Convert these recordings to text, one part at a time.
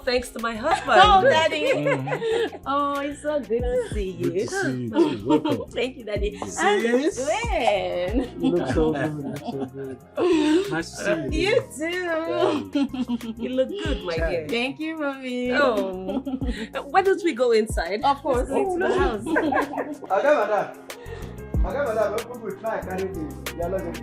thanks to my husband. Oh, Daddy. Oh, it's so good to see you. Good to see you too. Welcome. Thank you, Daddy. Sis. And Gwen. You look so good. You look so good. Nice to see you. You too. You look good, my dear. Thank you, Mommy. Oh. Why don't we go inside? Of course. Let's go to the house. Okay, madam. Okay, madam. Let's go try carry the yellow baby.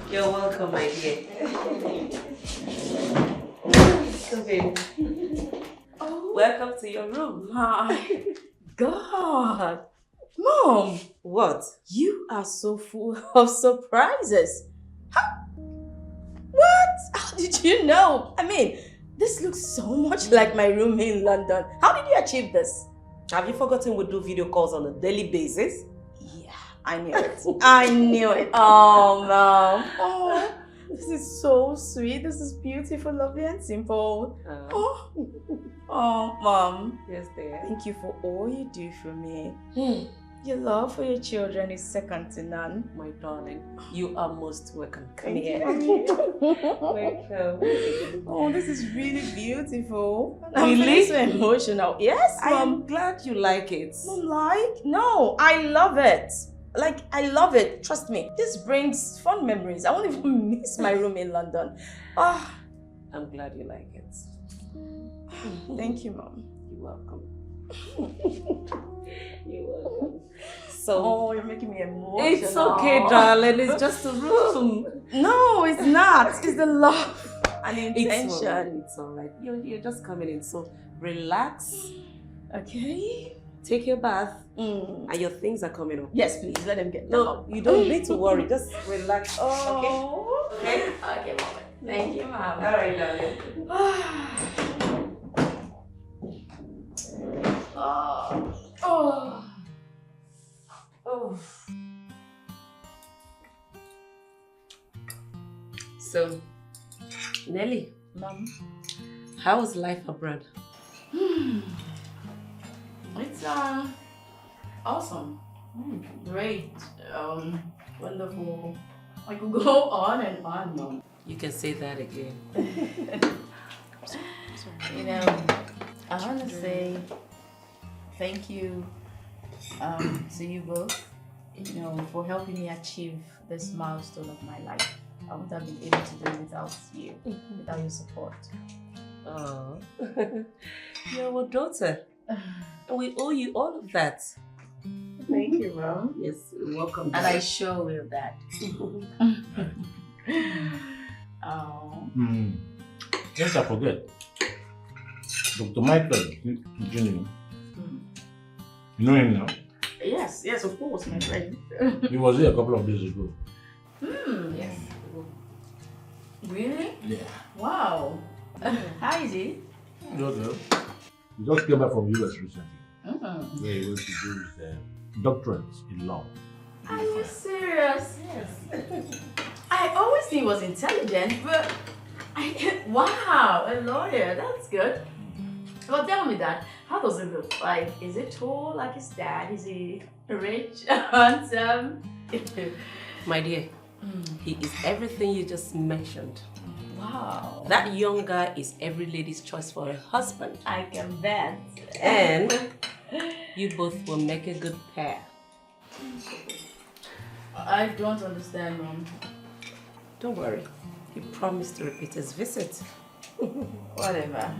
You're welcome, my dear. Come in. Oh, Welcome to your room. my God. Mom, What? you are so full of surprises. What? How did you know? I mean, this looks so much like my room in London. How did you achieve this? Have you forgotten we do video calls on a daily basis? Yeah, I knew it. I knew it. Oh, Mom. Oh, this is so sweet. This is beautiful, lovely, and simple. Oh, Mom. Yes, dear. Thank you for all you do for me. Your love for your children is second to none. My darling, you are most welcome. Come Thank here. you. Welcome. Oh, this is really beautiful. I'm Really? feeling so emotional. Yes, Mom. I'm glad you like it. Mom, like? No, I love it. Like, I love it. Trust me. This brings fun memories. I won't even miss my room in London. Ah, I'm glad you like it. thank you, Mom. You're welcome. You're welcome. So, Oh, you're making me emotional. it's okay, darling. It's just a room. No, it's not. It's the love and It's all right. intention. It's all right. You're just coming in. So, relax. Okay. Take your bath. Mm. And your things are coming up. Yes, please. Let them get them No, up. you don't need to worry. Just relax. Oh. Okay? Okay, Mom. Thank you, Mom. All right, darling. Oh. Oh. Oh. So, Nelly, Mom. how is life abroad? It's awesome. Great. Wonderful. I could go on and on, Mom. You can say that again. You know, I want to say thank you to you both, you know, for helping me achieve this milestone of my life. I wouldn't have been able to do it without you, without your support. Oh, you're our daughter. And we owe you all of that. Thank you, Mom. Yes, you're welcome. And I sure will that. Oh. Yes, I forget. Dr. Michael, Junior. You know him now? Yes, of course, my friend. He was here a couple of days ago. Yes. Really? Yeah. Wow. How is he? Okay. He just came back from US recently. Where he went to do his doctorate in law. Are you serious? Yes. I always knew he was intelligent, but wow, a lawyer, that's good. Well, tell me that. How does it look? Like, is it tall like his dad? Is he rich, handsome? My dear, he is everything you just mentioned. Wow. That young guy is every lady's choice for a husband. I can bet. And you both will make a good pair. I don't understand, Mom. Don't worry. He promised to repeat his visit. Whatever.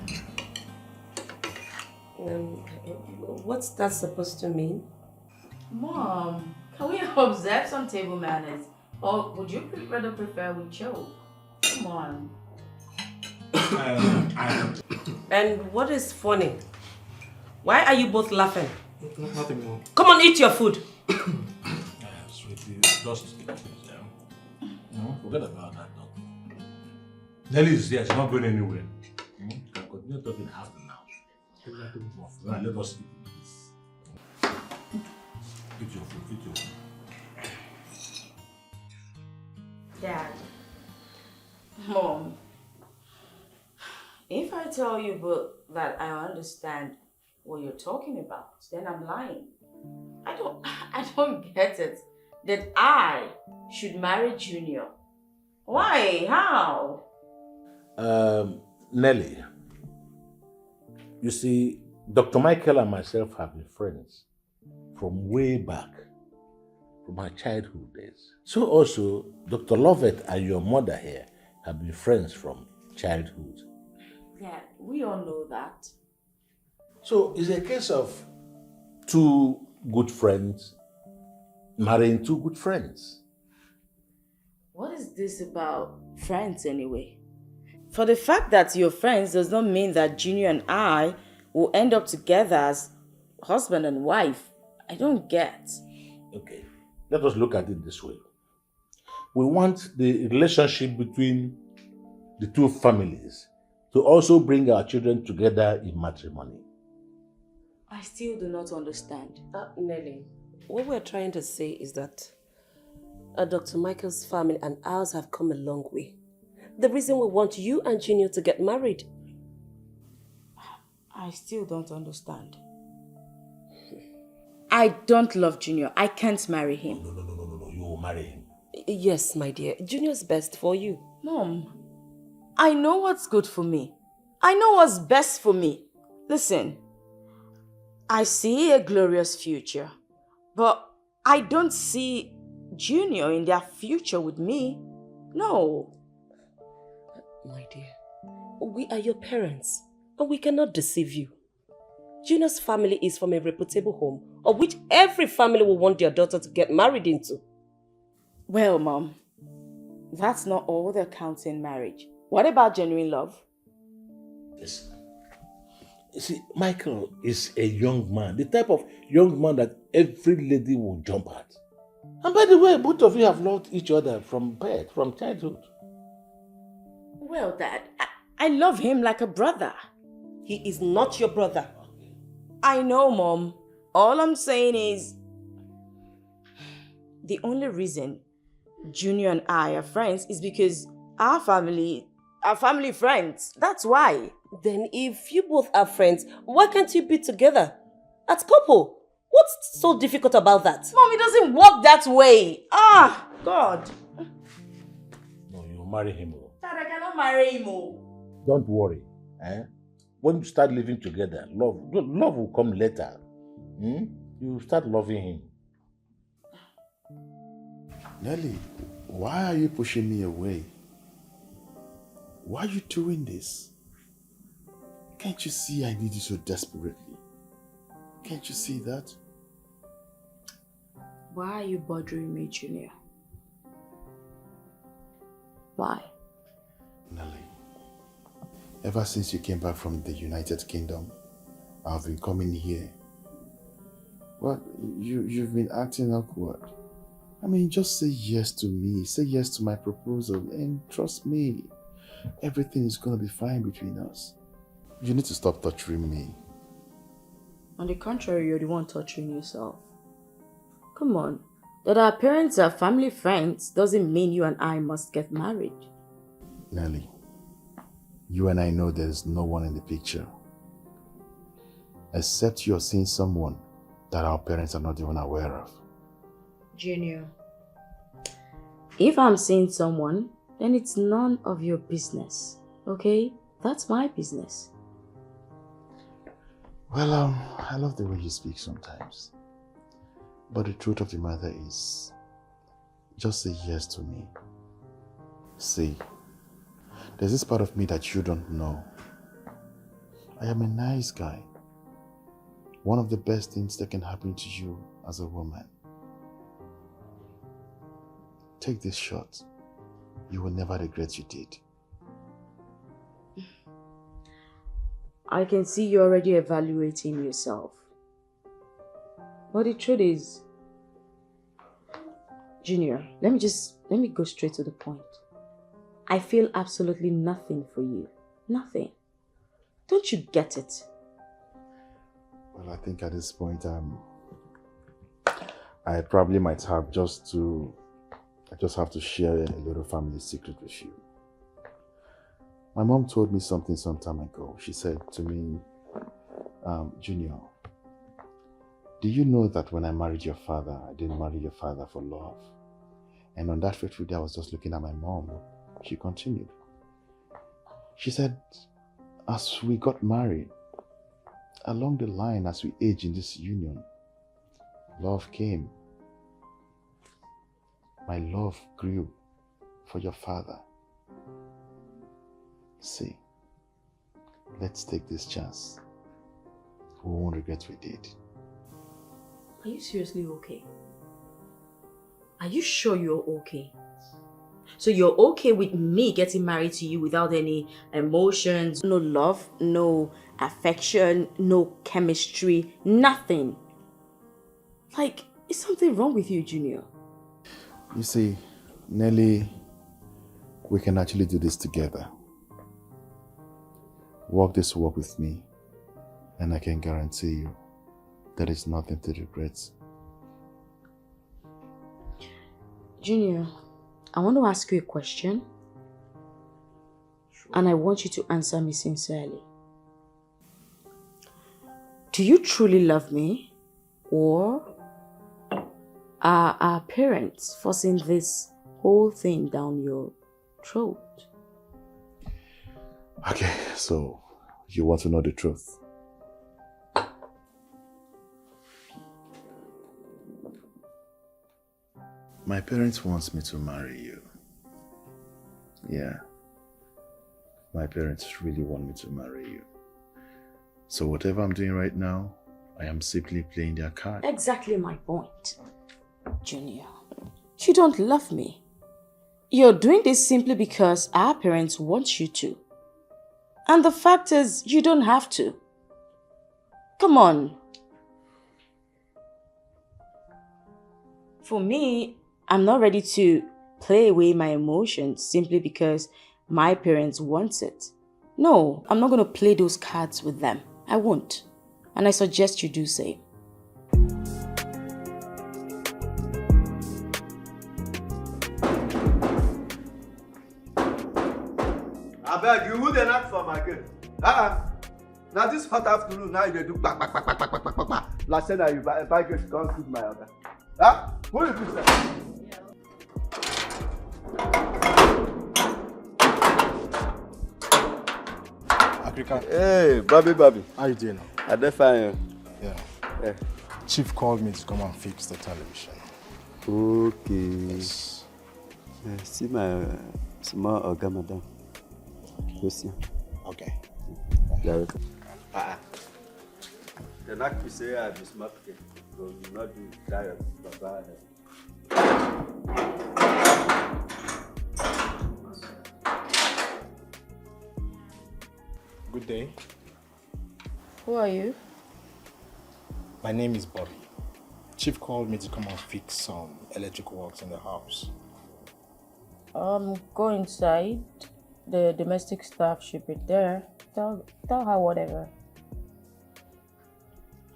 What's that supposed to mean? Mom, can we observe some table manners? Or would you rather prefer we choke? Come on. And what is funny? Why are you both laughing? Nothing more. Come on, eat your food. Sweetie, just forget about that. Nelly is here, she's not going anywhere. You can continue talking after now. Let us eat this. Eat your food, eat your food. Dad. Mom. If I tell you but that I understand what you're talking about, then I'm lying. I don't get it. That I should marry Junior. Why? How? Nelly, you see, Dr. Michael and myself have been friends from way back, from our childhood days. So also, Dr. Lovett and your mother here have been friends from childhood. Yeah, we all know that. So it's a case of two good friends marrying two good friends. What is this about friends anyway? For the fact that you're friends does not mean that Junior and I will end up together as husband and wife. I don't get. Okay, let us look at it this way. We want the relationship between the two families to also bring our children together in matrimony. I still do not understand. Nelly, what we're trying to say is that Dr. Michael's family and ours have come a long way. The reason we want you and Junior to get married. I still don't understand. I don't love Junior. I can't marry him. No. You will marry him. Yes, my dear. Junior's best for you. Mom, I know what's good for me. I know what's best for me. Listen, I see a glorious future, but I don't see Junior in their future with me. No. My dear, we are your parents, and we cannot deceive you. Junior's family is from a reputable home, of which every family will want their daughter to get married into. Well, Mom, that's not all that counts in marriage. What about genuine love? Listen. You see, Michael is a young man, the type of young man that every lady will jump at. And by the way, both of you have loved each other from birth, from childhood. Well, Dad, I love him like a brother. He is not your brother. I know, Mom. All I'm saying is, the only reason Junior and I are friends is because our family are family friends. That's why. Then if you both are friends, why can't you be together? As couple? What's so difficult about that? Mom, it doesn't work that way. Ah, God. No, you marry him. Dad, I cannot marry him. Don't worry. When you start living together, love will come later. You start loving him. Nelly, why are you pushing me away? Why are you doing this? Can't you see I need you so desperately? Can't you see that? Why are you bothering me, Junior? Why? Nelly, ever since you came back from the United Kingdom, I've been coming here. But you've been acting awkward. I mean, just say yes to me. Say yes to my proposal and trust me. Everything is going to be fine between us. You need to stop torturing me. On the contrary, you're the one torturing yourself. Come on. That our parents are family friends doesn't mean you and I must get married. Nelly, you and I know there's no one in the picture. Except you're seeing someone that our parents are not even aware of. Junior, if I'm seeing someone, then it's none of your business, okay? That's my business. Well, I love the way you speak sometimes. But the truth of the matter is, just say yes to me. See, there's this part of me that you don't know. I am a nice guy. One of the best things that can happen to you as a woman. Take this shot. You will never regret you did. I can see you're already evaluating yourself. But the truth is, Junior, let me go straight to the point. I feel absolutely nothing for you. Nothing. Don't you get it? Well, I think at this point, I probably might have I just have to share a little family secret with you. My mom told me something some time ago. She said to me, Junior, do you know that when I married your father, I didn't marry your father for love? And on that fateful day, I was just looking at my mom. She continued. She said, as we got married, along the line, as we aged in this union, love came. My love grew for your father. See, let's take this chance. We won't regret we did. Are you seriously okay? Are you sure you're okay? So you're okay with me getting married to you without any emotions, no love, no affection, no chemistry, nothing? Like, is something wrong with you, Junior? You see, Nelly, we can actually do this together. Walk this walk with me, and I can guarantee you there is nothing to regret. Junior, I want to ask you a question. Sure. And I want you to answer me sincerely. Do you truly love me? Or are our parents forcing this whole thing down your throat? Okay, so you want to know the truth? My parents want me to marry you. Yeah. My parents really want me to marry you. So whatever I'm doing right now, I am simply playing their card. Exactly my point, Junior. You don't love me. You're doing this simply because our parents want you to. And the fact is, you don't have to. Come on. For me, I'm not ready to play away my emotions simply because my parents want it. No, I'm not going to play those cards with them. I won't. And I suggest you do same. I beg you, who they knock for my gate? Now this hot afternoon, now they do back. Last time you buy gate, can't feed my other. Who is this? Africa. Hey, Bobby. How you doing? I dey fine. Yeah. Chief called me to come and fix the television. Okay. Yes. See my small oga madam. Go see. Okay. Yeah. The knock me say I be smart kid. So not do tired. Baba. Good day. Who are you? My name is Bobby. Chief called me to come and fix some electrical works in the house. Go inside. The domestic staff should be there. Tell her whatever.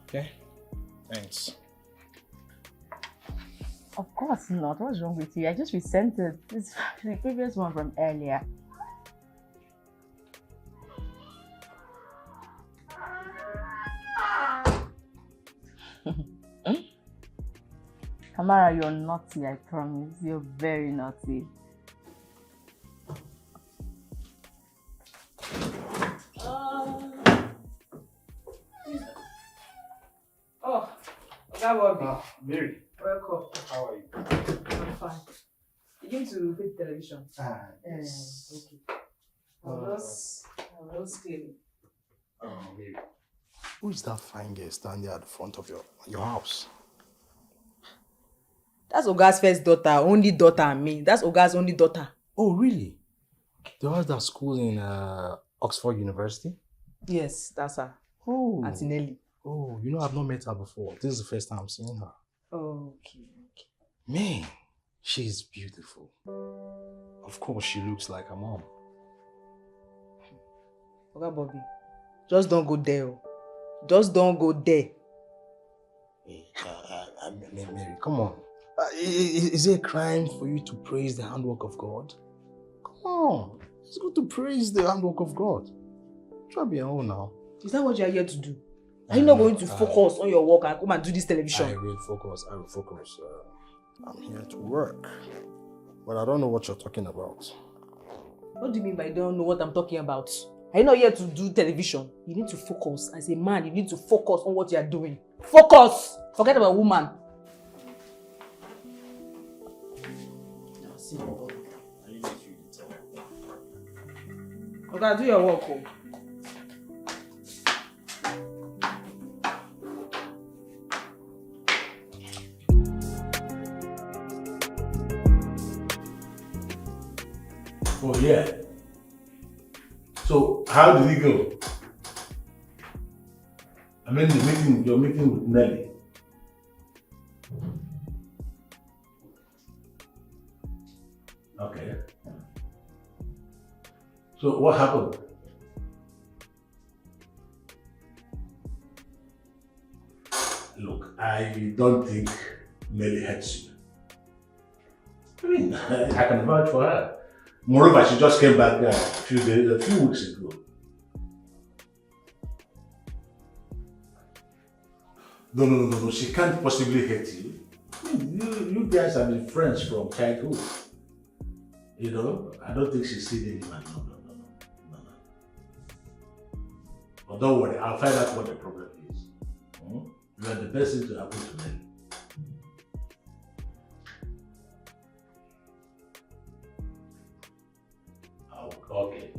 Okay. Thanks. Of course not. What's wrong with you? I just resent it. It's the previous one from earlier. Kamara, you're naughty, I promise. You're very naughty. Mary. Welcome. How are you? I'm fine. Begin to fit television. Yes. Okay. I'll just clean it. Mary. Who is that fine girl standing at the front of your house? That's Oga's first daughter, only daughter, and me. That's Oga's only daughter. Oh, really? The ones that school in Oxford University? Yes, that's her. Oh. Auntie Nelly. Oh, you know, I've not met her before. This is the first time I'm seeing her. Okay. Man, she's beautiful. Of course, she looks like her mom. Oga Bobby, just don't go there. Just don't go there. Hey, Mary, come on. Is it a crime for you to praise the handwork of God? Come on. It's good to praise the handwork of God. Try to be your own now. Is that what you are here to do? Are you not going to focus on your work and come and do this television? I will focus. I'm here to work. But I don't know what you're talking about. What do you mean by don't know what I'm talking about? Are you not here to do television? You need to focus. As a man, you need to focus on what you are doing. Focus! Forget about woman. Okay, do your work. Oh. Oh yeah. So how did it go? I mean your meeting with Nelly. Okay. So what happened? Look, I don't think Nelly hurts you. I mean, I can vouch for her. Moreover, she just came back a few weeks ago. No. She can't possibly hate you. I mean, you guys have been friends from childhood. You know, I don't think she's seen any man. No. But don't worry, I'll find out what the problem is. You are the best thing to happen to me. Okay.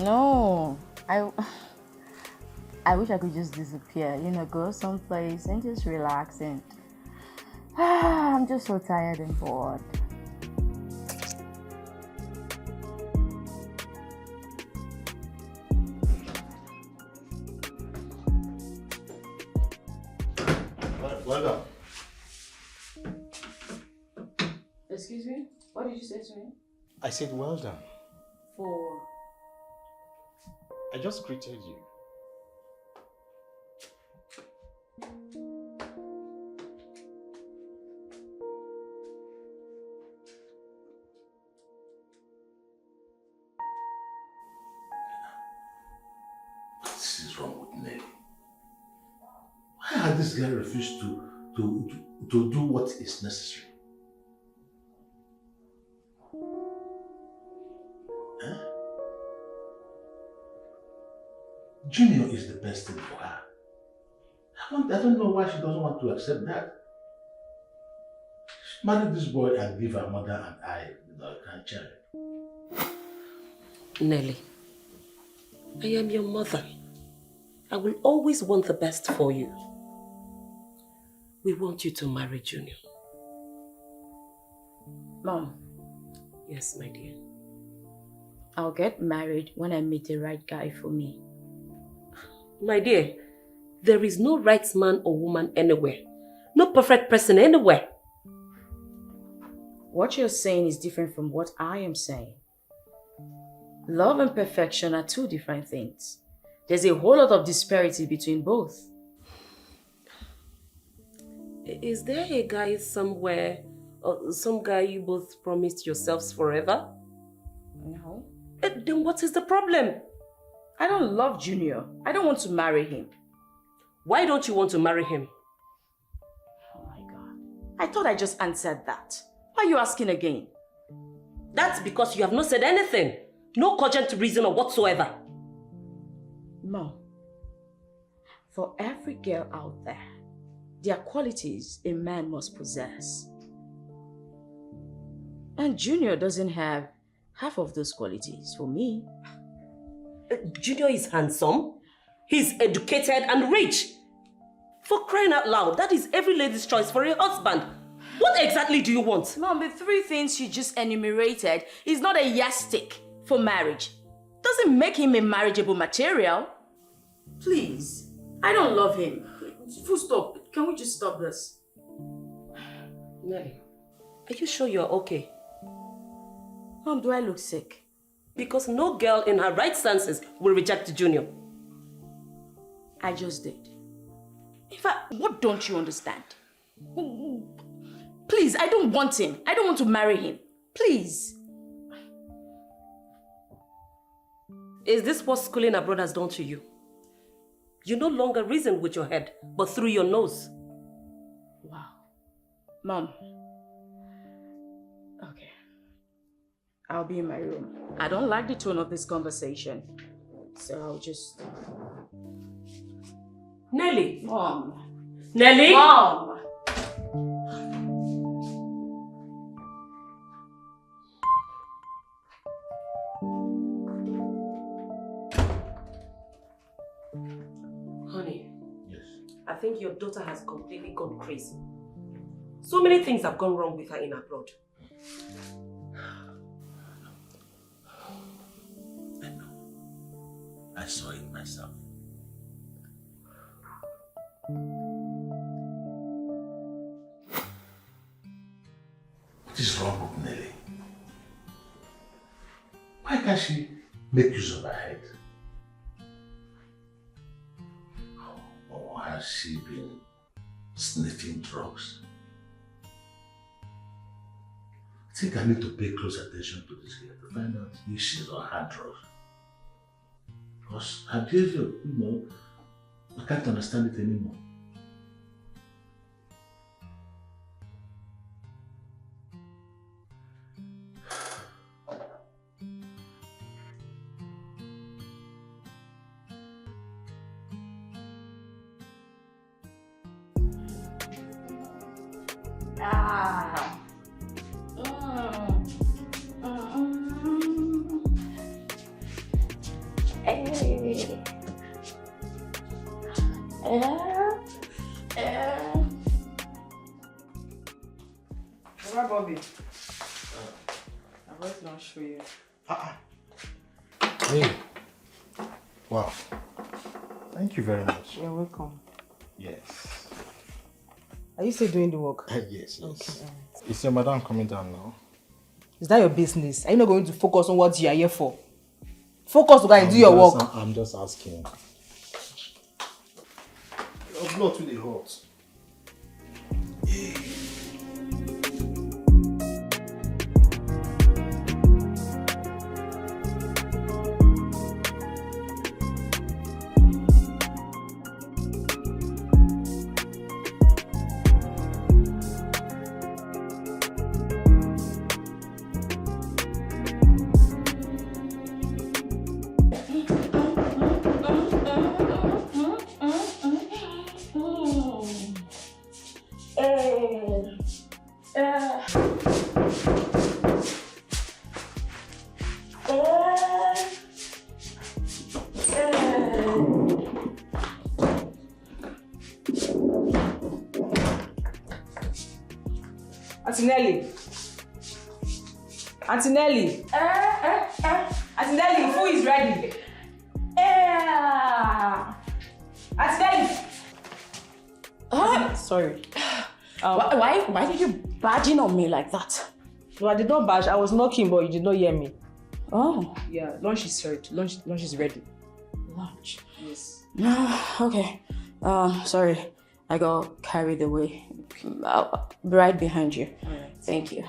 No, I wish I could just disappear, go someplace and just relax and I'm just so tired and bored. Well done. Excuse me? What did you say to me? I said well done. For... I just greeted you. What is wrong with Nelly? Why has this guy refused to do what is necessary? Huh? Junior is the best thing for her. I don't know why she doesn't want to accept that. Marry this boy and leave her mother and I with our grandchild. Nelly, I am your mother. I will always want the best for you. We want you to marry Junior. Mom. Yes, my dear. I'll get married when I meet the right guy for me. My dear, there is no right man or woman anywhere. No perfect person anywhere. What you're saying is different from what I am saying. Love and perfection are two different things. There's a whole lot of disparity between both. Is there a guy somewhere, or some guy you both promised yourselves forever? No. Then what is the problem? I don't love Junior. I don't want to marry him. Why don't you want to marry him? Oh my God. I thought I just answered that. Why are you asking again? That's because you have not said anything. No cogent reason or whatsoever. Mom, for every girl out there, there are qualities a man must possess. And Junior doesn't have half of those qualities for me. Junior is handsome, he's educated and rich. For crying out loud, that is every lady's choice for a husband. What exactly do you want? Mom, the three things you just enumerated is not a yardstick for marriage. Doesn't make him a marriageable material. Please, I don't love him. Full stop. Can we just stop this? Nelly, are you sure you're okay? Mom, do I look sick? Because no girl in her right senses will reject Junior. I just did. In fact, what don't you understand? Please, I don't want him. I don't want to marry him. Please. Is this what schooling abroad has done to you? You no longer reason with your head, but through your nose. Wow. Mom. Okay. I'll be in my room. I don't like the tone of this conversation. So I'll just... Nelly! Mom. Nelly! Mom! Honey. Yes. I think your daughter has completely gone crazy. So many things have gone wrong with her in abroad. I know. I saw it myself. What is wrong with Nelly? Why can't she make use of her head? Or has she been sniffing drugs? I think I need to pay close attention to this girl to find out if she's on hard drugs. Because her behavior, I can't understand it anymore. Ah. Hey. Baba Bobby. I'm going to show you. Hey. Wow. Thank you very much. You're welcome. Yes. Are you still doing the work? Yes. Okay. Is your madam coming down now? Is that your business? Are you not going to focus on what you are here for? Focus to go and do your work. I'm just asking. Your blood really hot. Auntie Nelly. Auntie Nelly. Auntie Nelly, food is ready. Auntie Nelly. Sorry. Why did you barge in on me like that? No, I did not bash. I was knocking, but you did not hear me. Oh. Yeah, lunch is served. Lunch is ready. Lunch. Yes. Okay. Sorry. I got carried away. I'll be right behind you. All right. Thank you.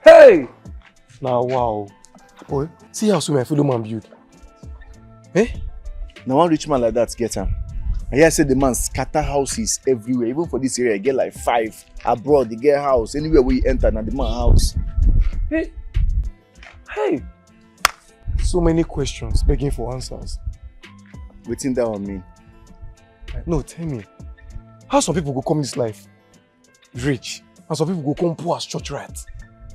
Hey! Now wow. Boy, see how so my fellow man build. Eh? Now one rich man like that get him. I hear say the man scatter houses everywhere. Even for this area, get like 5. Abroad, they get house. Anywhere where you enter, now the man house. Hey! Hey! So many questions begging for answers. Wetin that one mean? No, tell me. How some people go come this life rich and some people go come poor as church rats?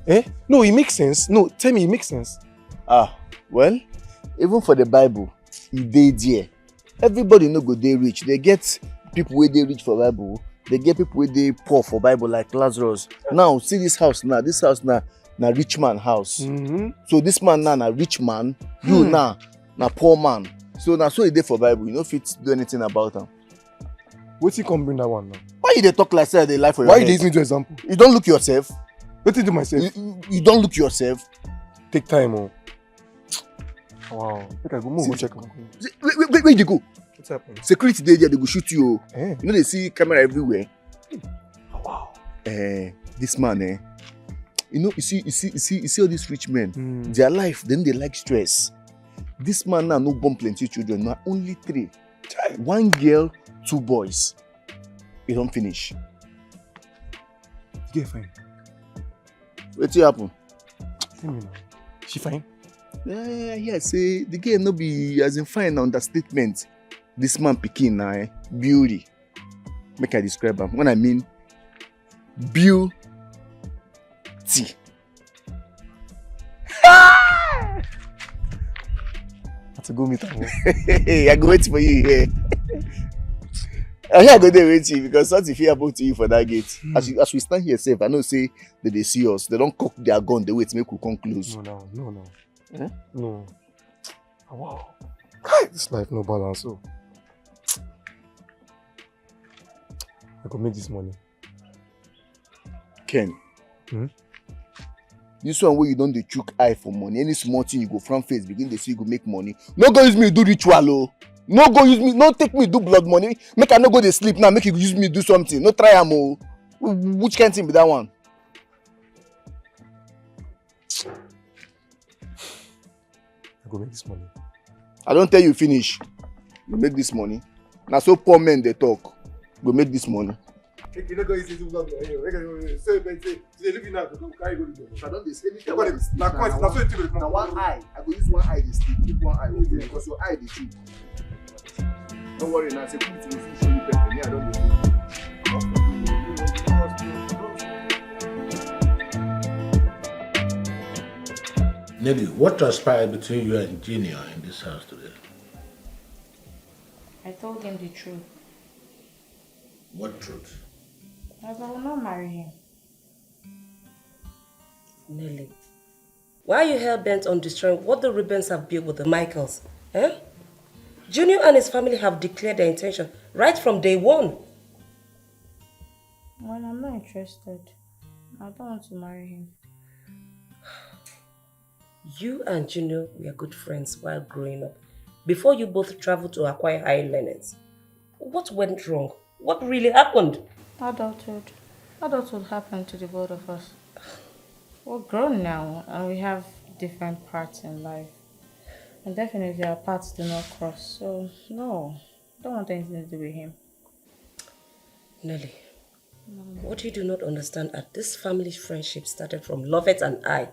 Eh? No, it makes sense. No, tell me, it makes sense. Well, even for the Bible, e dey there. Everybody no go dey rich. They get people wey dey rich for Bible. They get people wey dey poor for Bible like Lazarus. Now, see this house now. This house now, na rich man house. So this man now na rich man. You now, na poor man. So na so e dey for Bible. You no fit do anything about am. Wetin come bring that one now? Why you dey talk like say I dey lie for your Why head? you dey use me to example? You don't look yourself. Wetin do myself? You don't look yourself. Take time, oh. Wow. Make I go check am. Where you go? What's happening? Security dey there, they go shoot you. Eh? You know they see camera everywhere. Wow. This man, you know, you see all these rich men. Their life, then they like stress. This man now no born plenty children, now only 3. 1 girl, 2 boys. It don't finish. Get fine. Wetin happen? Tell me now. She fine? Yeah, say the girl no be as in fine understatement. This man pikin na beauty. Make I describe am. When I mean beauty. I have to go meet her. Hey, I go wait for you here. I go there wait you because something fit happen to you for that gate. As we stand here safe, I know say that they see us. They don't cock their gun. They wait make we come close. No. Eh? No. Wow. This life no balance. So I go make this money. Ken. Hmm? This one where you don't dey chook eye for money. Any small thing you go front face begin they see you go make money. No go use me do ritual oh. No go use me, no take me do blood money. Make I no go dey sleep now, make you use me do something. No try am oh. Which kind thing be that one? I go make this money. I don't tell you finish. You make this money. Now so poor men they talk. Go make this money. You not go easy to blood money. Say, they live in now. Carry go to I don't say Now one eye. I go use one eye to sleep. Keep one eye okay, because your eye they cheap. Don't worry now. Say put it in the show you better. Me I don't know. Nelly, what transpired between you and Junior in this house today? I told him the truth. What truth? That I will not marry him. Nelly, why are you hell-bent on destroying what the Ribbons have built with the Michaels? Eh? Junior and his family have declared their intention right from day one. Well, I'm not interested. I don't want to marry him. You and Junior were good friends while growing up, before you both traveled to acquire higher learnings. What went wrong? What really happened? Adulthood. Adulthood happened to the both of us. We're grown now and we have different parts in life. And definitely our paths do not cross. So, no, I don't want anything to do with him. Nelly, what you do not understand at this family's friendship started from Lovett and I.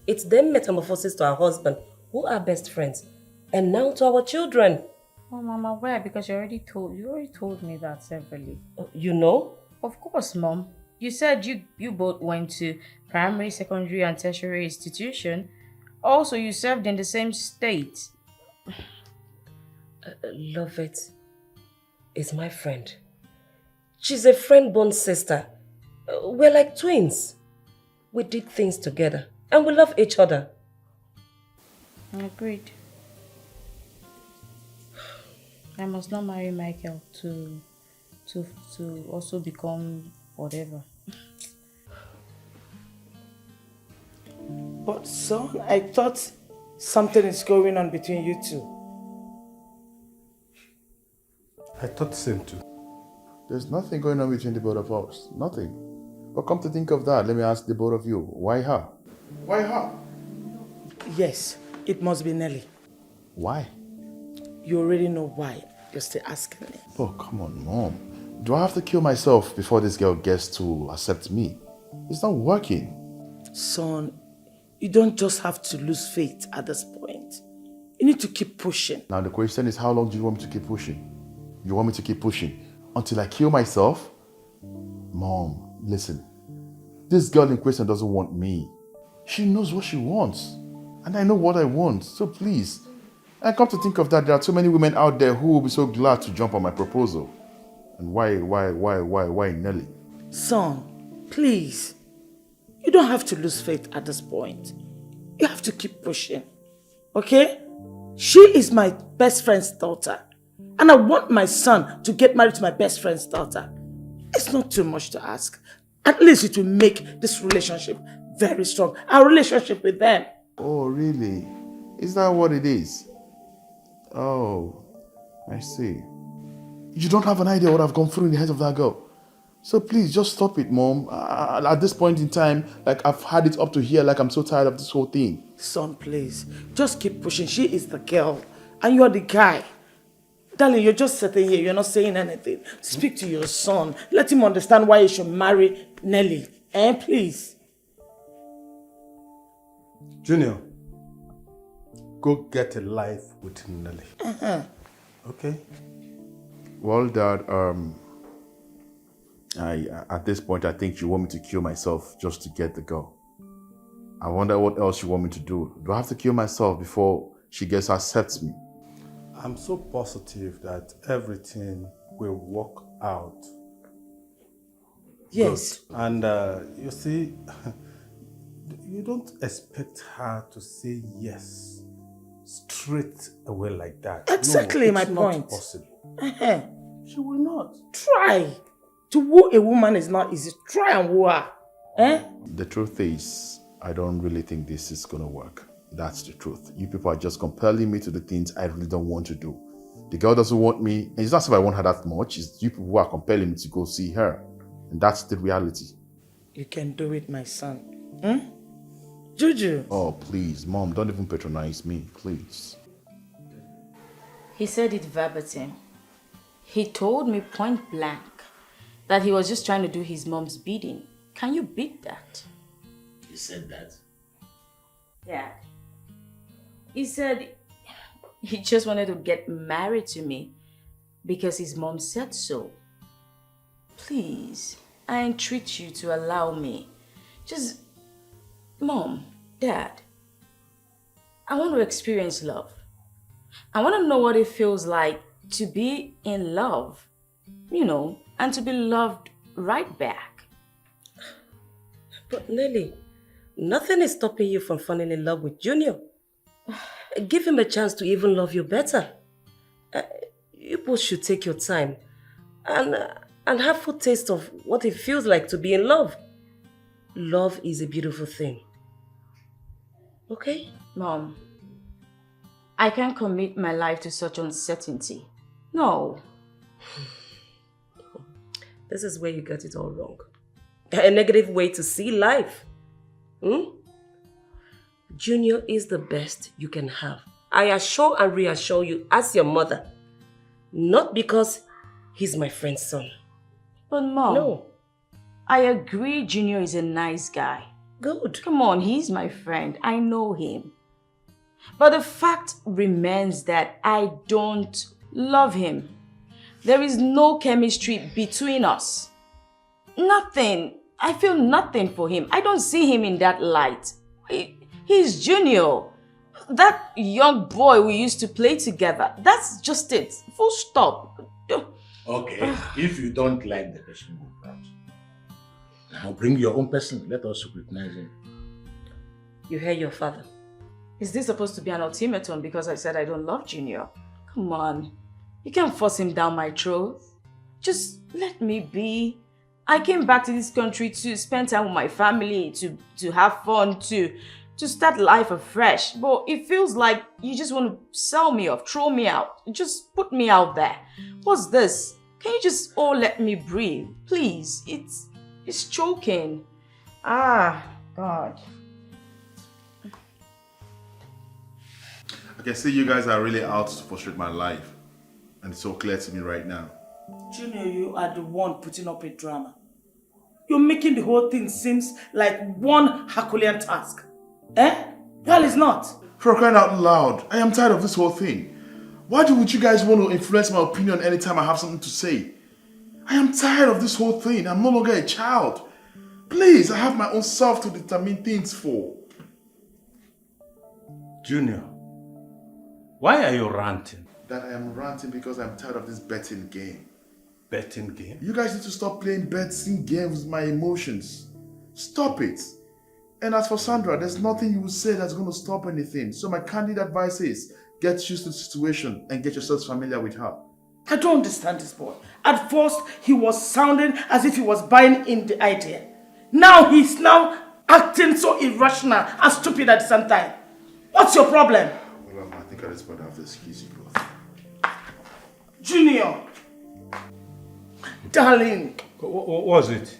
It's them metamorphosis to our husband, who are best friends, and now to our children. Oh, Mama, why? Because you already told me that separately. You know? Of course, Mom. You said you both went to primary, secondary, and tertiary institution. Also, you served in the same state. Lovett is my friend. She's a friend-born sister. We're like twins. We did things together, and we love each other. Agreed. I must not marry Michael to also become whatever. But son, I thought something is going on between you two. I thought the same too. There's nothing going on between the both of us. Nothing. But come to think of that, let me ask the both of you. Why her? Why her? Yes, it must be Nelly. Why? You already know why. You're still asking me. Oh, come on, Mom. Do I have to kill myself before this girl gets to accept me? It's not working. Son, you don't just have to lose faith at this point. You need to keep pushing. Now the question is, how long do you want me to keep pushing? You want me to keep pushing until I kill myself? Mom, listen. This girl in question doesn't want me. She knows what she wants. And I know what I want. So please. And come to think of that, there are too many women out there who will be so glad to jump on my proposal. And why Nelly? Son, please. You don't have to lose faith at this point. You have to keep pushing. Okay? She is my best friend's daughter. And I want my son to get married to my best friend's daughter. It's not too much to ask. At least it will make this relationship very strong. Our relationship with them. Oh, really? Is that what it is? Oh, I see. You don't have an idea what I've gone through in the head of that girl. So please, just stop it, Mom. At this point in time, like I've had it up to here, like I'm so tired of this whole thing. Son, please. Just keep pushing. She is the girl. And you're the guy. Darling, you're just sitting here. You're not saying anything. Speak to your son. Let him understand why he should marry Nelly. Please. Junior, go get a life with Nelly. Okay? Well, Dad, at this point, I think you want me to kill myself just to get the girl. I wonder what else you want me to do. Do I have to kill myself before she accepts me? I'm so positive that everything will work out. Yes. Good. And you see, you don't expect her to say yes straight away like that. Exactly no, my it's point. Not possible. She will not. Try. To woo a woman is not easy. Try and woo her. The truth is, I don't really think this is going to work. That's the truth. You people are just compelling me to do things I really don't want to do. The girl doesn't want me, and it's not as if I want her that much. It's you people who are compelling me to go see her. And that's the reality. You can do it, my son. Juju. Oh, please, Mom, don't even patronize me, please. He said it verbatim. He told me point blank that he was just trying to do his mom's bidding. Can you beat that? He said that. Yeah. He said he just wanted to get married to me because his mom said so. Please, I entreat you to allow me. Just, Mom, Dad, I want to experience love. I want to know what it feels like to be in love, and to be loved right back. But Nelly, nothing is stopping you from falling in love with Junior. Give him a chance to even love you better. You both should take your time and have full taste of what it feels like to be in love. Love is a beautiful thing. Okay? Mom, I can't commit my life to such uncertainty. No. This is where you got it all wrong. A negative way to see life. Junior is the best you can have. I assure and reassure you as your mother. Not because he's my friend's son. But Mom, no. I agree Junior is a nice guy. Good. Come on, he's my friend. I know him. But the fact remains that I don't love him. There is no chemistry between us. Nothing. I feel nothing for him. I don't see him in that light. He's Junior. That young boy we used to play together. That's just it. Full stop. Okay, if you don't like the person you brought, now bring your own person. Let us scrutinize him. You hear your father. Is this supposed to be an ultimatum because I said I don't love Junior? Come on. You can't force him down my throat. Just let me be. I came back to this country to spend time with my family, to have fun, to start life afresh. But it feels like you just want to sell me off, throw me out. Just put me out there. What's this? Can you just all let me breathe? Please. It's choking. Ah, God. I can see you guys are really out to frustrate my life. And it's so clear to me right now. Junior, you are the one putting up a drama. You're making the whole thing seems like one Herculean task. Well, it's not. For crying out loud, I am tired of this whole thing. Why would you guys want to influence my opinion anytime I have something to say? I am tired of this whole thing. I'm no longer a child. Please, I have my own self to determine things for. Junior, why are you ranting? That I am ranting because I'm tired of this betting game. Betting game? You guys need to stop playing betting games with my emotions. Stop it. And as for Sandra, there's nothing you will say that's going to stop anything. So my candid advice is, get used to the situation and get yourselves familiar with her. I don't understand this boy. At first, he was sounding as if he was buying in the idea. Now he's acting so irrational and stupid at the same time. What's your problem? Well, I think at this point I have to excuse you both. Junior. Darling. What was it?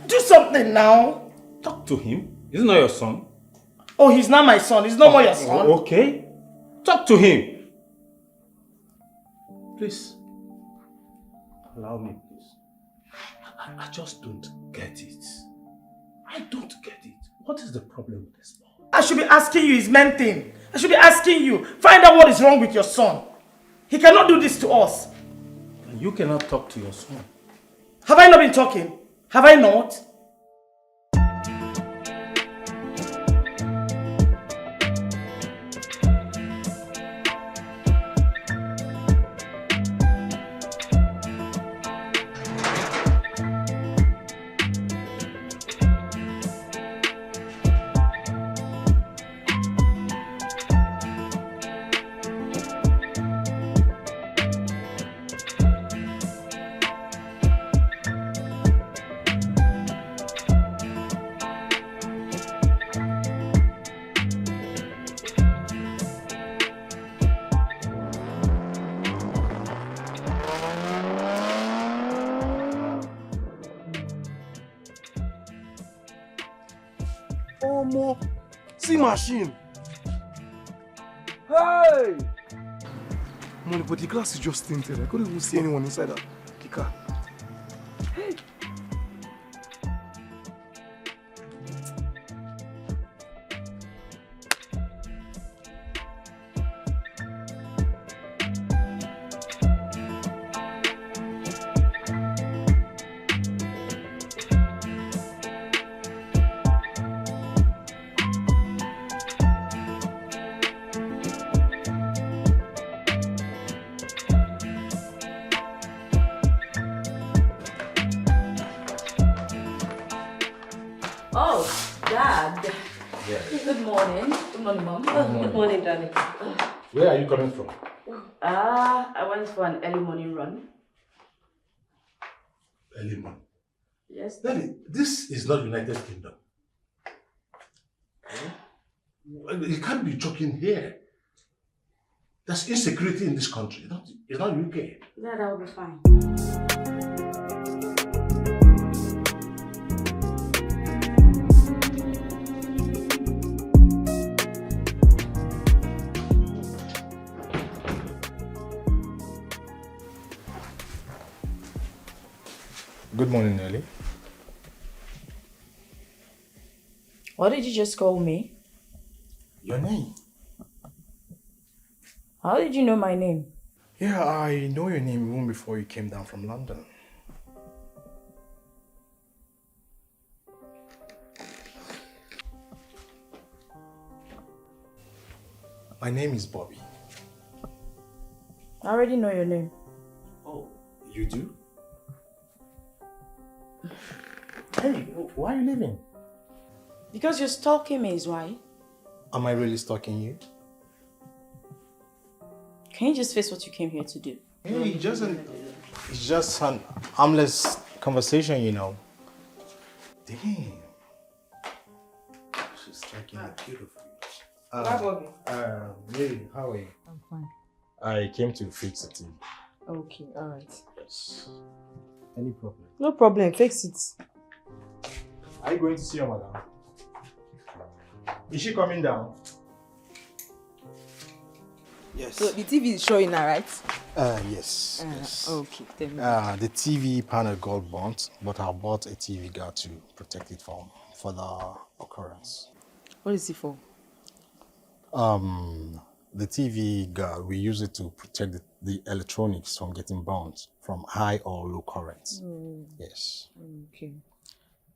Do something now. Talk to him. He's not your son. Oh, he's not my son. He's no more your son. Okay. Talk to him. Please. Allow me, please. I just don't get it. I don't get it. What is the problem with this boy? I should be asking you his main thing. I should be asking you. Find out what is wrong with your son. He cannot do this to us. You cannot talk to your son. Have I not been talking? Have I not? Omo, see machine. Hey! Money, but the glass is just tinted. I couldn't even see anyone inside the car. Hey! Oh, Dad. Yes. Good morning. Good morning, Mom. Good morning, darling. Where are you coming from? I went for an early morning run. Early morning. Yes. Daddy, this is not United Kingdom. You can't be joking here. There's insecurity in this country. It's not UK. Dad, I'll be fine. Good morning, Nelly. What did you just call me? Your name? How did you know my name? Yeah, I know your name even before you came down from London. My name is Bobby. I already know your name. Oh, you do? Hey, why are you leaving? Because you're stalking me is why. Am I really stalking you? Can you just face what you came here to do? Hey, it's just an harmless conversation, you know. Damn. She's striking me beautifully. Mary, how are you? I'm fine. I came to fix the TV. Okay, alright. Yes. Any problem? No problem, fix it. Are you going to see your madam? Is she coming down? Yes. So the TV is showing now, right? Yes. Yes. Okay, tell me. The TV panel got burnt, but I bought a TV guard to protect it from further occurrence. What is it for? The TV guard, we use it to protect the electronics from getting burnt from high or low currents. Yes. Okay.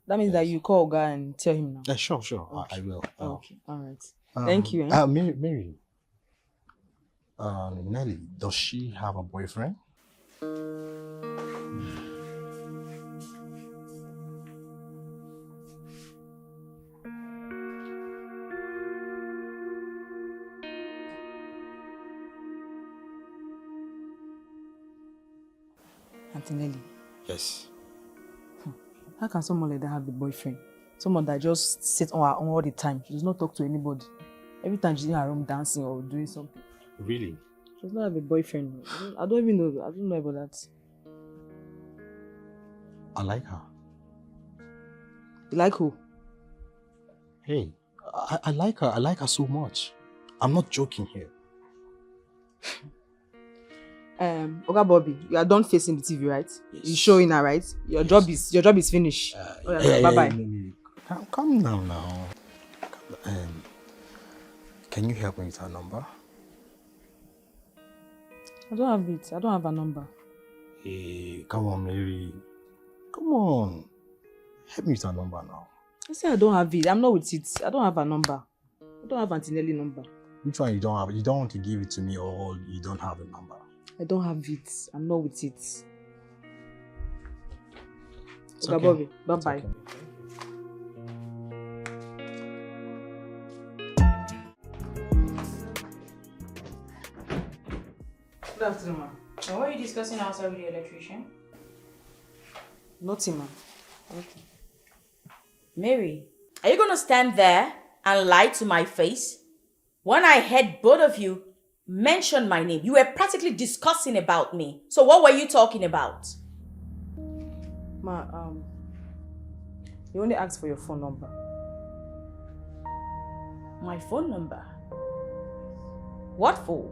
That means that you call Oga and tell him now. Sure. Okay. I will. Okay. All right. Thank you. Mary. Nelly, does she have a boyfriend? Auntie Nelly, Yes. how can someone like that have a boyfriend? Someone that just sits on her own all the time. She does not talk to anybody. Every time she's in her room dancing or doing something. Really? She does not have a boyfriend. I don't even know. I don't know about that. I like her. You like who? Hey, I like her. I like her so much. I'm not joking here. Oga Bobby, you are done facing the TV, right? Yes. You showing her, right? Your job is finished. Bye-bye. Calm down now. Can you help me with her number? I don't have it. I don't have a number. Hey, come on, Mary. Come on. Help me with her number now. I say I don't have it. I'm not with it. I don't have a number. I don't have Auntie Nelly number. Which one you don't have? You don't want to give it to me or you don't have a number? I don't have it. I'm not with it. It's Oga okay. Bobby, bye-bye. Okay. Good afternoon, ma'am. And what are you discussing outside with the electrician? Nothing, ma'am. Okay. Mary, are you gonna stand there and lie to my face? When I heard both of you mention my name, you were practically discussing about me. So what were you talking about? Ma, you only asked for your phone number. My phone number? What for?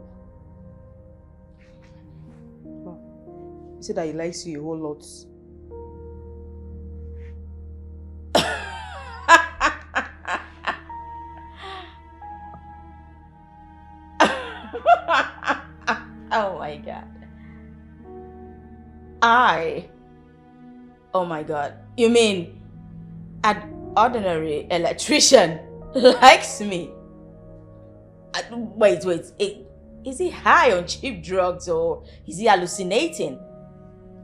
Ma, you said that he likes you a whole lot. Oh my God. Oh my God. You mean an ordinary electrician likes me? Wait. Is he high on cheap drugs or is he hallucinating?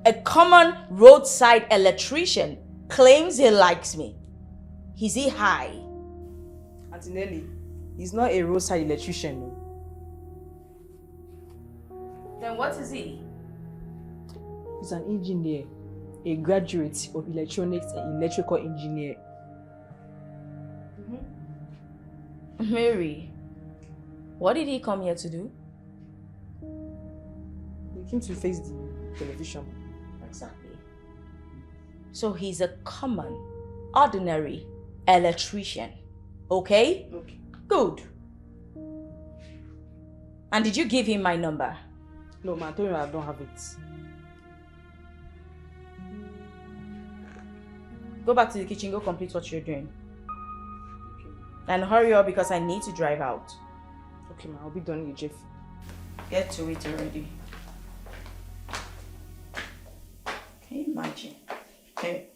A common roadside electrician claims he likes me. Is he high? Auntie Nelly, he's not a roadside electrician. No. Then what is he? He's an engineer, a graduate of electronics and electrical engineer. Mary, what did he come here to do? He came to face the television. Exactly. So he's a common, ordinary electrician. Okay? Okay. Good. And did you give him my number? No, ma, I told you I don't have it. Go back to the kitchen, go complete what you're doing. Okay. And hurry up because I need to drive out. Okay, ma, I'll be done with Jeff. Get to it already. Can you imagine? Okay.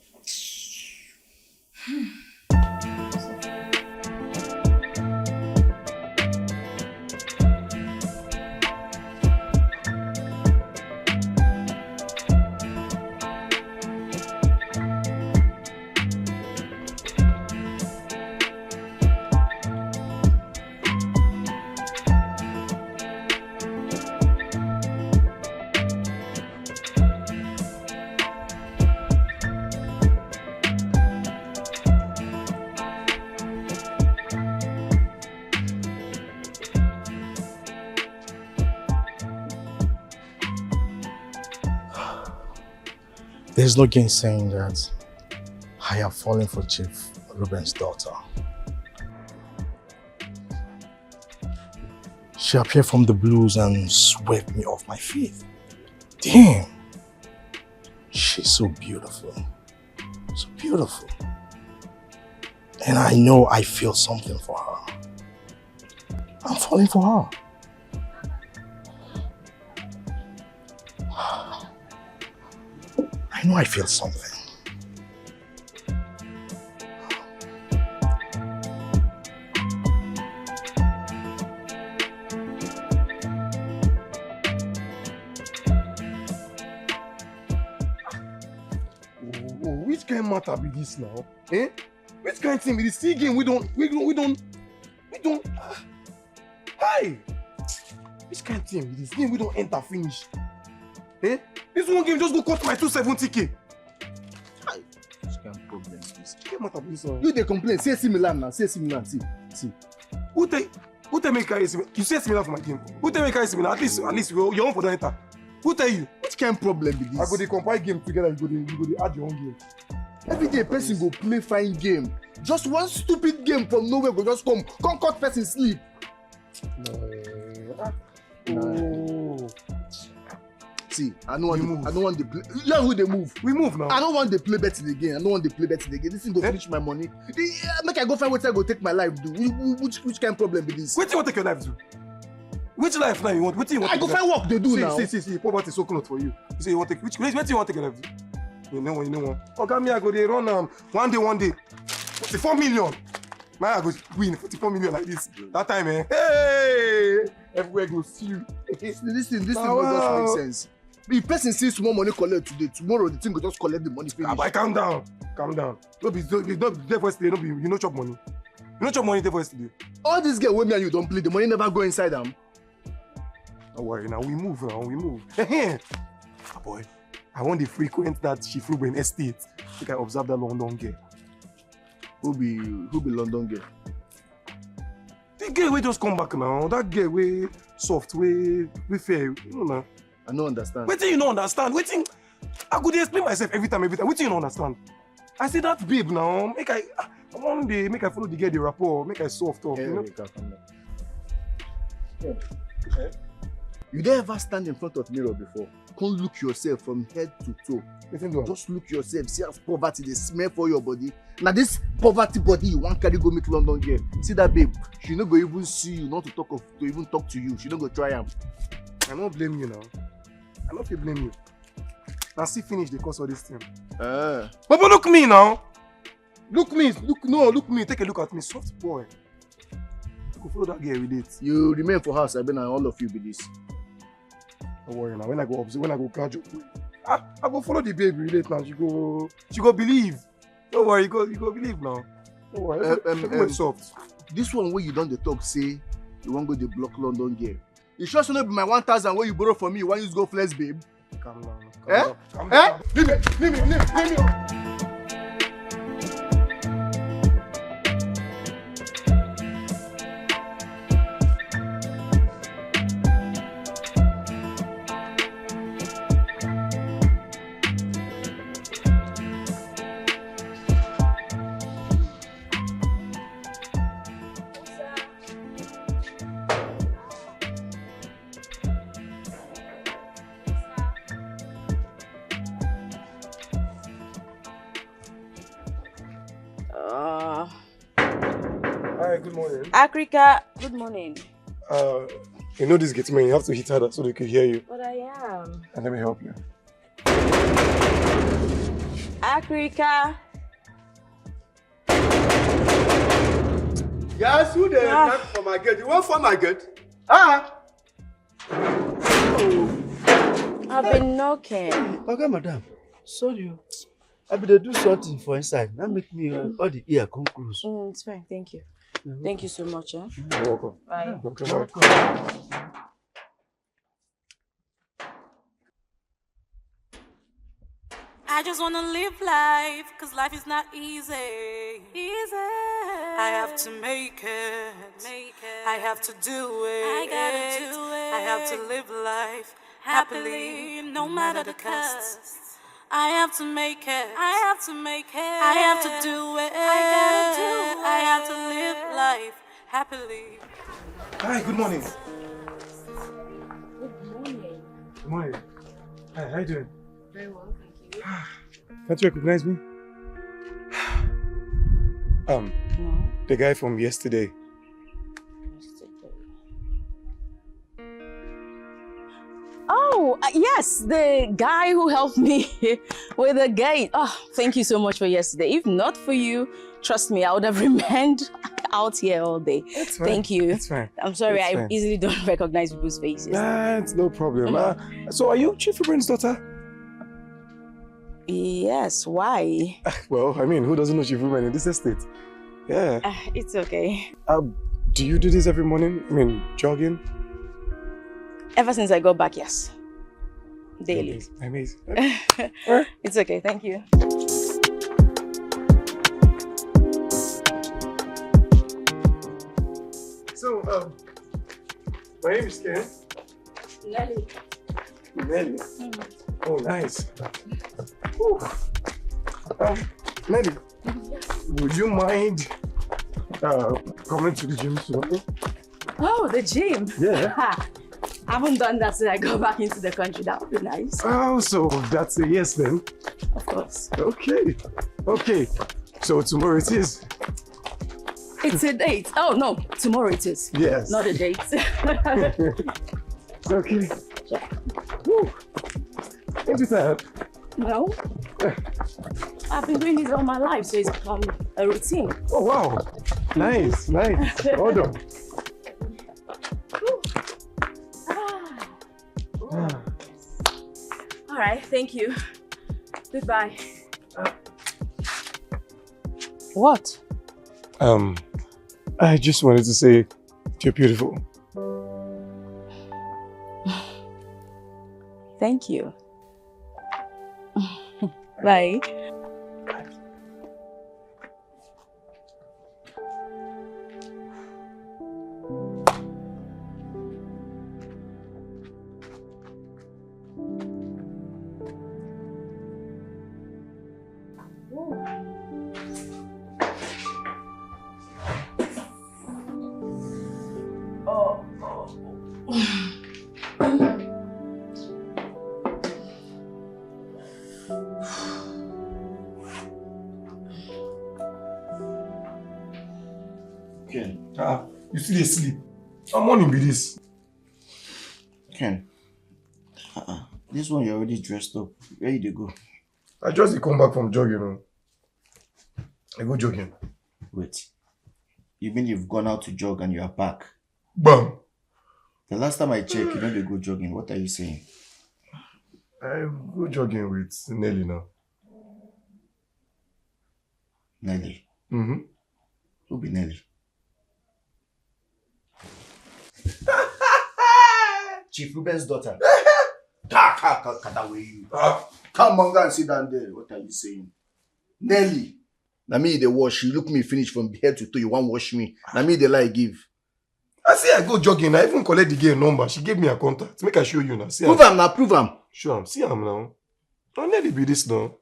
There's no gainsaying that I have fallen for Chief Ruben's daughter. She appeared from the blues and swept me off my feet. Damn! She's so beautiful. So beautiful. And I know I feel something for her. I'm falling for her. I know I feel something. Which kind of matter be this now? Eh? Which kind of thing be this? See game we don't. Hi! Which kind of thing be this? Game we don't enter finish. Eh? This one game just go cut my 270k. Hi. Which kind of problem is this? Which kind of matter be this now? You they complain, say AC Milan now, say AC Milan, see. Who tell me carry AC Milan? You say AC Milan for my game. Who tell me carry AC Milan? At least your own for the enter. Who tell you? Which kind of problem be this? I go dey compile game together, you go dey add your own game. Every day person go play fine game. Just one stupid game from nowhere go just come cut person sleep. No. See, I don't want to play. Yeah, who they move? We move now. I don't want to play betting again. This thing go finish my money. Make I go find what I go take my life do. Which kind of problem be this? What do you want to take your life do? Which life now you want? What do you want? I go find work they do now. See, poverty is so close for you. You say you want to take which do you want to take your life do? You know one. Okay, me I go dey run one day. 44 million. Man, I go win 44 million like this. That time, hey, everywhere go see you. This thing go just make sense. If person sees small money collect today, tomorrow the thing go just collect the money finish. But calm down. No be there for yesterday. No be you no chop money. You no chop money there for yesterday. All this girl wey me and you don't play, the money never go inside them. Don't worry now. We move. Boy, I want to frequent that Shifruben estate. I think I observe that London girl. Who be London girl? The girl we just come back now. That girl we soft, we fair. You know now. I don't understand. Wait till you don't understand. I could explain myself every time. Wait till you don't understand. I say that babe now. One day make I follow the girl the rapport. Make I soft up. You know. You don't ever stand in front of mirror before. Come look yourself from head to toe. Just look yourself. See how poverty they smell for your body. Now this poverty body you want carry go meet London girl. See that babe? She no go even see you, not to even talk to you. She don't go try am. I don't blame you now. I don't blame you. Now see finish the course of this thing. But look me now. Look me. Take a look at me, soft boy. Go follow that girl with it. You remain for house. I been and all of you be this. Don't worry now. When I go observe, when I go catch you, I go follow the baby relate now. She go believe. Don't worry, you go believe now. Don't worry. Soft. This one where you don't the talk say you want go the block London girl. You sure not be my 1,000 where you borrow from me? You want use go flex, babe? Calm down. Calm down. Leave me. Hi, good morning. Akrika, good morning. You know this gets me. You have to hit harder so they can hear you. But I am. And let me help you. Akrika. Yes, who they knock for my gate? You want for my gate? Ah! I've been knocking. Okay, madam. Sorry. I better do something for inside. Now make me all the ear come close. It's fine, thank you. Thank you so much. You're welcome. Bye. Welcome. I just wanna live life, cause life is not easy. I have to make it. I have to do it. I have to live life happily, no matter the cost. I have to make it. I have to do it. I have to live life happily. Hi, good morning. Good morning. Good morning. Hi, how you doing? Very well, thank you. Can't you recognize me? No. The guy from yesterday. Yes, the guy who helped me with the gate. Oh, thank you so much for yesterday. If not for you, trust me, I would have remained out here all day. It's fine. Thank you. It's fine. I'm sorry, It's I fine. easily don't recognize people's faces. Nah, it's no problem. So are you Chief Ibrahim's daughter? Yes, why? Well, I mean, who doesn't know Chief Ibrahim in this estate? Yeah. It's okay. Do you do this every morning? I mean, jogging? Ever since I got back, yes. Daily. Amazing. It's okay, thank you. So, my name is Ken. Nelly. Nelly. Oh, nice. Whew. Nelly, would you mind coming to the gym soon? Oh, the gym. Yeah. I haven't done that since I got back into the country. That would be nice. Oh, so that's a yes then? Of course. Okay. Okay. So tomorrow it is. It's a date. Oh, no. Tomorrow it is. Yes. Not a date. It's okay. Yeah. Woo. Ain't you tired? No. I've been doing this all my life, so it's become a routine. Oh, wow. Nice, nice. Well done. All right, thank you. Goodbye. What? I just wanted to say you're beautiful. Thank you. Bye. Ken. You still asleep? How morning be this? Ken. This one you're already dressed up. Where you dey go? I just come back from jogging. I go jogging. Wait. You mean you've gone out to jog and you are back? Bam! The last time I checked, you don't dey go jogging. What are you saying? I go jogging with Nelly now. Nelly? Mm-hmm. Who be Nelly? Chief Ruben's daughter. Come on, go and sit down there. What are you saying? Nelly. Na me dey wash. You look me finish from head to toe. You want wash me? Na me dey lie give. I say I go jogging. I even collect the girl number. She gave me a contact. Make I show you now. See Prove am now. Prove am. Show am. See am now. Now Nelly be this now.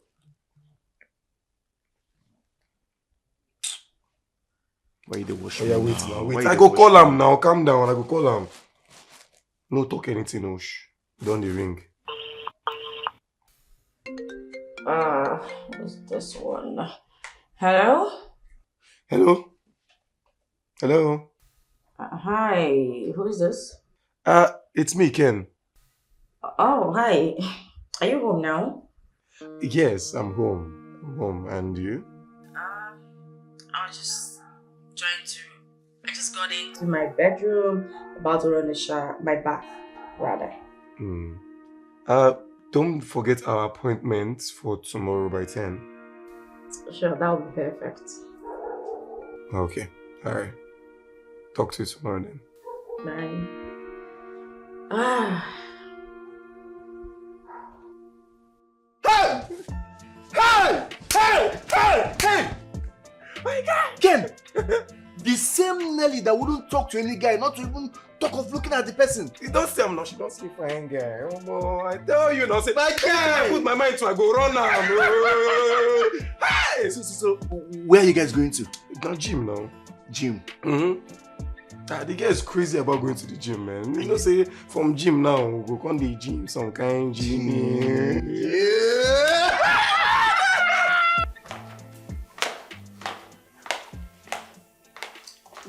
Why you dey wash Oh, me yeah, wait now? now. Why Wait. you I dey go wash call me? am now. Calm down. I go call am. No talk anything, no shh. Don't the ring. What's this one? Hello? Hello? Hello? Hi, who is this? It's me, Ken. Oh, hi. Are you home now? Yes, I'm home. I'm home. And you? I was just I just got into my bedroom, about to run a shower, my bath, rather. Hmm. Don't forget our appointment for tomorrow by 10. Sure, that would be perfect. Okay. Alright. Talk to you tomorrow then. Bye. Hey! Hey! Hey! Hey! Hey! My God! Ken! The same Nelly that wouldn't talk to any guy, not to even talk of looking at the person. You don't see him now. She don't see fine guy. Oh, boy. I tell you now. Say, My guy! I put my mind to I go run now. Hey! So, where are you guys going to? Now gym now. Gym. The guy is crazy about going to the gym, man. You know, say from gym now, we go come the gym, some kind gym. Yeah.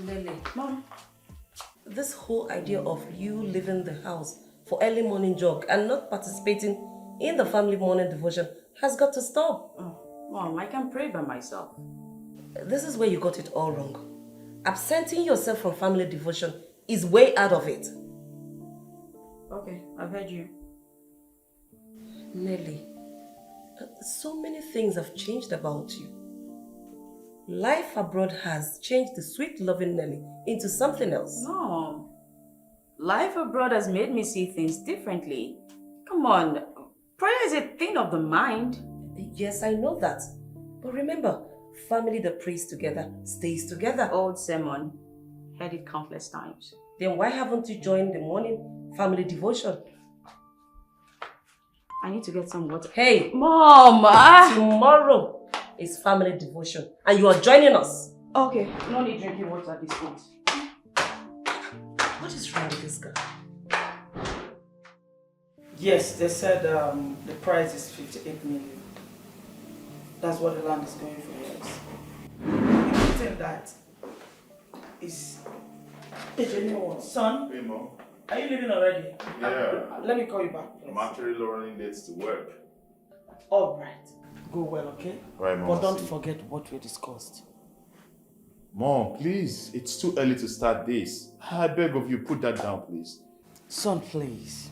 Lily, Mom, this whole idea of you leaving the house for early morning jog and not participating in the family morning devotion has got to stop. Oh, Mom, I can pray by myself. This is where you got it all wrong. Absenting yourself from family devotion is way out of it. Okay, I've heard you. Nelly, so many things have changed about you. Life abroad has changed the sweet loving Nelly into something else. No. Life abroad has made me see things differently. Come on. Prayer is a thing of the mind. Yes, I know that. But remember, family that prays together stays together. Old sermon. Heard it countless times. Then why haven't you joined the morning family devotion? I need to get some water. Hey! Mom! Tomorrow is family devotion and you are joining us. Okay, no need drinking water at this point. What is wrong with this guy? Yes, they said the price is 58 million. That's what the land is going for, yes. The good thing that is a genuine one. Son, Hey, Mom. are you leaving already? Yeah. Let me call you back. I'm actually running dates to work. All right. Go well, okay? Right, Mom. But don't forget what we discussed. Mom, please. It's too early to start this. I beg of you, put that down, please. Son, please.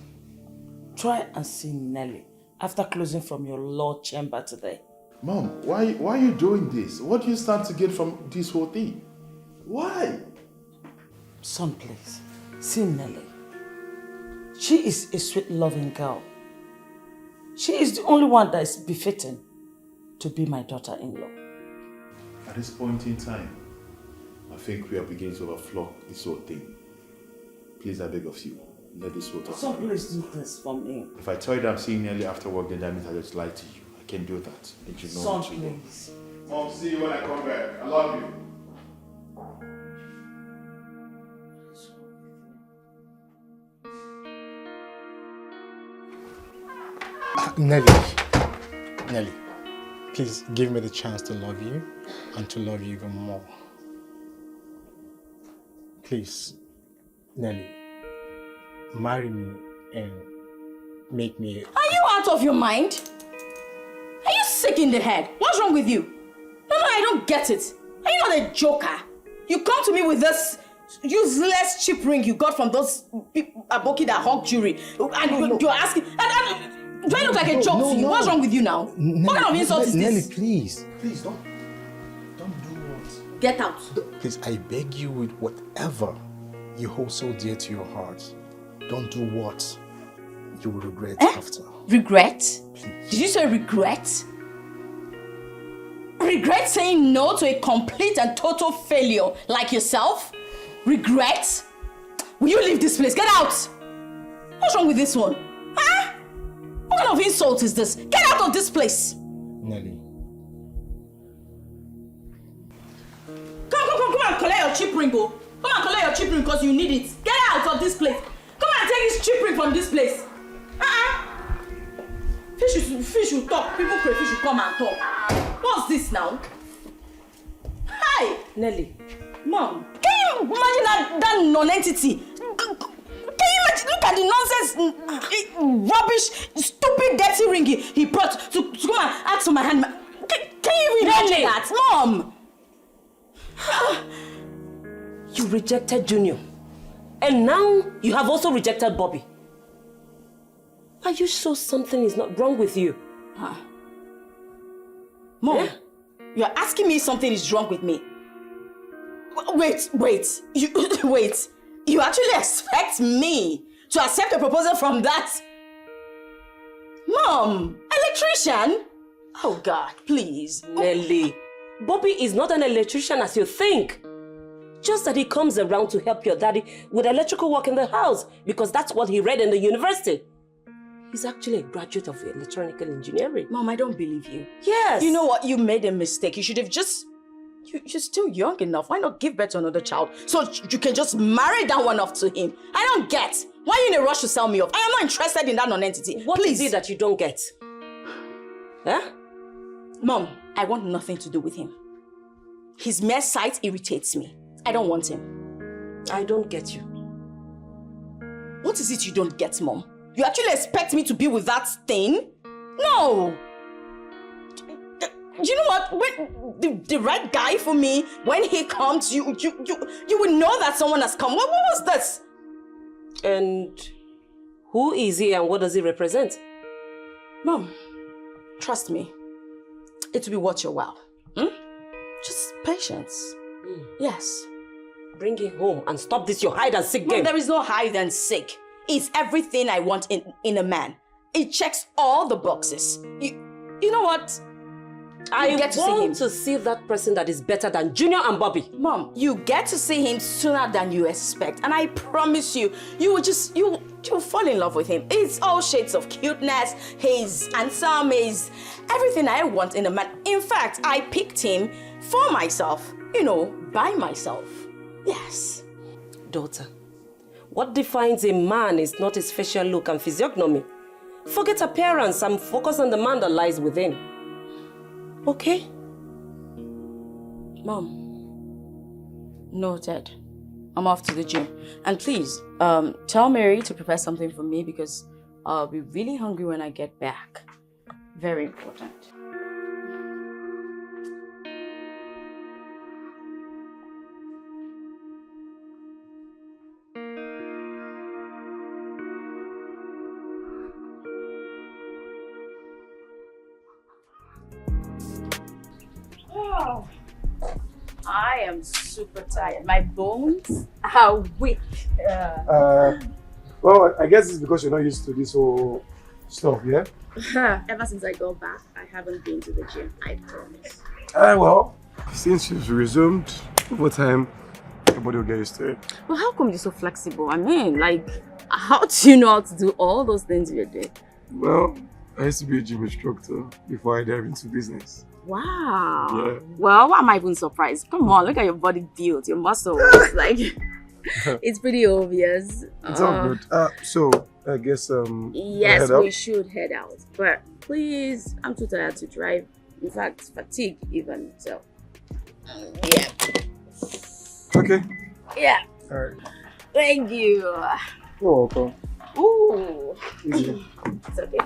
Try and see Nelly after closing from your law chamber today. Mom, why are you doing this? What do you stand to get from this whole thing? Why? Son, please. See Nelly. She is a sweet, loving girl. She is the only one that is befitting to be my daughter-in-law. At this point in time, I think we are beginning to overflow this whole thing. Please, I beg of you, let this whole talk. Son, please do this for me. If I tell you that I'm seeing Nelly after work, then that means I just lied to you. I can't do that. Did you know? Son, what you know? please. Mom, see you when I come back. I love you. Nelly, please give me the chance to love you and to love you even more. Please, Nelly, marry me and make me... Are you out of your mind? Are you sick in the head? What's wrong with you? No, I don't get it. Are you not a joker? You come to me with this useless cheap ring you got from those aboki that hawk jewelry, and you're asking... do I look like a joke to you? What's wrong with you now? What kind of insult is this? Nelly, please. Please, don't do what? Get out. Please, I beg you with whatever you hold so dear to your heart. Don't do what you will regret after. Regret? Please. Did you say regret? Regret saying no to a complete and total failure like yourself? Regret? Will you leave this place? Get out! What's wrong with this one? Huh? What kind of insult is this? Get out of this place! Nelly. Come and collect your chip ring, oh. Come and collect your chip ring because you need it. Get out of this place. Come and take this chip ring from this place. Fish will talk. People pray fish will come and talk. What's this now? Hi! Nelly. Mom, can you imagine that non-entity? Can you imagine? Look at the nonsense, rubbish, stupid, dirty ring he brought to come and ask for my hand. Can you even imagine that? Mom! You rejected Junior. And now you have also rejected Bobby. Are you sure something is not wrong with you? Mom, you're asking me something is wrong with me. Wait. You actually expect me to accept a proposal from that? Mom, electrician? Oh God, please. Nelly, Bobby is not an electrician as you think. Just that he comes around to help your daddy with electrical work in the house because that's what he read in the university. He's actually a graduate of electronic engineering. Mom, I don't believe you. Yes. You know what? You made a mistake. You should have just... You're still young enough. Why not give birth to another child so you can just marry that one off to him? I don't get. Why are you in a rush to sell me off? I am not interested in that non-entity. What is it that you don't get? Huh? Mom, I want nothing to do with him. His mere sight irritates me. I don't want him. I don't get you. What is it you don't get, Mom? You actually expect me to be with that thing? No. You know what? When the right guy for me, when he comes, you will know that someone has come. What was this? And who is he and what does he represent? Mom, trust me. It will be worth your while. Just patience. Yes. Bring him home and stop this your hide and seek game. Mom, there is no hide and seek. It's everything I want in a man. It checks all the boxes. You know what? I want to see that person that is better than Junior and Bobby. Mom, you get to see him sooner than you expect. And I promise you, you'll fall in love with him. It's all shades of cuteness. He's handsome. He's everything I want in a man. In fact, I picked him for myself. By myself. Yes. Daughter, what defines a man is not his facial look and physiognomy. Forget appearance and focus on the man that lies within. Okay? Mom. Noted. I'm off to the gym. And please, tell Mary to prepare something for me because I'll be really hungry when I get back. Very important. I am super tired. My bones are weak. Well, I guess it's because you're not used to this whole stuff, yeah? Ever since I got back, I haven't been to the gym, I promise. Well, since you've resumed, over time, your body will get used to it. Well, how come you're so flexible? I mean, how do you know how to do all those things you're doing? Well, I used to be a gym instructor before I dived into business. Wow. Yeah. Well, why am I even surprised? Come on, look at your body build, your muscles. It's pretty obvious. It's all good. So, I guess, yes, we should head out. But please, I'm too tired to drive. In fact, fatigue even. So, yeah. Okay. Yeah. All right. Thank you. You're welcome. Ooh. Easy. It's okay.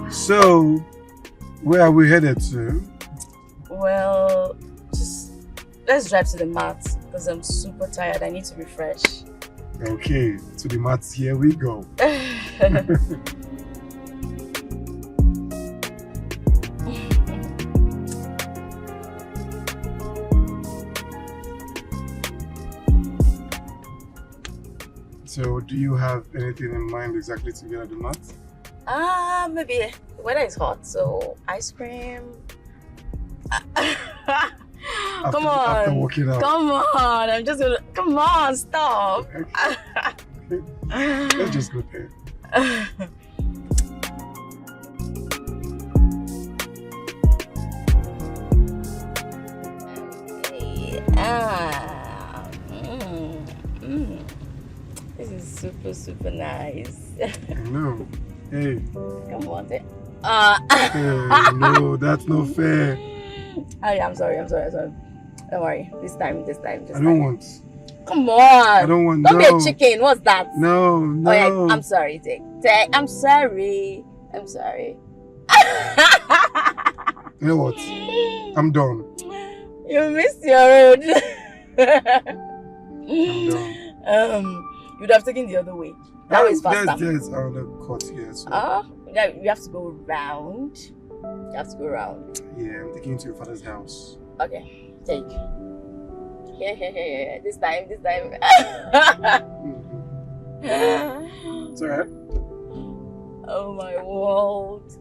So, where are we headed to? Well, let's drive to the mat because I'm super tired. I need to refresh. Okay, to the mats, here we go. So, do you have anything in mind exactly to get at the mat? Maybe the weather is hot, so ice cream. Come on. After walking out. Come on. I'm just gonna. Come on, stop. Okay. Let's just go there. This is super, super nice. I know. Hey. Come on, Hey, no, that's not fair. I'm sorry. Don't worry. This time. I don't want. Come on. I don't want. Don't be a chicken. What's that? No. Oh, yeah, I'm sorry, Dick. I'm sorry. You know what? I'm done. You missed your road. I'm done. You'd have taken the other way. That way is faster. There's another cut here. So. You have to go round. Yeah, I'm taking you to your father's house. Okay, take. Yeah. This time. It's alright. Oh my world.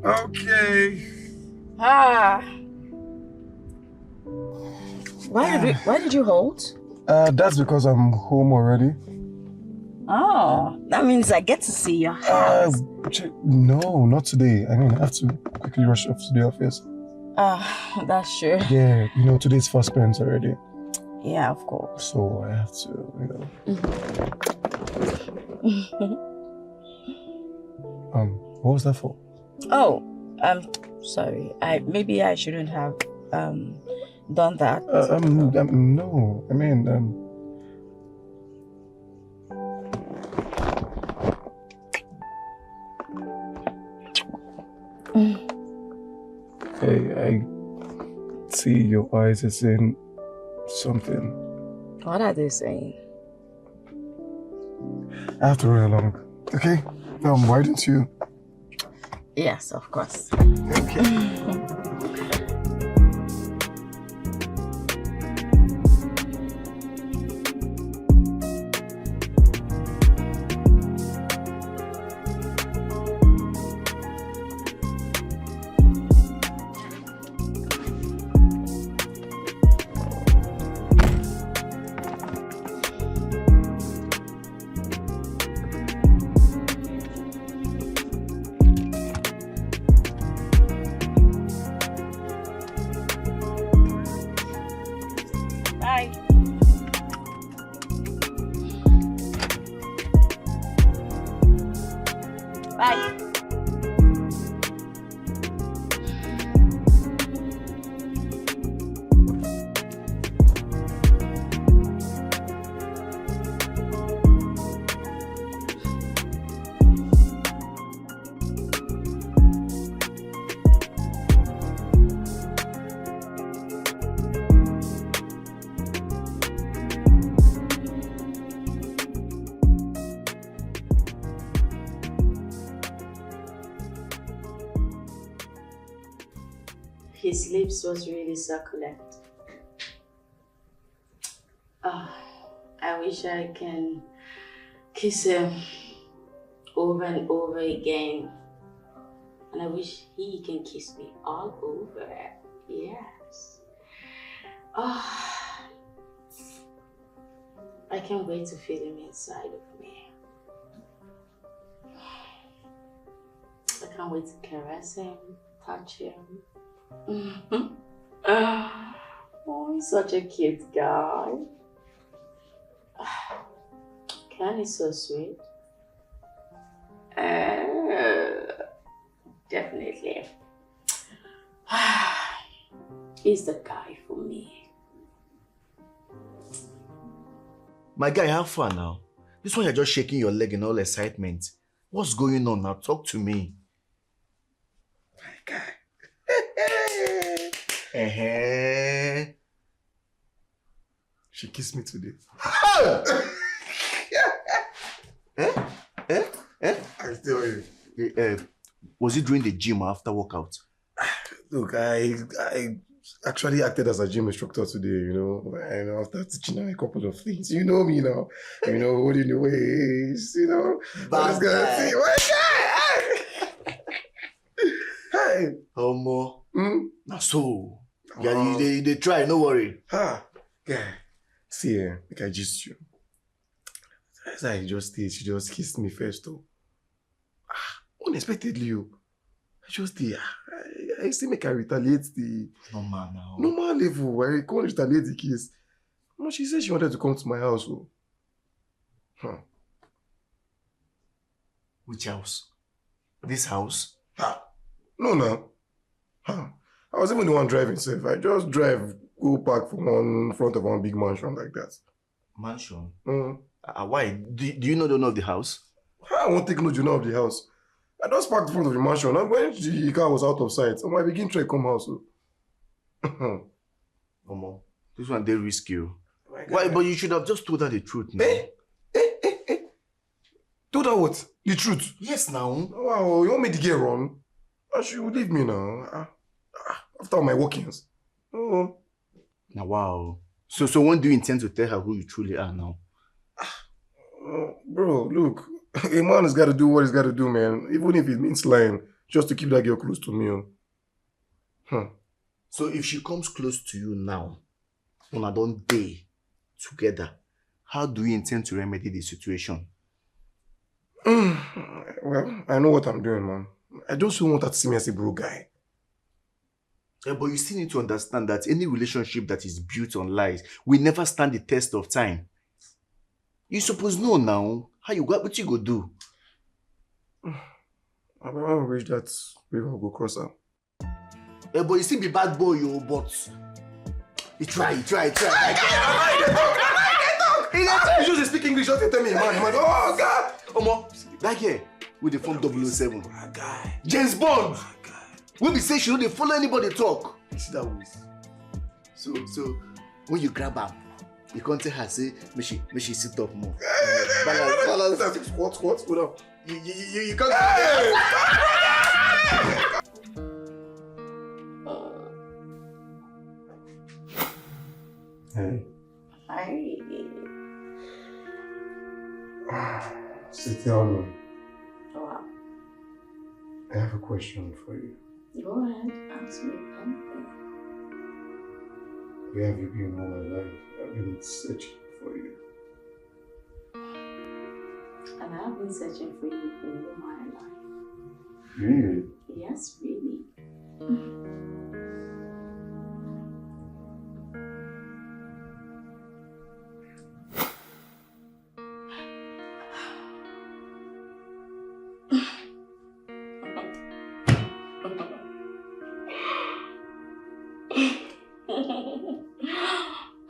Okay. Why did you hold? That's because I'm home already. Oh, that means I get to see your house. No, not today. I mean, I have to quickly rush off to the office. That's true. Yeah, today's first parents already. Yeah, of course. So I have to, What was that for? Oh, sorry. Maybe I shouldn't have done that. No. I mean, I see your eyes are saying something. What are they saying? I have to run along. Okay? Why don't you? Yes, of course. Okay. Bye. Bye. His lips was really succulent. Oh, I wish I can kiss him over and over again. And I wish he can kiss me all over. Yes. Oh, I can't wait to feel him inside of me. I can't wait to caress him, touch him. Oh, he's such a cute guy. Ken is so sweet. Definitely. He's the guy for me. My guy, how far now? This one you're just shaking your leg in all excitement. What's going on now? Talk to me. My guy. She kissed me today. I tell you. Was it during the gym or after workout? Look, I actually acted as a gym instructor today, after teaching her a couple of things. You know me now. Holding the weights, Bad guy. Hey. Homo. Now so. Yeah, they try, no worry. Yeah. See, like I just you. As I just did, she just kissed me first though. Unexpectedly, I just did. I still make her retaliate the normal now. Normal level. I can't retaliate the kiss. No, she said she wanted to come to my house. Which house? This house? No. I was even the one driving safe. I just drive, go park for front of one big mansion like that. Mansion? Why? Do you know the owner of the house? I won't take no journal of the house. I just parked in front of the mansion. And when the car was out of sight, I begin to come house. Omo, this one they risk you. Why? But you should have just told her the truth now. Told her what? The truth? Yes, now. Wow, you want me to get run? She will leave me now. After all my workings. Now, wow. So when do you intend to tell her who you truly are now? Bro, look. A man has got to do what he's got to do, man. Even if it means lying, just to keep that girl close to me. So if she comes close to you now, when I don't dare together, how do you intend to remedy the situation? Well, I know what I'm doing, man. I just want her to see me as a bro guy. Yeah, but you still need to understand that any relationship that is built on lies will never stand the test of time. You suppose know now how you got what you go do. I don't wish that we will go cross her. Eh, but you still be bad boy, yo, but you try. You just speak English, just tell me, man. Oh, God. Omo, that girl with the phone 007. Guy. James Bond. We be say she don't dey follow anybody talk. You see that ways. So when you grab her, you can't tell her say, may she sit up more. Balance. What? Hold on. You can't. Hey. Hi. So tell me, Wow. I have a question for you. Go ahead, ask me anything. Where have you been all my life? I've been searching for you. And I've been searching for you all my life. Really? Yes, really.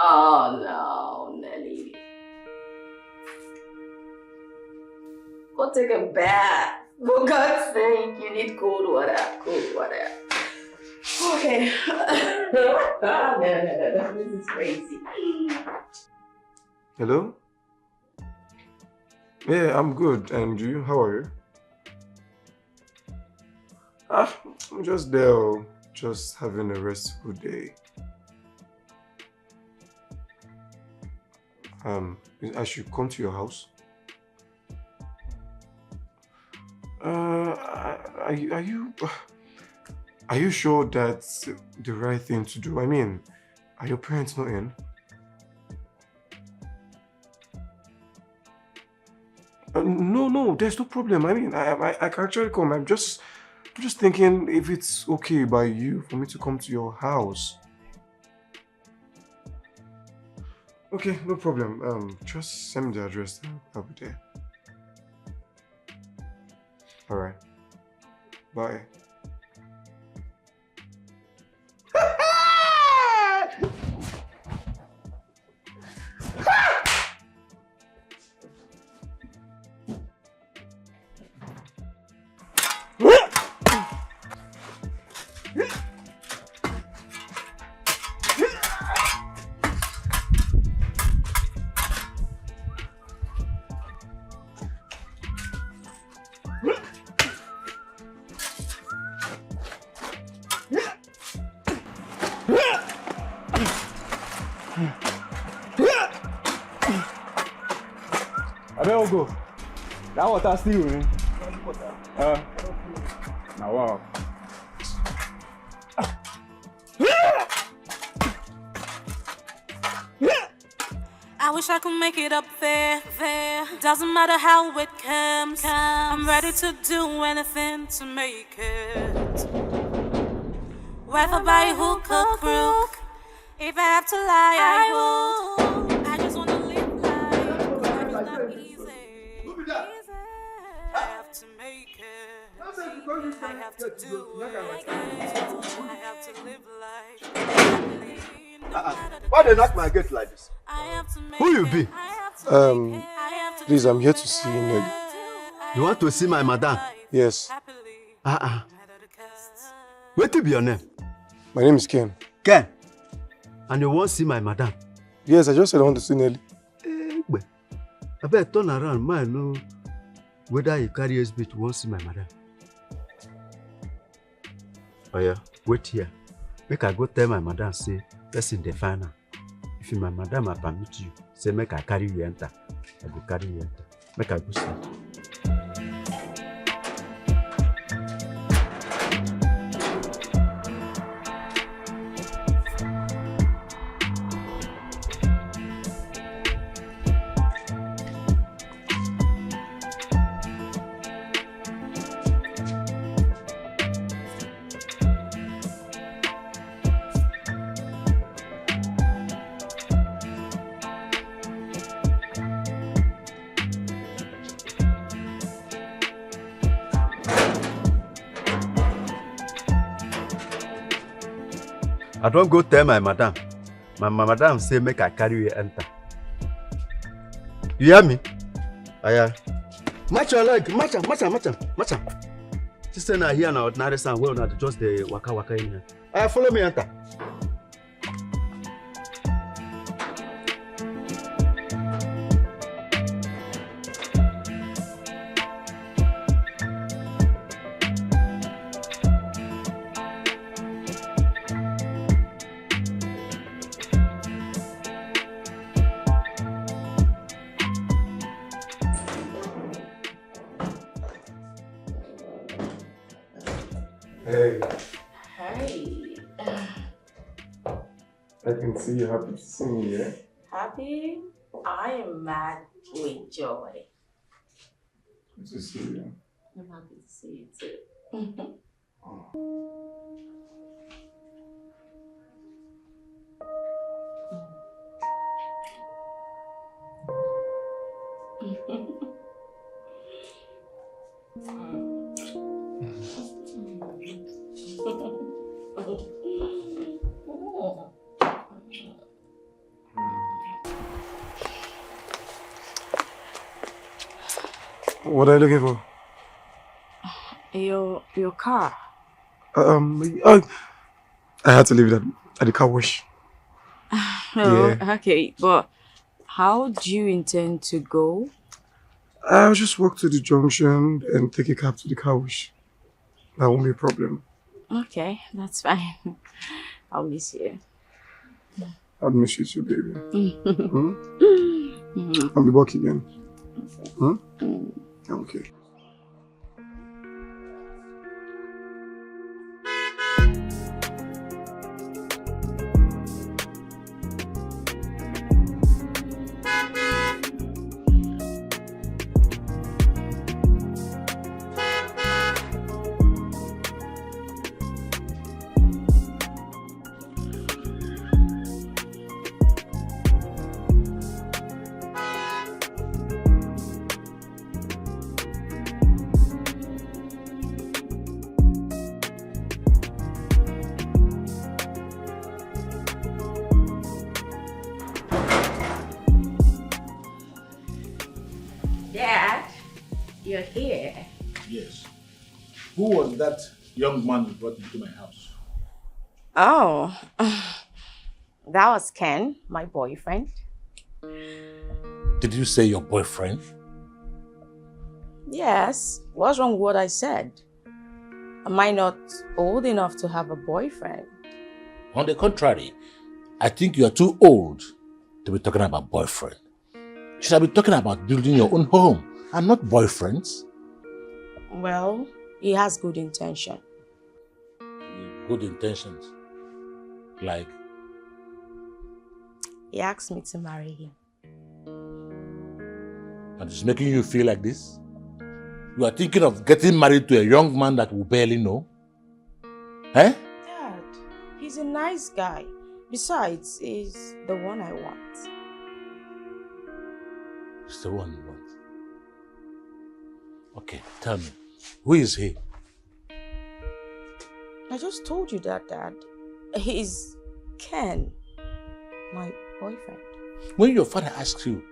Oh no, Nelly. Go take a bath. For God's sake, you need cold water. Okay. No. This is crazy. Hello? Yeah, I'm good. And you? How are you? I'm just there, just having a restful day. I should come to your house. Are you sure that's the right thing to do? I mean, are your parents not in? No, there's no problem. I mean, I can actually come. I'm just thinking if it's okay by you for me to come to your house. Okay, no problem. Just send me the address. I'll be there. All right. Bye. I better go. That water still in. Now wow. I wish I could make it up there. Doesn't matter how it comes. I'm ready to do anything to make it. Whether by hook or crook, if I have to lie, I will. I just wanna live life. Life is not easy. I have to make it. I have to do it. I have to live life. Why they knock my gate like this? Who you be? Please, I'm here to see Nelly. You want to see my madam? Yes. What be your name? My name is Ken. Ken? And you want to see my madam? Yes, I just said I want to see Nelly. I better turn around, man, know whether you carry SB to want to see my madam. Oh yeah, wait here. Make I go tell my madam, say, that's in the final. If my madam I permit you, say make I carry you enter. I go carry you enter. Make I go see. I don't go tell my madam. My madam say make I carry you enter. You hear me? Match your leg, match am. This thing I hear na ordinary sound, well not just the waka in here. Follow me enter. Hey, Hey. I can see you're happy to see me, yeah? Happy? I am mad with joy. Good to see you. I'm happy to see you too. What are you looking for? Your car. I had to leave it at the car wash. Oh, okay. But how do you intend to go? I'll just walk to the junction and take a cab to the car wash. That won't be a problem. Okay, that's fine. I'll miss you. I'll miss you too, baby. I'll be back again. Okay. Dad, you're here. Yes. Who was that young man you brought into my house? Oh, that was Ken, my boyfriend. Did you say your boyfriend? Yes. What's wrong with what I said? Am I not old enough to have a boyfriend? On the contrary, I think you are too old to be talking about boyfriend. You should be talking about building your own home and not boyfriends. Well, he has good intention. Good intentions. Like? He asked me to marry him. And it's making you feel like this? You are thinking of getting married to a young man that we barely know? Eh? Dad, he's a nice guy. Besides, he's the one I want. It's the one you want. Okay, tell me, who is he? I just told you that, Dad. He's Ken, my boyfriend. When your father asks you,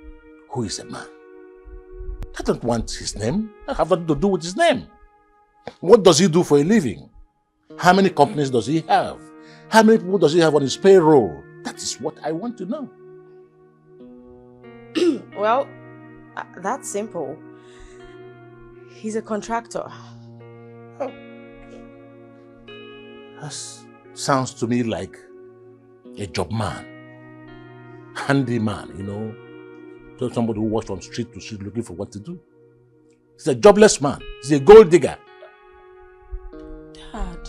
who is a man? I don't want his name. I have nothing to do with his name. What does he do for a living? How many companies does he have? How many people does he have on his payroll? That is what I want to know. Well, that's simple. He's a contractor. Oh. That sounds to me like a job man. Handyman, you know. So somebody who walks from street to street looking for what to do. He's a jobless man. He's a gold digger. Dad,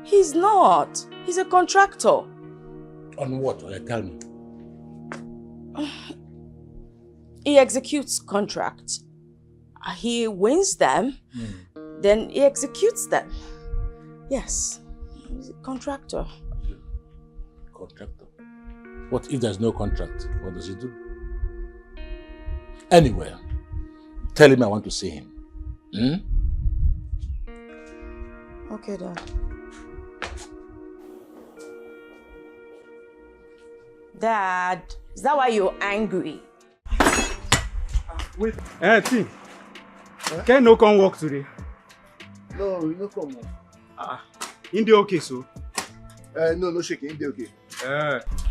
he's not. He's a contractor. On what? Tell me. He executes contracts. He wins them, then he executes them. Yes, he's a contractor. Contractor? What if there's no contract? What does he do? Anyway, tell him I want to see him. Okay, Dad. Dad, is that why you're angry? Wait. Tim. Can no come work today? No, you no come. In the okay, so? No shaking. In the okay.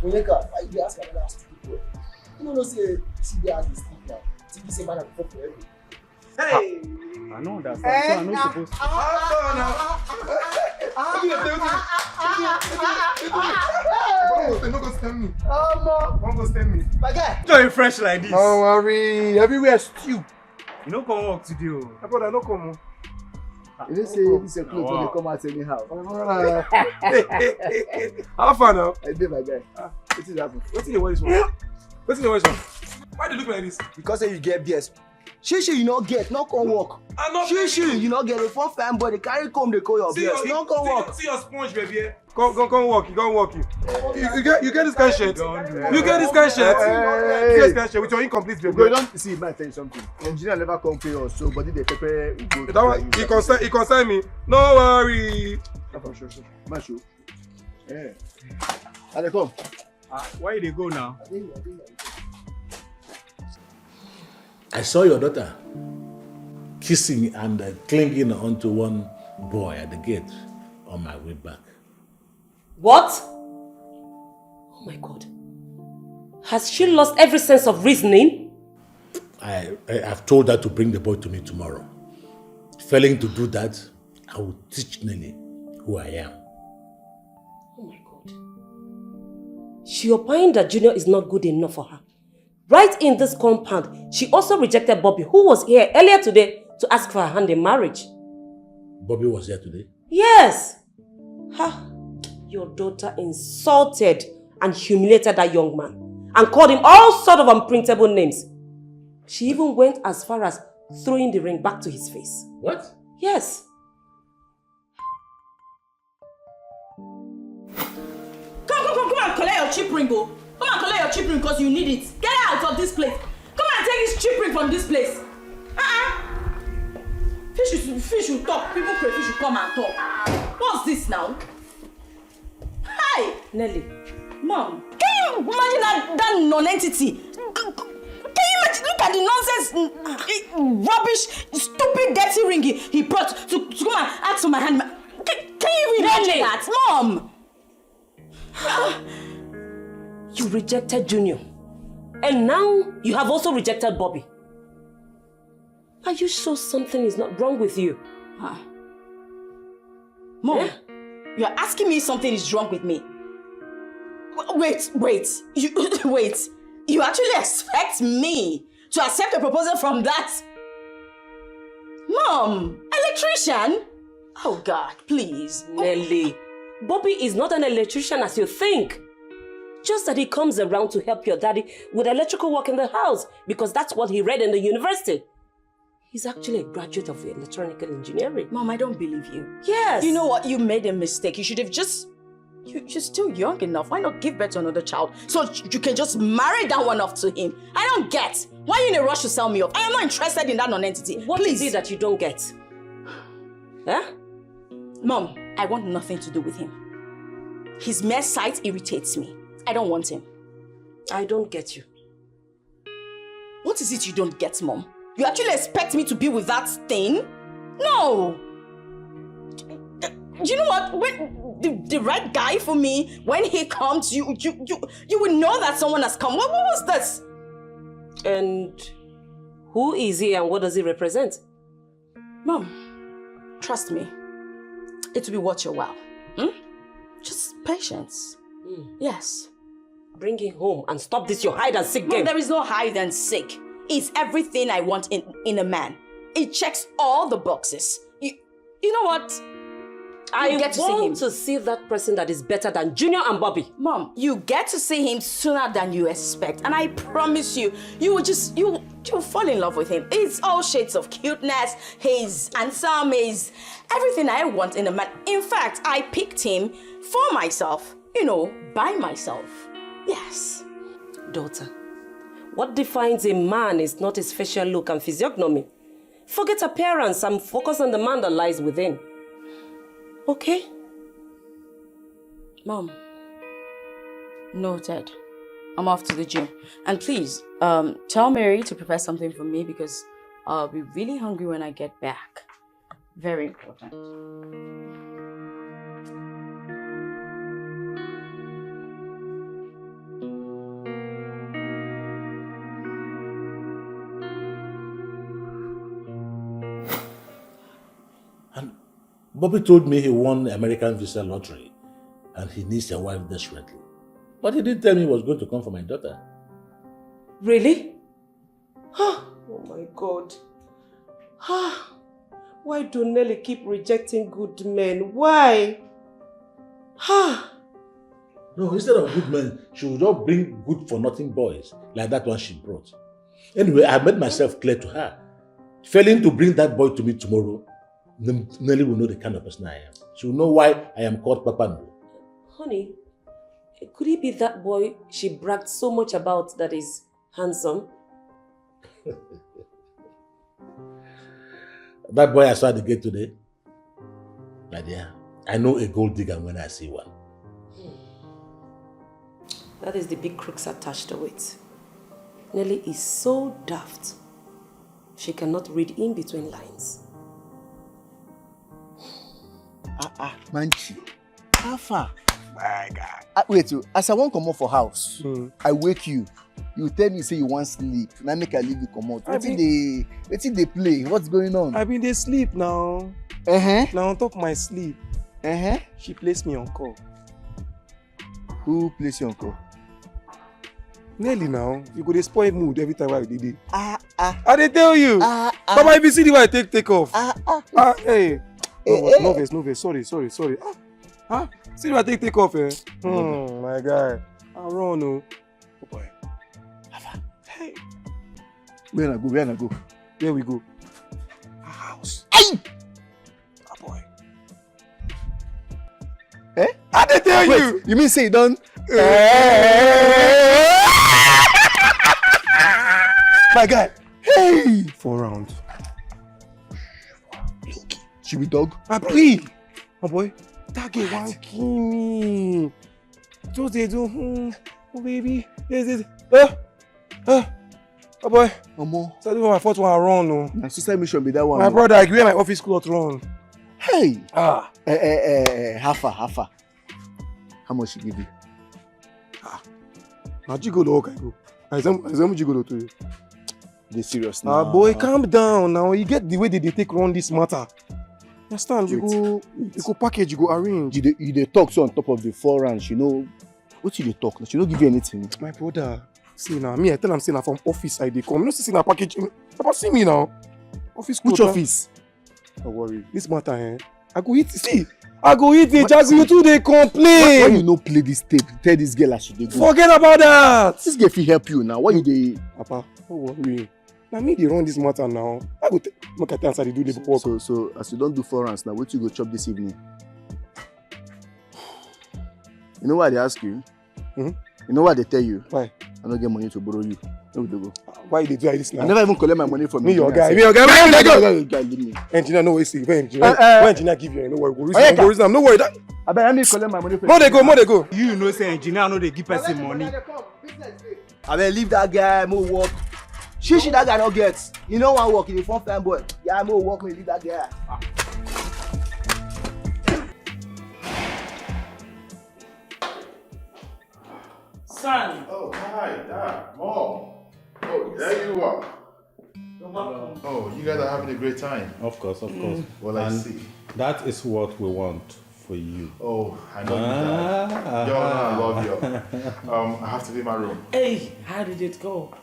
Onyeka, why you ask another stupid boy? You know, say TB has the sleep now. TB say man have to for everything. Hey! I know understand. So I'm not supposed Don't go stand me. Don't go stand me. My guy. You're fresh like this. Don't worry. Everywhere stew. You don't come work today. My brother, no come. You didn't say this is clothes when they come out anyhow. How far now? I did, my guy. What is happening? What's in the voice one? What's in the voice one? Why do you look like this? Because you get BS. She you not get, not come work. She you not get a phone fan boy, they carry comb, they call your BS. Not come work. See your sponge, baby. Come work. You go work. You get this kind of shit. You get this kind of shit. You get this kind of shit with your incomplete baby. Go don't see, man, tell you something. Engineer never come pay us, so body they prepare. That one, he concern me. No worry. Sure. Man, sure. Yeah. And they come. Where they go now? I saw your daughter kissing and clinging onto one boy at the gate on my way back. What? Oh my God. Has she lost every sense of reasoning? I've told her to bring the boy to me tomorrow. Failing to do that, I will teach Nelly who I am. Oh my God. She opined that Junior is not good enough for her. Right in this compound, she also rejected Bobby, who was here earlier today to ask for her hand in marriage. Bobby was here today? Yes. Your daughter insulted and humiliated that young man and called him all sort of unprintable names. She even went as far as throwing the ring back to his face. What? Yes. Come and collect your chip ring, go. Come and collect your chip ring because you need it. Get out of this place. Come and take this chip ring from this place. Fish will talk. People pray fish will come and talk. What's this now? Hi! Nelly. Mom, can you imagine that non-entity? Can you imagine? Look at the nonsense, rubbish, stupid, dirty ring he brought to come and ask for my hand. Can you even imagine that? Mom! You rejected Junior. And now you have also rejected Bobby. Are you sure something is not wrong with you? Mom, you're asking me if something is wrong with me. Wait. You actually expect me to accept a proposal from that? Mom, electrician? Oh God, please. Nelly, Bobby is not an electrician as you think. Just that he comes around to help your daddy with electrical work in the house because that's what he read in the university. He's actually a graduate of electronic engineering. Mom, I don't believe you. Yes. You know what? You made a mistake. You should have just... You're still young enough. Why not give birth to another child so you can just marry that one off to him? I don't get. Why are you in a rush to sell me off? I am not interested in that non-entity. What is it that you don't get? Huh? Mom, I want nothing to do with him. His mere sight irritates me. I don't want him. I don't get you. What is it you don't get, Mom? You actually expect me to be with that thing? No! You know what? When the right guy for me, when he comes, you will know that someone has come. What was this? And who is he and what does he represent? Mom, trust me. It will be worth your while. Just patience. Yes. Bring him home and stop this your hide and seek game. Mom, there is no hide and seek. It's everything I want in a man. It checks all the boxes. You know what? I want to see that person that is better than Junior and Bobby. Mom, you get to see him sooner than you expect. And I promise you, you'll fall in love with him. It's all shades of cuteness. He's handsome. He's everything I want in a man. In fact, I picked him for myself. By myself. Yes. Daughter, what defines a man is not his facial look and physiognomy. Forget appearance and focus on the man that lies within. Okay? Mom, noted. I'm off to the gym. And please, tell Mary to prepare something for me because I'll be really hungry when I get back. Very important. And Bobby told me he won the American visa lottery and he needs a wife desperately. But he didn't tell me he was going to come for my daughter. Really? Oh my God. Why do Nelly keep rejecting good men? Why? No, instead of good men, she would just bring good for nothing boys, like that one she brought. Anyway, I made myself clear to her. Failing to bring that boy to me tomorrow, Nelly will know the kind of person I am. She will know why I am called Papa No. Honey, could he be that boy she bragged so much about that is handsome? That boy I saw at the gate today, my dear, I know a gold digger when I see one. That is the big crooks attached to it. Nelly is so daft. She cannot read in between lines. Manchi. How far? My God. Wait, as I won't come out for house, I wake you. You tell me say you want sleep. Now make I leave you come out. Wetin they play? What's going on? I been dey sleep now. Now on top of my sleep. She placed me on call. Who placed you on call? Nelly now. You go dey spoil mood every time I dey. I dey tell you. Papa, if you see the way I take off. Hey. No vex. Sorry. See the way I take off, eh? My guy. I run, oh. Oh boy. Hey. Where I go? Where we go? Our house. Aye! Oh boy. Eh? I dey tell you. You mean say you done? My guy. Hey! 4 rounds. Look. She be dog? I plead. Oh boy. That girl want kill me. Just they do. Oh baby. This. Oh boy. Omo. So this was my first one I run. No. Na suicide mission be that one. My brother, I wear my office clothes run. Hey. How far? How much she give you? Now Gigolo, okay, go. I am Gigolo to you. They serious now. Boy, calm down now. You get the way they take run this matter. Understand? You go package, you go arrange. You dey talk so on top of the 4 rounds, you know. What you dey talk? She don't give you anything. My brother, see now, me I tell am say na from office I dey come. You know see na package. Papa see me now. Office. Which office? Don't worry. This matter, I go eat. See, I go eat it. Just you two they complain. Why you no play this tape? Tell this girl as she dey go. Forget about that. This girl fit help you now. Why you dey? Papa, don't worry. Now me they run this matter now. I go make I answer they do the work. So as you don't do 4 rounds now, what you go chop this evening? You know why they ask you? You know why they tell you? Why? I don't get money to borrow you. Where would they go? Why they do like this now? I never even collect my money from me. Your guy. Where Leave me. Engineer, no way. See, engineer. Engineer give you. No worry. Go reason. No worry. I bet I need collect my money from More they go. You know, say engineer no they give person money. I bet leave that guy. More work. She that guy not get. You know one work in the front fan boy. Yeah, more work. Me leave that guy. Son. Oh, hi, Dad, Mom. Oh, there you are. Oh, you guys are having a great time. Of course. Well, I And see. that is what we want for you. Oh, I know you, Dad. Y'all know I love you. I have to leave my room. Hey, how did it go?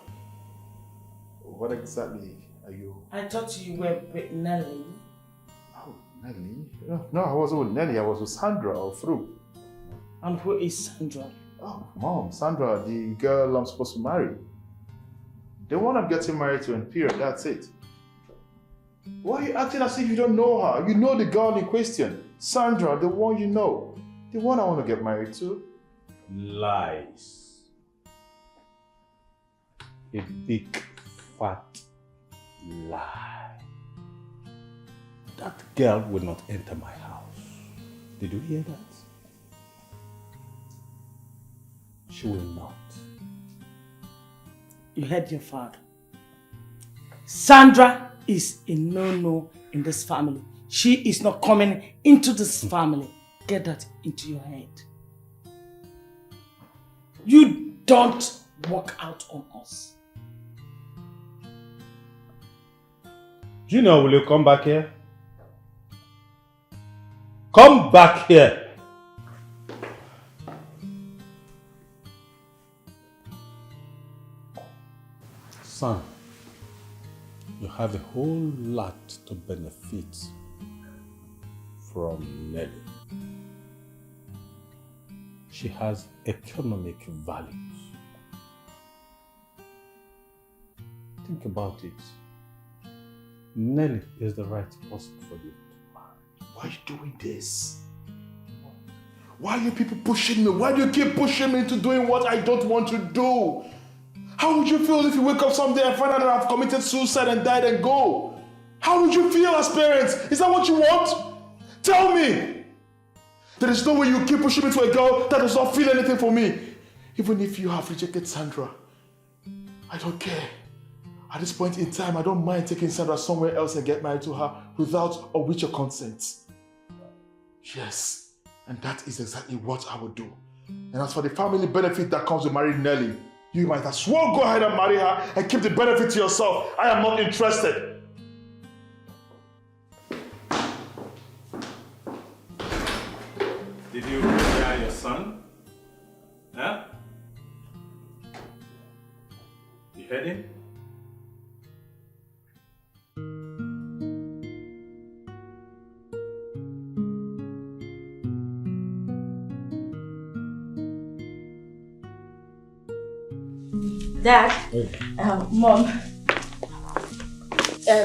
What exactly are you? I thought you were with Nelly. Oh, Nelly? No, I wasn't with Nelly. I was with Sandra all through. And who is Sandra? Oh, Mom, Sandra, the girl I'm supposed to marry. The one I'm getting married to in period, that's it. Why are you acting as if you don't know her? You know the girl in question. Sandra, the one you know. The one I want to get married to. Lies. A big, fat lie. That girl will not enter my house. Did you hear that? She will not. You heard your father. Sandra is a no-no in this family. She is not coming into this family. Get that into your head. You don't walk out on us. Junior, will you come back here? Come back here. Son, you have a whole lot to benefit from Nelly. She has economic values. Think about it. Nelly is the right person for you to marry. Why are you doing this? Why are you people pushing me? Why do you keep pushing me into doing what I don't want to do? How would you feel if you wake up someday and find out that I've committed suicide and died and go? How would you feel as parents? Is that what you want? Tell me! There is no way you keep pushing me to a girl that does not feel anything for me. Even if you have rejected Sandra, I don't care. At this point in time, I don't mind taking Sandra somewhere else and get married to her without or with your consent. Yes, and that is exactly what I would do. And as for the family benefit that comes with marrying Nelly, you might as well go ahead and marry her and keep the benefit to yourself. I am not interested. Did you hear your son? Huh? You heard him? Dad, Mom,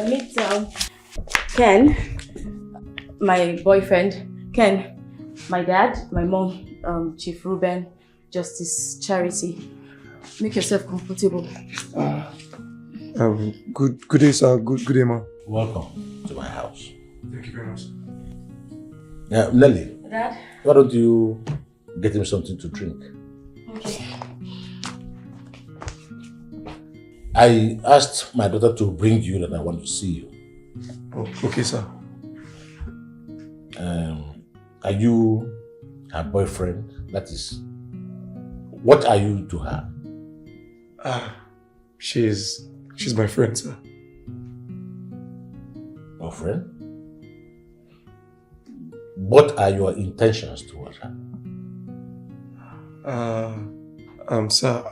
meet Ken, my boyfriend, Ken, my dad, my mom, Chief Ruben, Justice Charity. Make yourself comfortable. Good day, sir. Good day, ma. Welcome to my house. Thank you very much. Yeah, Nelly. Dad? Why don't you get him something to drink? Okay. I asked my daughter to bring you that I want to see you. Oh, okay, sir. Are you her boyfriend? That is, what are you to her? She's my friend, sir. Your friend? What are your intentions towards her? Sir,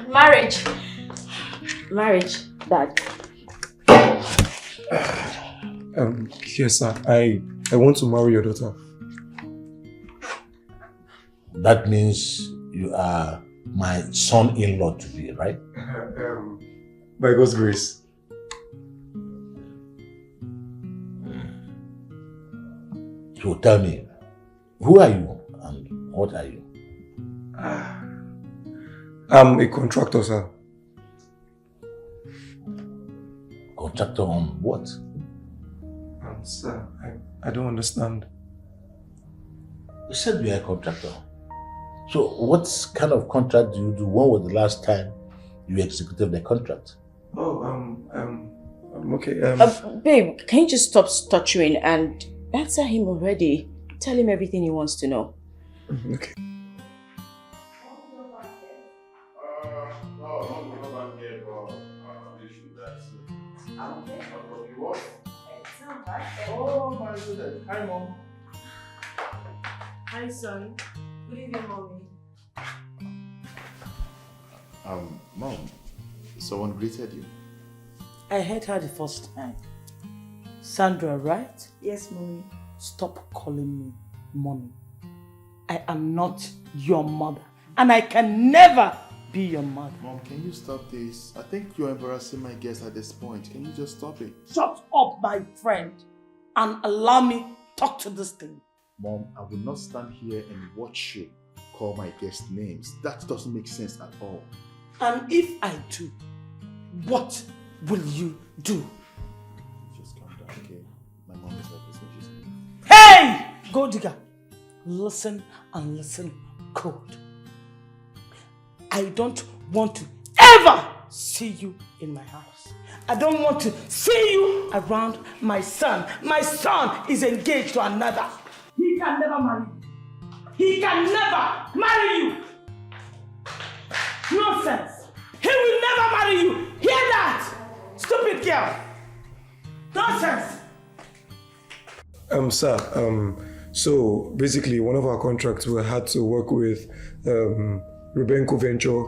Marriage. Marriage, Dad. Yes, sir. I want to marry your daughter. That means you are my son-in-law to be, right? By God's grace. So tell me, who are you and what are you? I'm a contractor, sir. Contractor on what? Sir, I don't understand. You said you are a contractor. So what kind of contract do you do? When was the last time you executed the contract? Oh, okay. Babe, can you just stop stuttering and answer him already? Tell him everything he wants to know. Okay. Oh my goodness. Hi, Mom. Hi, son. Good evening, Mommy. Mom, someone greeted you. I heard her the first time. Sandra, right? Yes, Mommy. Stop calling me mommy. I am not your mother. And I can never be your mother. Mom, can you stop this? I think you're embarrassing my guest at this point. Can you just stop it? Shut up, my friend, and allow me talk to this thing. Mom, I will not stand here and watch you call my guest names. That doesn't make sense at all. And if I do, what will you do? Just calm down, okay? My mom is like this when she's leaving. Hey! Go digger, listen and listen good. I don't want to ever see you in my house. I don't want to see you around my son. My son is engaged to another. He can never marry you. He can never marry you. Nonsense. He will never marry you. Hear that? Stupid girl. Nonsense. Sir, so basically one of our contracts we had to work with Wazico Venture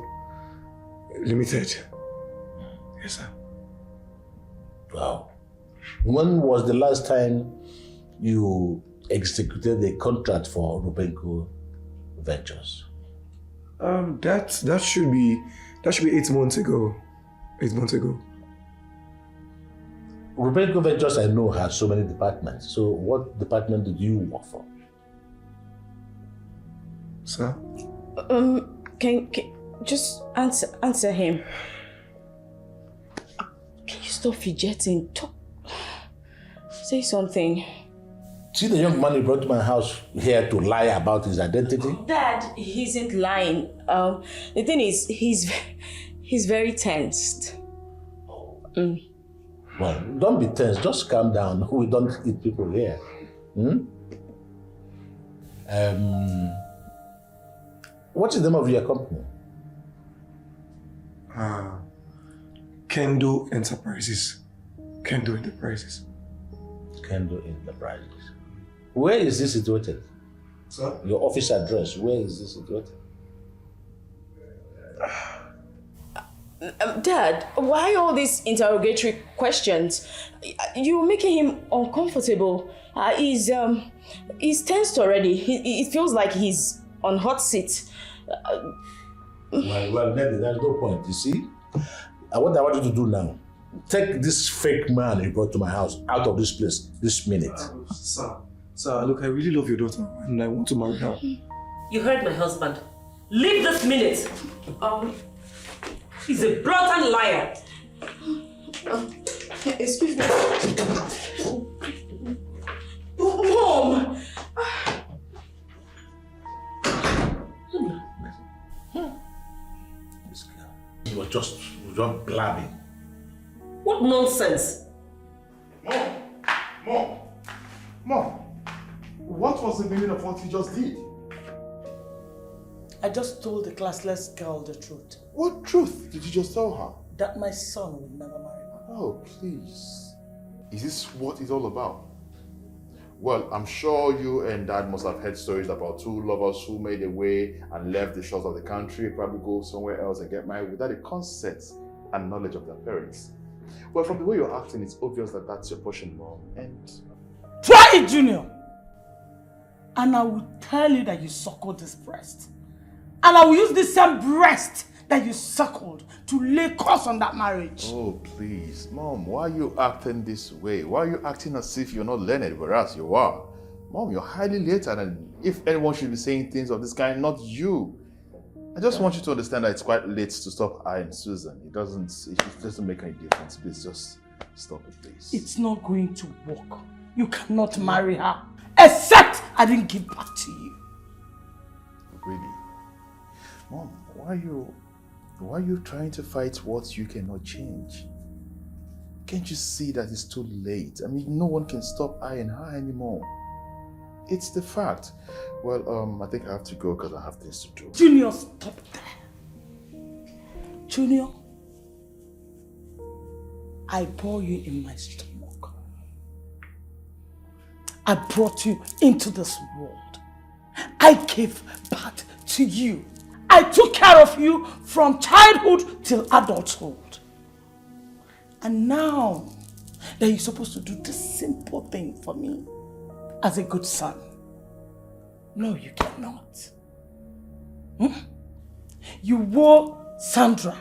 Limited. Yes, sir. Wow. When was the last time you executed a contract for Wazico Ventures? That should be 8 months ago. 8 months ago. Wazico Ventures, I know, has so many departments. So what department did you work for? Sir? Can just answer him. Can you stop fidgeting? Talk. Say something. See the young man you brought to my house here to lie about his identity? Dad, he isn't lying. The thing is, he's very tensed. Well, don't be tense. Just calm down. We don't eat people here. What is the name of your company? Kendo Enterprises. Kendo Enterprises. Kendo Enterprises. Where is this situated? Sir? Your office address, where is this situated? Dad, why all these interrogatory questions? You're making him uncomfortable. He's tensed already. It feels like he's on hot seat. Well, there's no point, you see? What I want you to do now, take this fake man you brought to my house out of this place this minute. Sir, look, I really love your daughter and I want to marry her. You heard my husband. Leave this minute. He's a blatant liar. Excuse me. Mom! You were just blabbing. What nonsense? Mom, what was the meaning of what you just did? I just told the classless girl the truth. What truth did you just tell her? That my son would never marry her. Oh, please. Is this what it's all about? Well, I'm sure you and Dad must have heard stories about two lovers who made their way and left the shores of the country, probably go somewhere else and get married without the consent and knowledge of their parents. Well, from the way you're acting, it's obvious that that's your portion, Mom. And try it, Junior! And I will tell you that you suckled this breast. And I will use this same breast that you suckled to lay curse on that marriage. oh, please. Mom, why are you acting this way? Why are you acting as if you're not learned, whereas you are? Mom, you're highly literate, and if anyone should be saying things of this kind, not you. I just want you to understand that it's quite late to stop eyeing Susan. It doesn't make any difference. Please, just stop it, please. It's not going to work. You cannot marry her. Except I didn't give back to you. Really? Mom, why are you trying to fight what you cannot change? Can't you see that it's too late? I mean, no one can stop eyeing her anymore. It's the fact. Well, I think I have to go because I have things to do. Junior, stop there. Junior, I bore you in my stomach. I brought you into this world. I gave birth to you. I took care of you from childhood till adulthood. And now that you're supposed to do this simple thing for me as a good son, no, you cannot. You woo Sandra.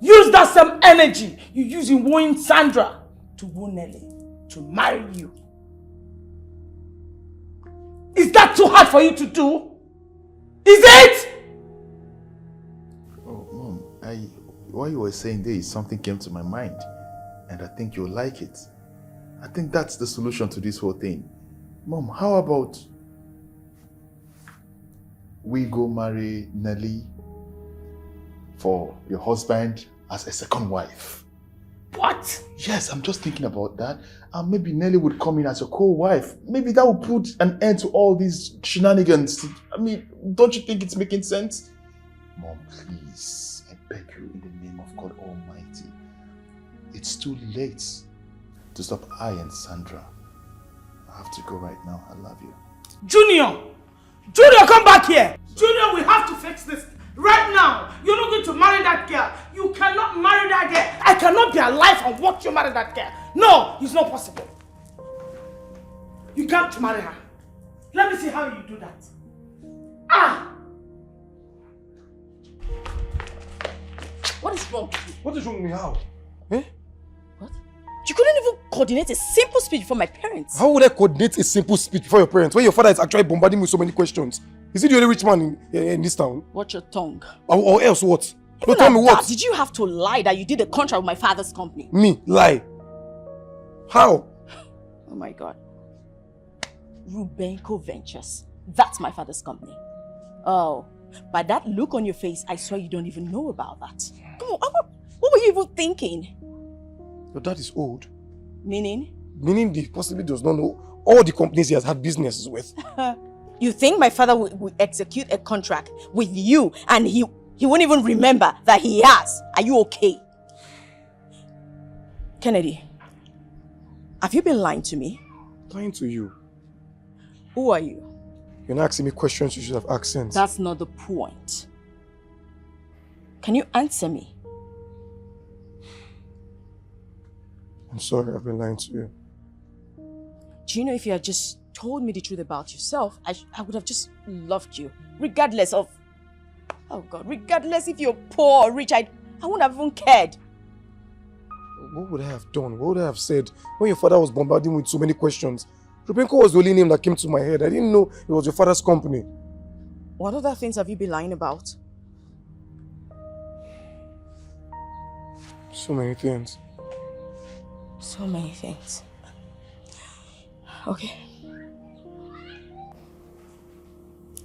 Use that same energy you use in wooing Sandra to woo Nelly, to marry you. Is that too hard for you to do? Is it? Oh, Mom, while you were saying this, something came to my mind, and I think you'll like it. I think that's the solution to this whole thing. Mom, how about we go marry Nelly for your husband as a second wife. What? Yes, I'm just thinking about that. And maybe Nelly would come in as a co-wife. Maybe that would put an end to all these shenanigans. I mean, don't you think it's making sense? Mom, please, I beg you in the name of God Almighty. It's too late to stop I and Sandra. I have to go right now. I love you. Junior! Junior, come back here! Junior, we have to fix this right now. You're not going to marry that girl. You cannot marry that girl. I cannot be alive and watch you marry that girl. No, it's not possible. You can't marry her. Let me see how you do that. Ah! What is wrong with you? What is wrong with me? How? Eh? What? You couldn't even coordinate a simple speech before my parents. How would I coordinate a simple speech before your parents when your father is actually bombarding me with so many questions? Is he the only rich man in this town? Watch your tongue. Or else what? Even Don't tell me what? Did you have to lie that you did a contract with my father's company? Me? Lie? How? Oh my God. Rubenko Ventures. That's my father's company. Oh, by that look on your face, I swear you don't even know about that. Come on, what were you even thinking? Your dad is old. Meaning? Meaning he possibly does not know all the companies he has had businesses with. You think my father will execute a contract with you and he won't even remember that he has? Are you okay? Kennedy, have you been lying to me? Lying to you? Who are you? You're not asking me questions you should have asked since. That's not the point. Can you answer me? I'm sorry, I've been lying to you. Do you know if you had just told me the truth about yourself, I would have just loved you. Regardless of... Oh God, regardless if you're poor or rich, I wouldn't have even cared. What would I have done? What would I have said when your father was bombarding me with so many questions? Rubenko was the only name that came to my head. I didn't know it was your father's company. What other things have you been lying about? So many things. So many things. Okay.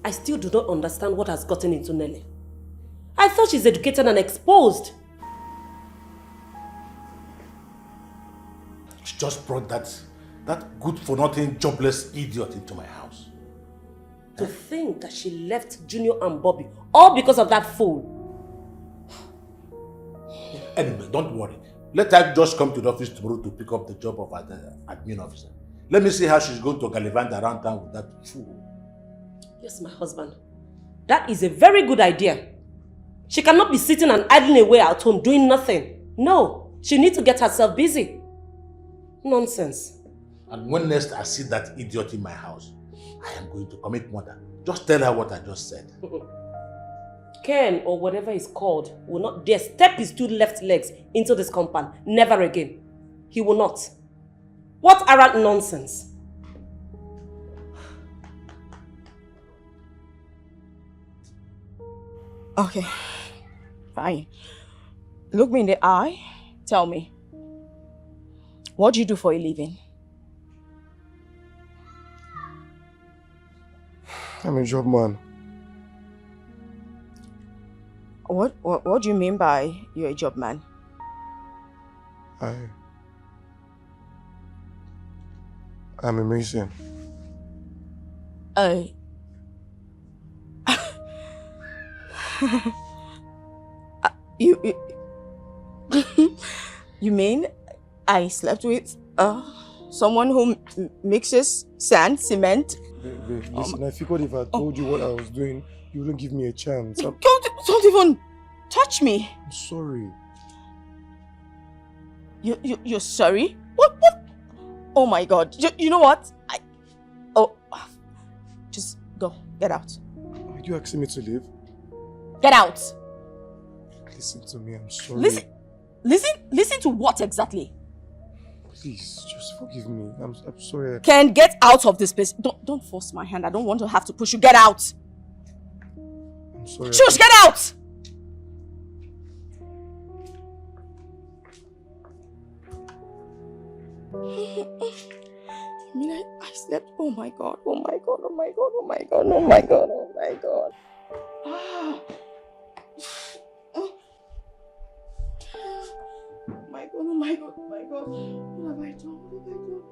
I still do not understand what has gotten into Nelly. I thought she's educated and exposed. She just brought that good-for-nothing, jobless idiot into my house. To think that she left Junior and Bobby all because of that fool. Anyway, don't worry. Let her just come to the office tomorrow to pick up the job of admin officer. Let me see how she's going to gallivant around town with that fool. Yes, my husband. That is a very good idea. She cannot be sitting and idling away at home doing nothing. No, she needs to get herself busy. Nonsense. And when next I see that idiot in my house, I am going to commit murder. Just tell her what I just said. Ken, or whatever he's called, will not dare step his two left legs into this compound. Never again. He will not. What arrant nonsense. Okay, fine. Look me in the eye. Tell me. What do you do for a living? I'm a job man. What do you mean by you're a job man? I'm a musician. You you mean I slept with someone who mixes sand, cement? Babe, listen, I figured if I told you what I was doing, you wouldn't give me a chance. Don't even touch me. I'm sorry. You're sorry? What? Oh my God. You know what? Just go. Get out. Are you asking me to leave? Get out. Listen to me, I'm sorry. Listen to what exactly? Please, just forgive me. I'm sorry. Ken, get out of this place. Don't force my hand. I don't want to have to push you. Get out. I'm sorry. Shush, get out! I mean, I slept. Oh my God. Oh my God. Oh my God. Oh my God. Oh my God. Oh my God. Oh my God, oh my God. What have I done? What have I done?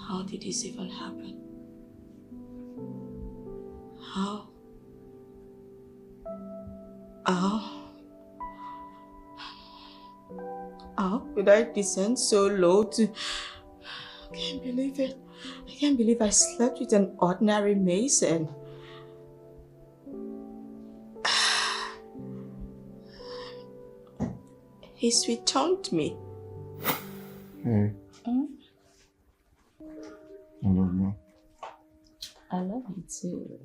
How did this even happen? How? How could I descend so low to... I can't believe it. I can't believe I slept with an ordinary mason. He's returned me. Hey, I love you. I love you too.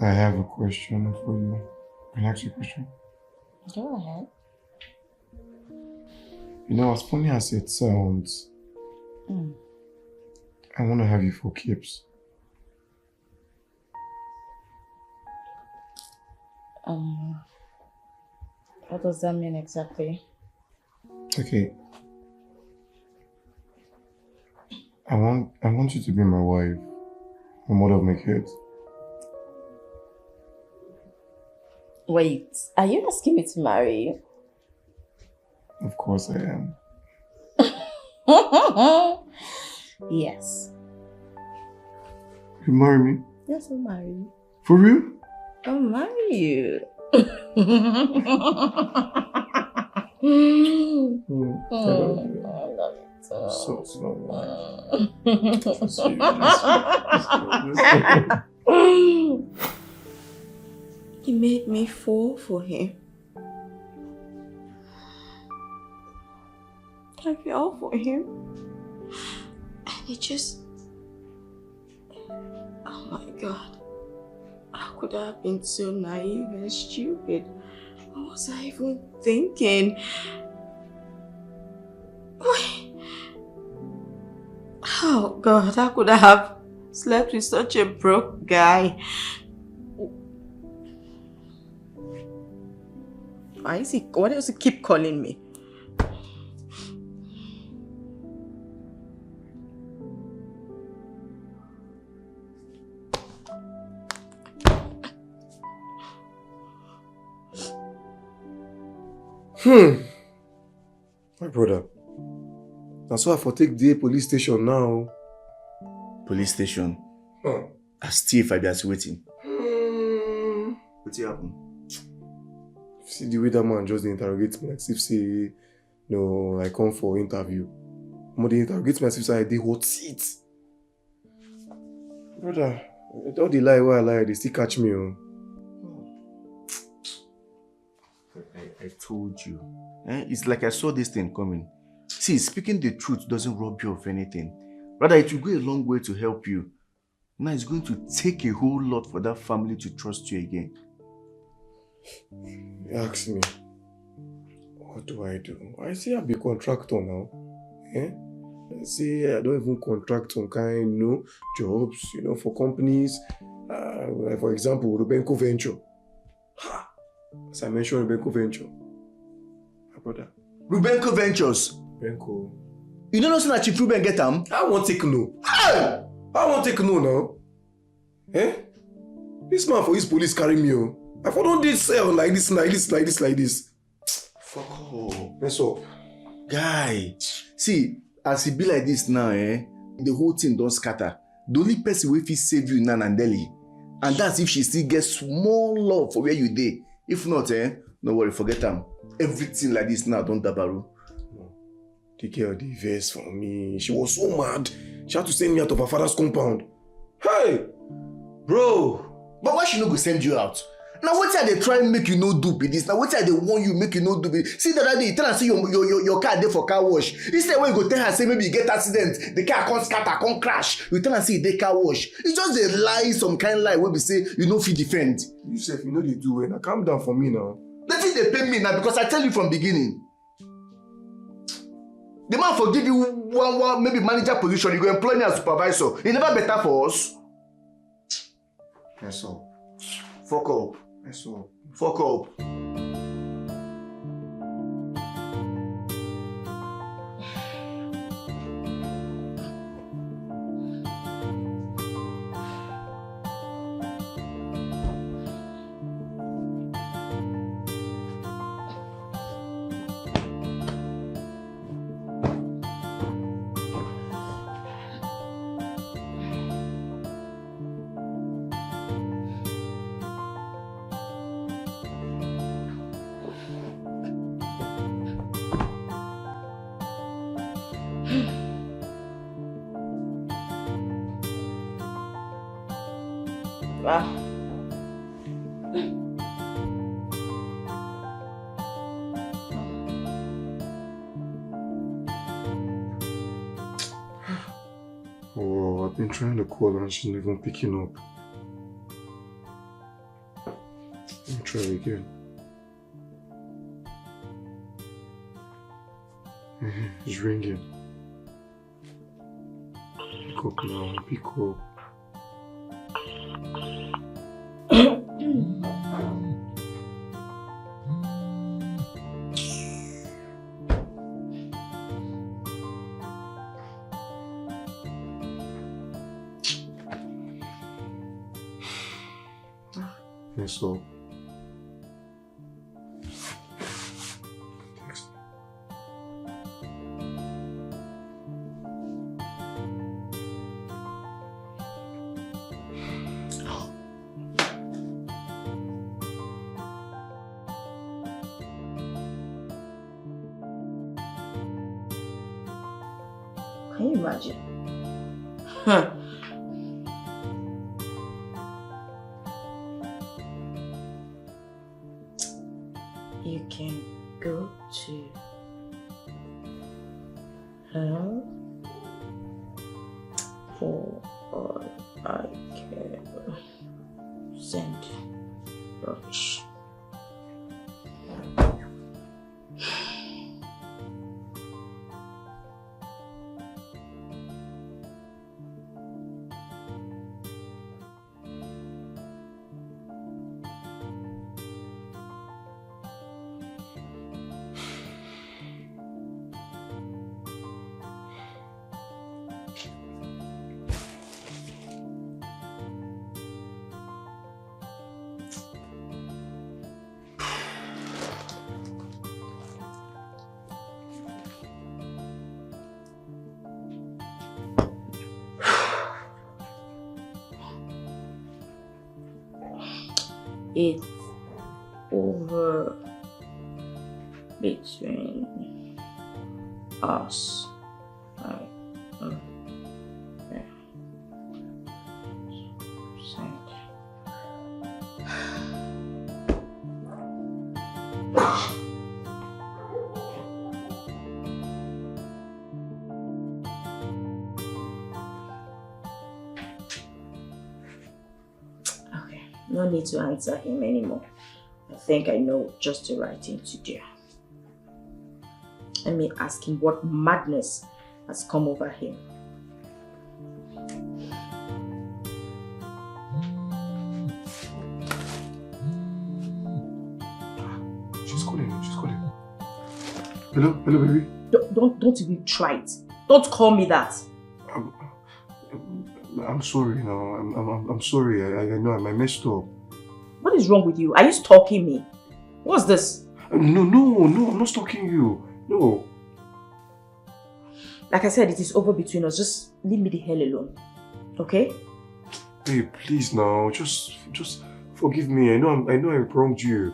I have a question for you. Can I ask you a question? Go ahead. You know, as funny as it sounds, I want to have you for keeps. What does that mean exactly? Okay. I want you to be my wife, the mother of my kids. Wait, are you asking me to marry you? Of course I am. Yes. You marry me? Yes, I'll marry you. For real? I'll marry you. I love you. I love you too. So slow. He made me fall for him. I fell for him. And he just... Oh my God. How could I have been so naive and stupid? What was I even thinking? Wait. Oh God, how could I have slept with such a broke guy? Why does he keep calling me? My brother. That's why I for take the police station now. Police station? As thief, I be as waiting. What's happen? See the way that man just interrogates me, like if say, no, I come for interview. But they interrogate me as if say I did hot seat. Brother, all the lie where I lie, they still catch me. Oh. I told you. It's like I saw this thing coming. See, speaking the truth doesn't rob you of anything. Rather, it will go a long way to help you. Now it's going to take a whole lot for that family to trust you again. You ask me, what do? I say I be contractor now. I say I don't even contract some kind, jobs, for companies. For example, Rubenco Venture. As I mentioned, Rubenco Venture. My brother. Rubenco Ventures? Rubenco. You don't know that Chief Ruben get them? I won't take no. I won't take no now. This man for his police carry me. I for don't this sell like this. Fuck off. Mess up. Guy, see, as it be like this now, the whole thing don't scatter. The only person wey fit save you now na Nelly. And that's if she still gets small love for where you dey. If not, no worry, forget them. Everything like this now don't dabaru. The girl dey vex for me. She was so mad. She had to send me out of her father's compound. Hey! Bro! But why she no go send you out? Now what I dey try make you no do be this. Now what I dey warn you make you no do be this. See the other day you tell her say your car there for car wash. Instead when you go tell her say maybe you get accident, the car can't scatter, can't crash. You tell her say you dey car wash. You just dey lie some kind lie wey be say you no fit defend. You sef, you know they do well. Now calm down for me now. Nothing they pay me now because I tell you from beginning. The man forgive you one maybe manager position, you go employ me as supervisor. It never better for us. Yes, sir. Fuck up. Yes, sir. Fuck up. Oh, I've been trying to call her and she's not even picking up. Let me try again. It's ringing. Pick up now, pick up. So can you imagine? Huh. You can go to hell for all I care. Send rubbish. It's over between us. No need to answer him anymore. I think I know just the right thing to do. Let me ask him what madness has come over him. She's calling. Hello, baby. Don't even try it. Don't call me that. I'm sorry now. I'm sorry. I know I messed up. What is wrong with you? Are you stalking me? What's this? No, I'm not stalking you. No. Like I said, it is over between us. Just leave me the hell alone. Okay? Babe, please now. Just forgive me. I know I wronged you.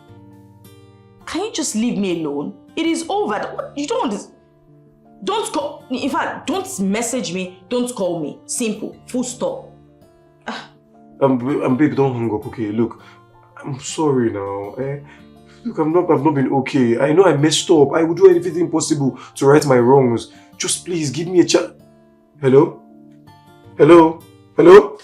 Can you just leave me alone? It is over. You don't want this. Don't call. In fact, don't message me. Don't call me. Simple. Full stop. Babe, don't hang up. Okay, look. I'm sorry now. Look, I've not been okay. I know I messed up. I will do anything possible to right my wrongs. Just please give me a chance. Hello? Hello? Hello?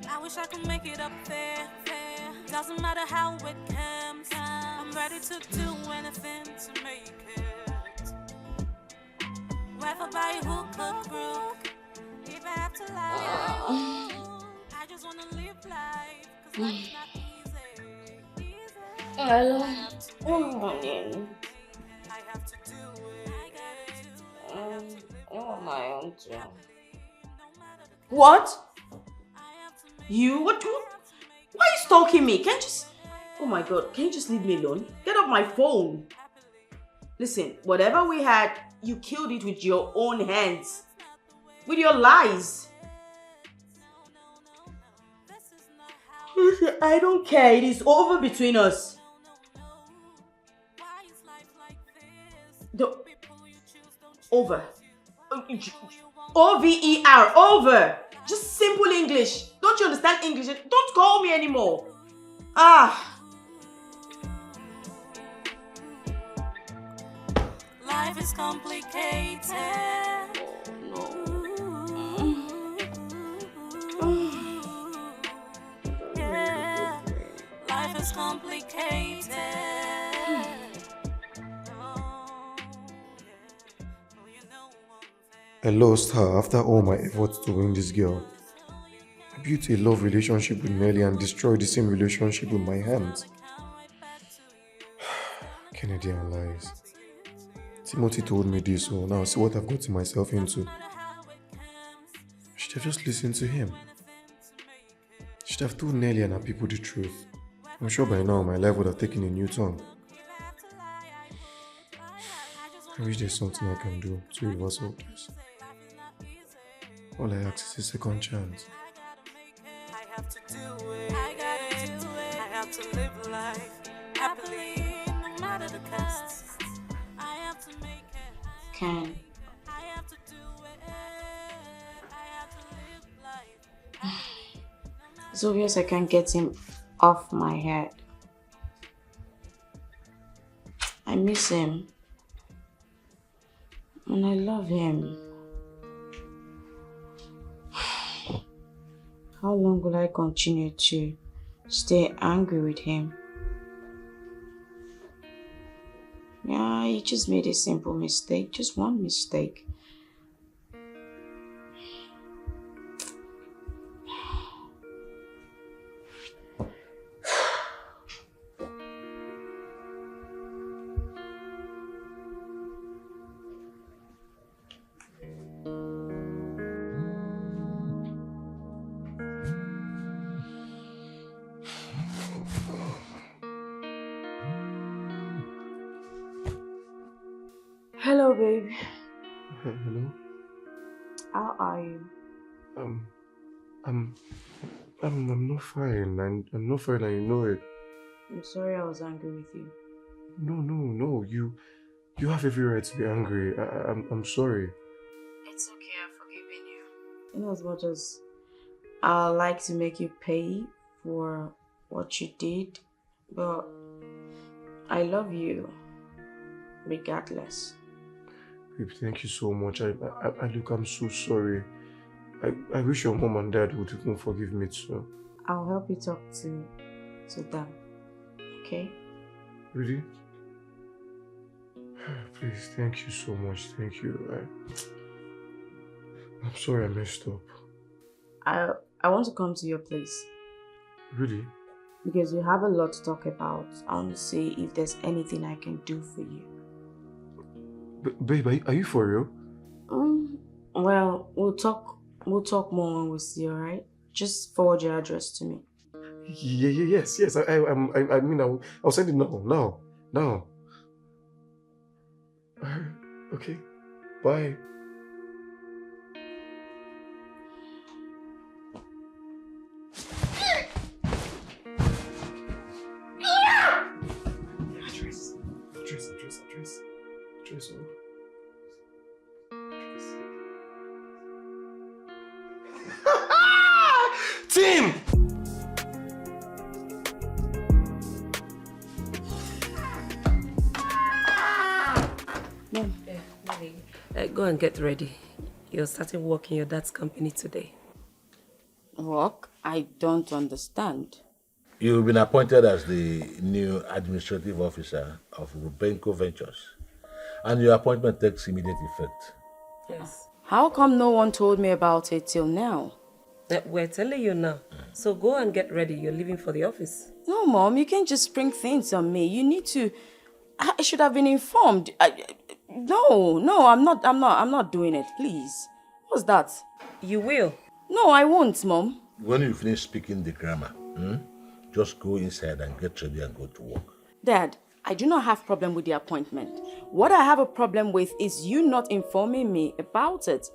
I wish I could make it up there. Doesn't matter how it comes. I'm ready to do anything to make it. Whether by hook or crook, if I have to lie, I just wanna live life. 'Cause life is not easy. I love you. I have to do it. I want my own too. What? You? What? Why are you stalking me? Can't you just... Oh my God, can you just leave me alone? Get off my phone. Listen, whatever we had, you killed it with your own hands. With your lies. Listen, I don't care. It is over between us. Over. O-V-E-R. Over. Just simple English. Don't you understand English? Don't call me anymore. Life is complicated. Yeah, life is complicated. I lost her after all my efforts to win this girl. I built a love relationship with Nelly and destroyed the same relationship with my hands. Kennedy and lies. Timothy told me this, so now see what I've gotten myself into. I should have just listened to him. I should have told Nelly and her people the truth. I'm sure by now my life would have taken a new turn. I wish there's something I can do to reverse all this. All I ask is a second chance. I have to do it. I have to live life happily, no matter the cost. I have to make it. Ken. I have to do it. I have to live life. It's obvious I can't get him off my head. I miss him. And I love him. How long will I continue to stay angry with him? Yeah, he just made a simple mistake. Just one mistake. Hello, baby. Hello? How are you? I'm not fine. I'm not fine, I know it. I'm sorry I was angry with you. No. You have every right to be angry. I'm sorry. It's okay, I've forgiven you. In as much as I like to make you pay for what you did, but I love you regardless. Babe, thank you so much. Look, I'm so sorry. I wish your mom and dad would even forgive me too. I'll help you talk to them, okay? Really? Please, thank you so much. Thank you. I'm sorry I messed up. I want to come to your place. Really? Because we have a lot to talk about. I want to see if there's anything I can do for you. Babe, are you for real? Well, we'll talk more when we see, alright? Just forward your address to me. Yes. I mean, I'll send it now. Okay. Bye. Address. Go and get ready. You're starting work in your dad's company today. Work? I don't understand. You've been appointed as the new administrative officer of Rubenko Ventures, and your appointment takes immediate effect. Yes. How come no one told me about it till now? We're telling you now. So go and get ready. You're leaving for the office. No, Mom, you can't just spring things on me. You need to... I should have been informed. No, I'm not doing it, please. What's that? You will. No, I won't, Mom. When you finish speaking the grammar, just go inside and get ready and go to work. Dad, I do not have problem with the appointment. What I have a problem with is you not informing me about it.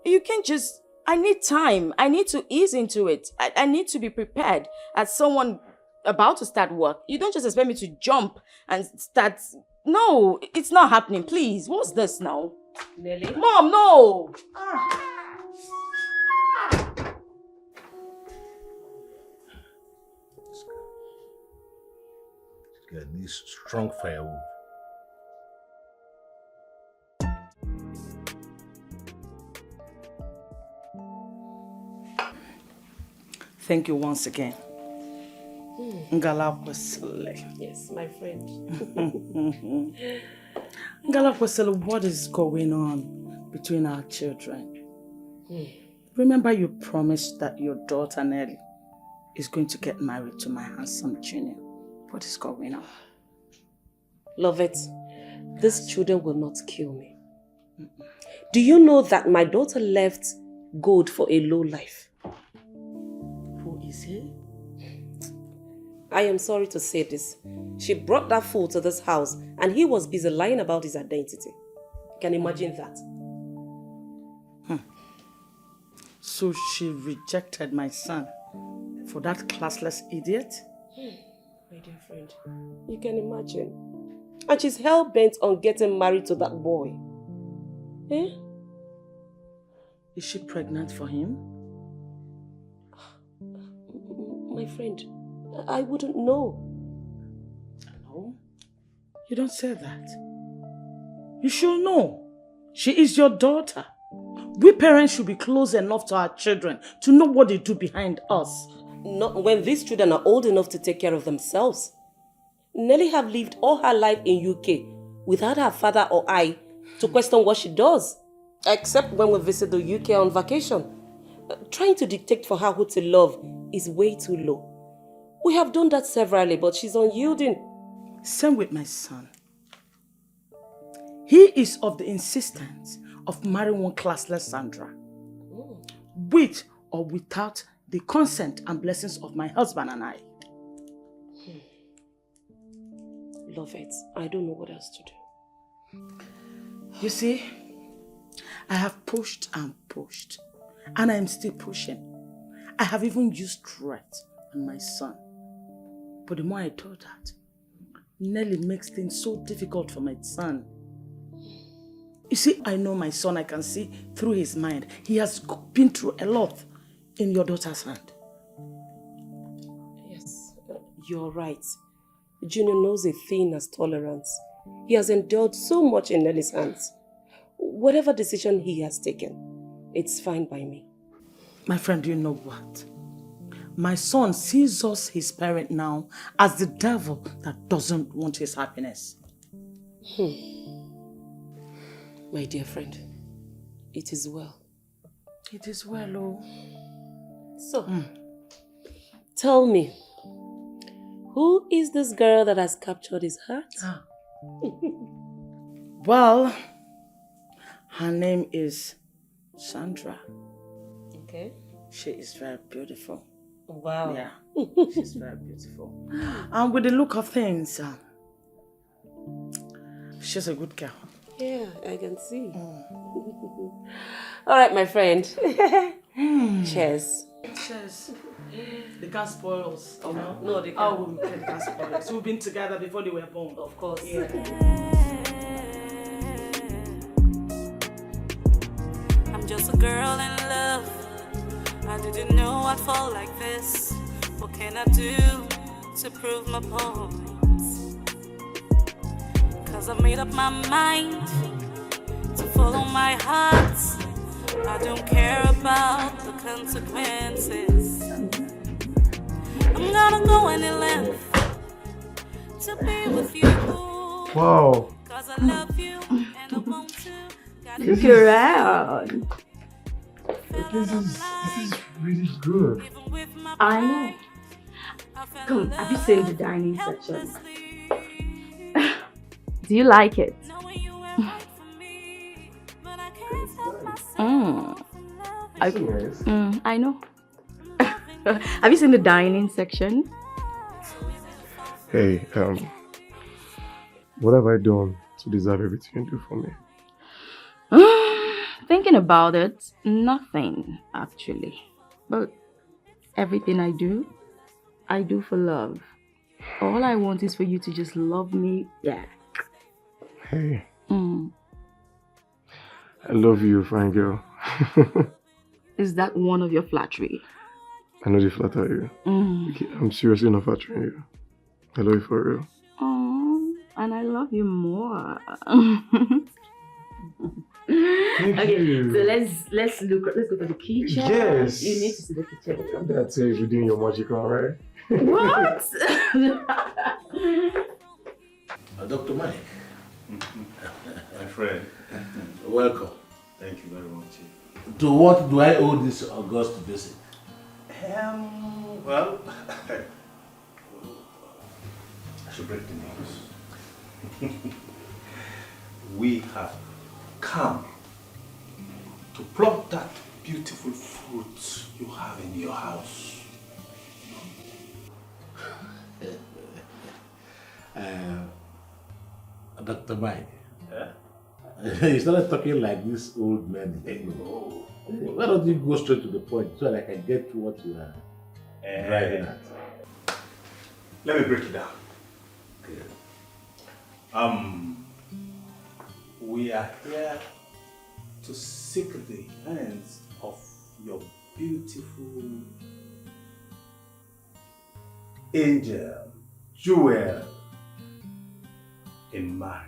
You can't just... I need time. I need to ease into it. I need to be prepared as someone about to start work. You don't just expect me to jump and start... No, it's not happening. Please, what's this now? Nelly? Mom, no! This guy needs strong firewood. Thank you once again. Ngala Kwesele. Yes, my friend. Ngala Kwesele, what is going on between our children? Remember you promised that your daughter Nelly is going to get married to my handsome junior. What is going on? Love it. These children will not kill me. Do you know that my daughter left gold for a low life? Who is he? I am sorry to say this. She brought that fool to this house and he was busy lying about his identity. You can imagine that. So she rejected my son for that classless idiot? My dear friend, you can imagine. And she's hell-bent on getting married to that boy. Eh? Is she pregnant for him? My friend, I wouldn't know. No, you don't say that. You should know. She is your daughter. We parents should be close enough to our children to know what they do behind us. Not when these children are old enough to take care of themselves. Nelly have lived all her life in UK without her father or I to question what she does. Except when we visit the UK on vacation. Trying to dictate for her who to love is way too low. We have done that severally, but she's unyielding. Same with my son. He is of the insistence of marrying one classless Sandra. With or without the consent and blessings of my husband and I. Love it. I don't know what else to do. You see, I have pushed and pushed, and I am still pushing. I have even used threat on my son. But the more I thought that, Nelly makes things so difficult for my son. You see, I know my son, I can see through his mind. He has been through a lot in your daughter's hand. Yes, you're right. Junior knows a thing as tolerance. He has endured so much in Nelly's hands. Whatever decision he has taken, it's fine by me. My friend, you know what? My son sees us, his parent now, as the devil that doesn't want his happiness. My dear friend, it is well. It is well, oh. So, tell me, who is this girl that has captured his heart? Well, her name is Sandra. Okay. She is very beautiful. Wow. Yeah, she's very beautiful. And with the look of things, she's a good girl. Yeah, I can see. All right, my friend. Cheers. Cheers. They can't spoil us. Oh, no, they can't. Oh, they can't spoil us. We've been together before they were born. Of course. Yeah. I'm just a girl in love. I didn't know I'd fall like this. What can I do to prove my point? 'Cause I've made up my mind to and follow my heart. I don't care about the consequences. I'm gonna go any length to be with you. Wow. Cause I love you and I want to. Look around. This is really good. I know. Come, have you seen the dining section? Do you like it? I know. Have you seen the dining section? Hey, what have I done to deserve everything you do for me? Thinking about it, nothing actually. But everything I do for love. All I want is for you to just love me back. Hey. I love you, fine girl. Is that one of your flattery? I know they flatter you. I'm seriously not flattering you. I love you for real. Oh, and I love you more. Thank Okay, you. so let's go to the kitchen. Yes. You need to see the kitchen. That's it, you're doing your magic, alright? What? Dr. Mike. My friend. Welcome. Thank you very much. To what do I owe this august visit? Well, I should break the news. We have come to pluck that beautiful fruit you have in your house. Dr. Mike. You started talking like this old man. Oh. Why don't you go straight to the point so that I can get to what you are driving at? Let me break it down. We are here to seek the hands of your beautiful angel, Jewel, in marriage.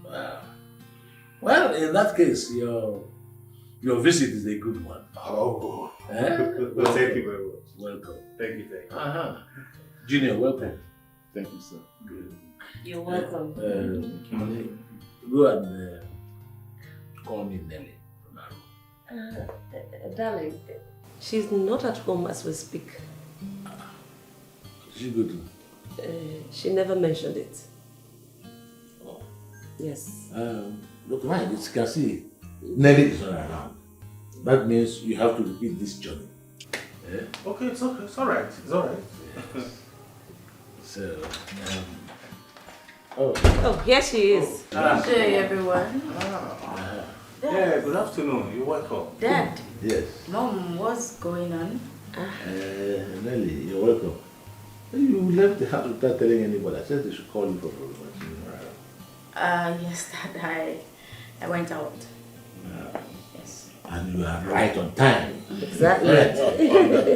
Wow. Well, in that case, your visit is a good one. Oh. Well, thank you very much. Welcome. Thank you, thank you. Junior, welcome. Thank you, sir. Good. You're welcome. Go and call me Nelly from our room. Darling, she's not at home as we speak. She good. She never mentioned it. Oh. Yes. Look, right, you can see Nelly is not around. That means you have to repeat this journey. Yeah? Okay, it's okay. It's alright. It's alright. Yes. So, Oh, here she is. Good day, everyone. Yeah, good afternoon. You're welcome. Dad. Yes. Mom, what's going on? Nelly, you're welcome. You left the house without telling anybody. I said they should call you for information. Yes, Dad. I went out. Yes. And you are right on time. Exactly.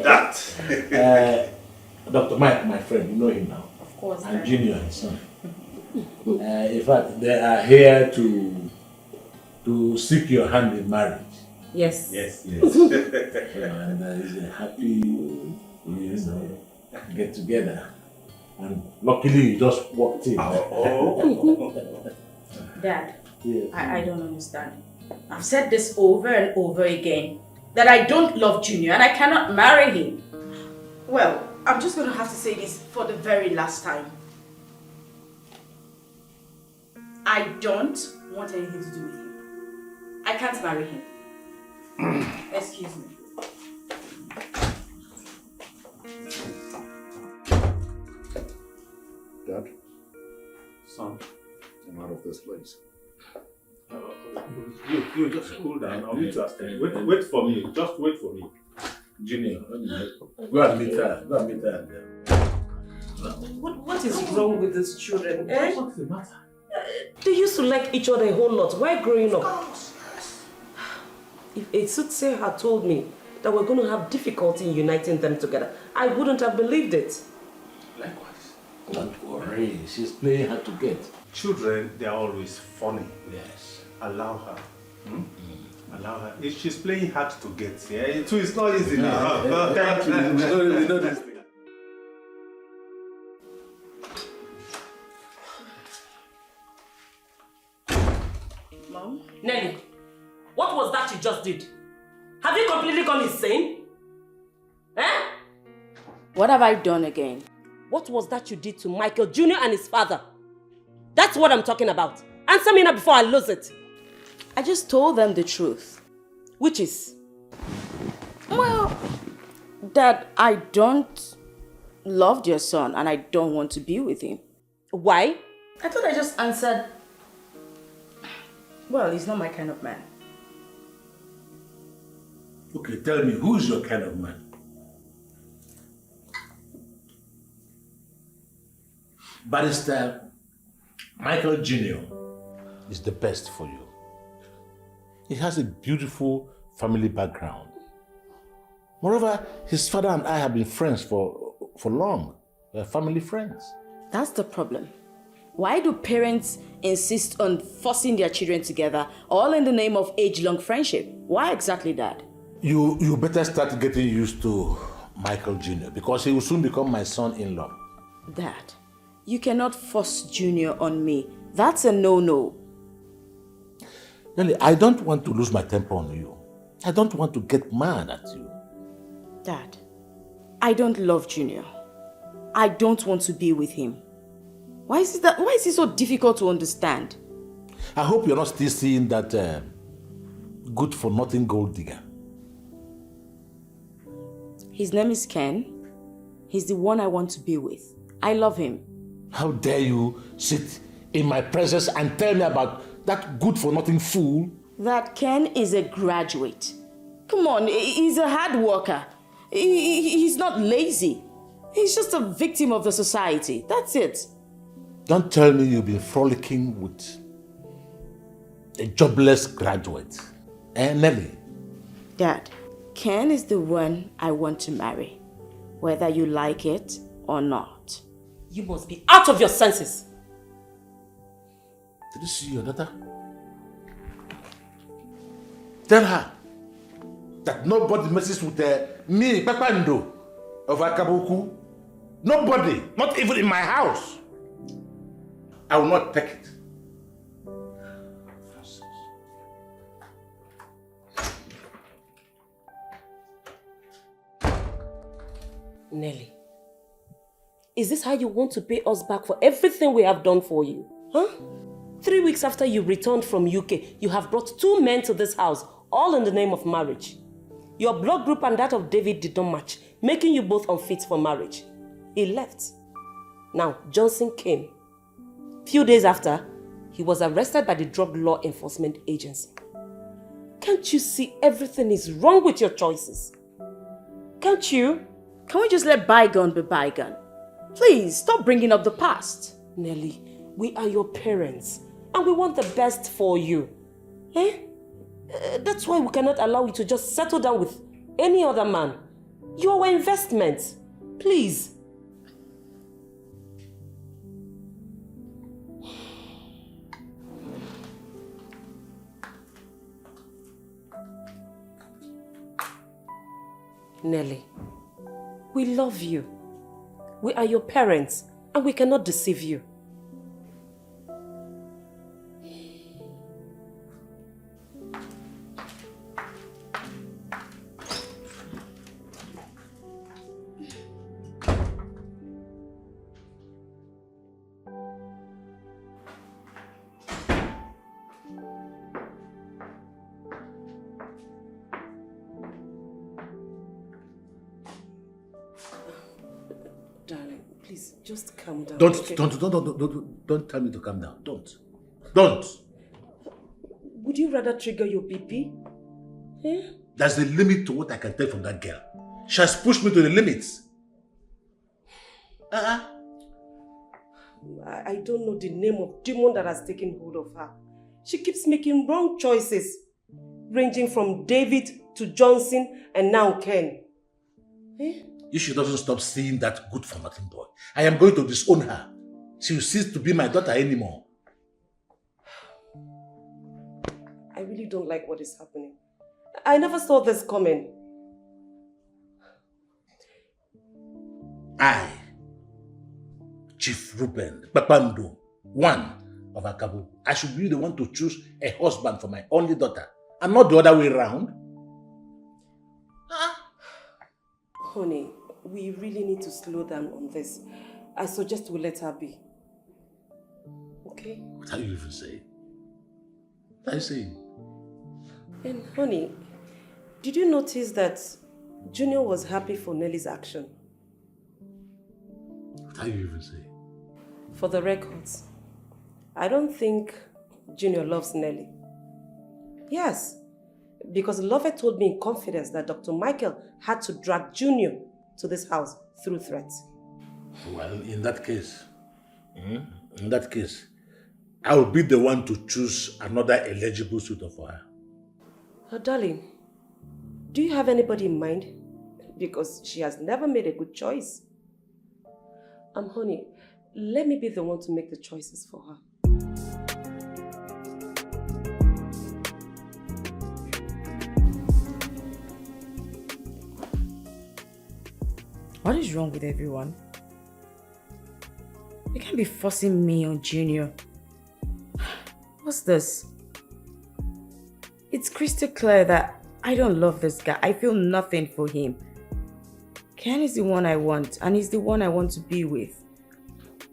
That. Dr. Mike, my friend, you know him now. Of course. And Junior, his son. In fact, they are here to seek your hand in marriage. Yes. Yes. And it's a happy, get together. And luckily, you just walked in. Dad, Yes. I don't understand. I've said this over and over again, that I don't love Junior and I cannot marry him. Well, I'm just going to have to say this for the very last time. I don't want anything to do with him. I can't marry him. Excuse me. Dad, Son, I'm out of this place. you just cool down. I'll meet you upstairs. Wait for me. Just wait for me. Junior, go and meet her. Go and meet her. What is wrong with these children? Eh? What's the matter? They used to like each other a whole lot. Why growing up? If a soothsayer had told me that we're going to have difficulty in uniting them together, I wouldn't have believed it. Likewise. Don't worry, she's playing hard to get. Children, they are always funny. Yes. Allow her. Allow her. If she's playing hard to get, yeah, it is not easy now. Thank you. We know this thing. Mom? Nelly, what was that you just did? Have you completely gone insane? Eh? What have I done again? What was that you did to Michael Jr. and his father? That's what I'm talking about. Answer me now before I lose it. I just told them the truth. Which is? Well, that I don't love your son and I don't want to be with him. Why? I thought I just answered, well, he's not my kind of man. Okay, tell me, who is your kind of man? Barrister Michael Jr. is the best for you. He has a beautiful family background. Moreover, his father and I have been friends for long. We're family friends. That's the problem. Why do parents insist on forcing their children together, all in the name of age-long friendship? Why exactly that? You better start getting used to Michael Jr. because he will soon become my son-in-law. Dad, you cannot force Junior on me. That's a no-no. Nelly, I don't want to lose my temper on you. I don't want to get mad at you. Dad, I don't love Junior. I don't want to be with him. Why is it so difficult to understand? I hope you're not still seeing that good-for-nothing gold digger. His name is Ken. He's the one I want to be with. I love him. How dare you sit in my presence and tell me about that good-for-nothing fool? That Ken is a graduate. Come on, he's a hard worker. He's not lazy. He's just a victim of the society. That's it. Don't tell me you've been frolicking with a jobless graduate. Nelly? Dad, Ken is the one I want to marry, whether you like it or not. You must be out of your senses. Did you see your daughter? Tell her that nobody messes with me, Pepando, of Akabuku. Nobody, not even in my house. I will not take it. Nelly, is this how you want to pay us back for everything we have done for you? Huh? 3 weeks after you returned from UK, you have brought 2 men to this house, all in the name of marriage. Your blood group and that of David did not match, making you both unfit for marriage. He left. Now, Johnson came. Few days after, he was arrested by the Drug Law Enforcement Agency. Can't you see everything is wrong with your choices? Can't you? Can we just let bygone be bygone? Please, stop bringing up the past. Nelly, we are your parents and we want the best for you. Eh? That's why we cannot allow you to just settle down with any other man. You are our investment. Please. Nelly, we love you. We are your parents and we cannot deceive you. Darling, please, just calm down. Don't tell me to calm down. Don't. Would you rather trigger your BP? Eh? There's a limit to what I can take from that girl. She has pushed me to the limits. I don't know the name of demon that has taken hold of her. She keeps making wrong choices, ranging from David to Johnson and now Ken. Eh? if she doesn't stop seeing that good-for-nothing boy, I am going to disown her. She will cease to be my daughter anymore. I really don't like what is happening. I never saw this coming. I, Chief Ruben Papando, one of Akabu, I should be the one to choose a husband for my only daughter, and not the other way around. Honey, we really need to slow down on this. I suggest we let her be. Okay? What are you even saying? What are you saying? And honey, did you notice that Junior was happy for Nelly's action? What are you even saying? For the records, I don't think Junior loves Nelly. Yes, because Lovett told me in confidence that Dr. Michael had to drag Junior to this house through threats. Well, in that case, I will be the one to choose another eligible suitor for her. Oh, darling, do you have anybody in mind? Because she has never made a good choice. Honey, let me be the one to make the choices for her. What is wrong with everyone? You can't be forcing me on Junior. What's this? It's crystal clear that I don't love this guy. I feel nothing for him. Ken is the one I want, and he's the one I want to be with.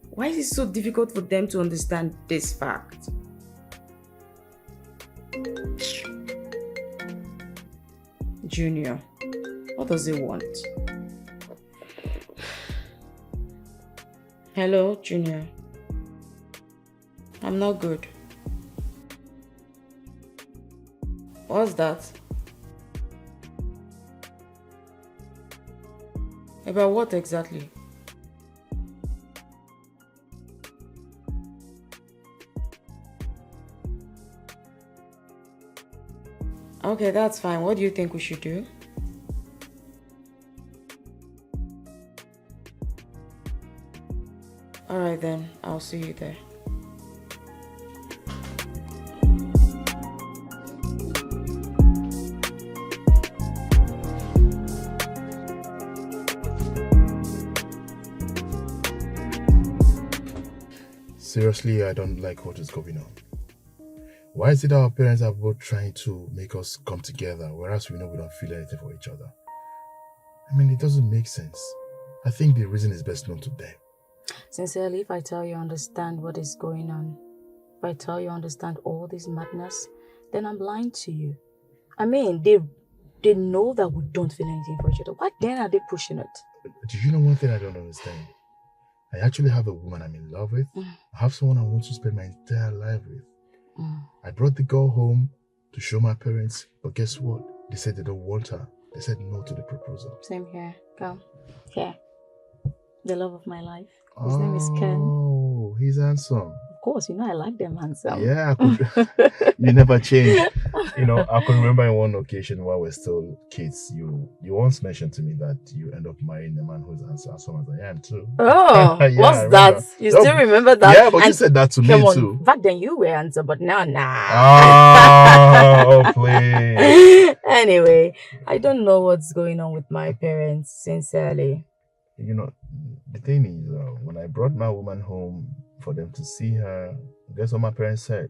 Why is it so difficult for them to understand this fact? Junior, what does he want? Hello, Junior. I'm not good. What's that? About what exactly? Okay, that's fine. What do you think we should do? Alright then, I'll see you there. Seriously, I don't like what is going on. Why is it our parents are both trying to make us come together, whereas we know we don't feel anything for each other? I mean, it doesn't make sense. I think the reason is best known to them. Sincerely, if I tell you understand what is going on, if I tell you understand all this madness, then I'm lying to you. I mean, they know that we don't feel anything for each other. Why then are they pushing it? Do you know one thing I don't understand? I actually have a woman I'm in love with. I have someone I want to spend my entire life with. I brought the girl home to show my parents, but guess what? They said they don't want her. They said no to the proposal. Same here. Come. Here. The love of my life. His name is Ken. Oh, he's handsome. Of course, you know I like them handsome. Yeah, I could. You never change. You know, I could remember in one occasion while we're still kids, you once mentioned to me that you end up marrying a man who's as handsome as I am too. Oh, Yeah, what's that? You still remember that? Yeah, but you said that to me too. Back then you were handsome, but now, nah. Oh, please. Anyway, I don't know what's going on with my parents, sincerely. You know, the thing is, when I brought my woman home for them to see her, guess what my parents said?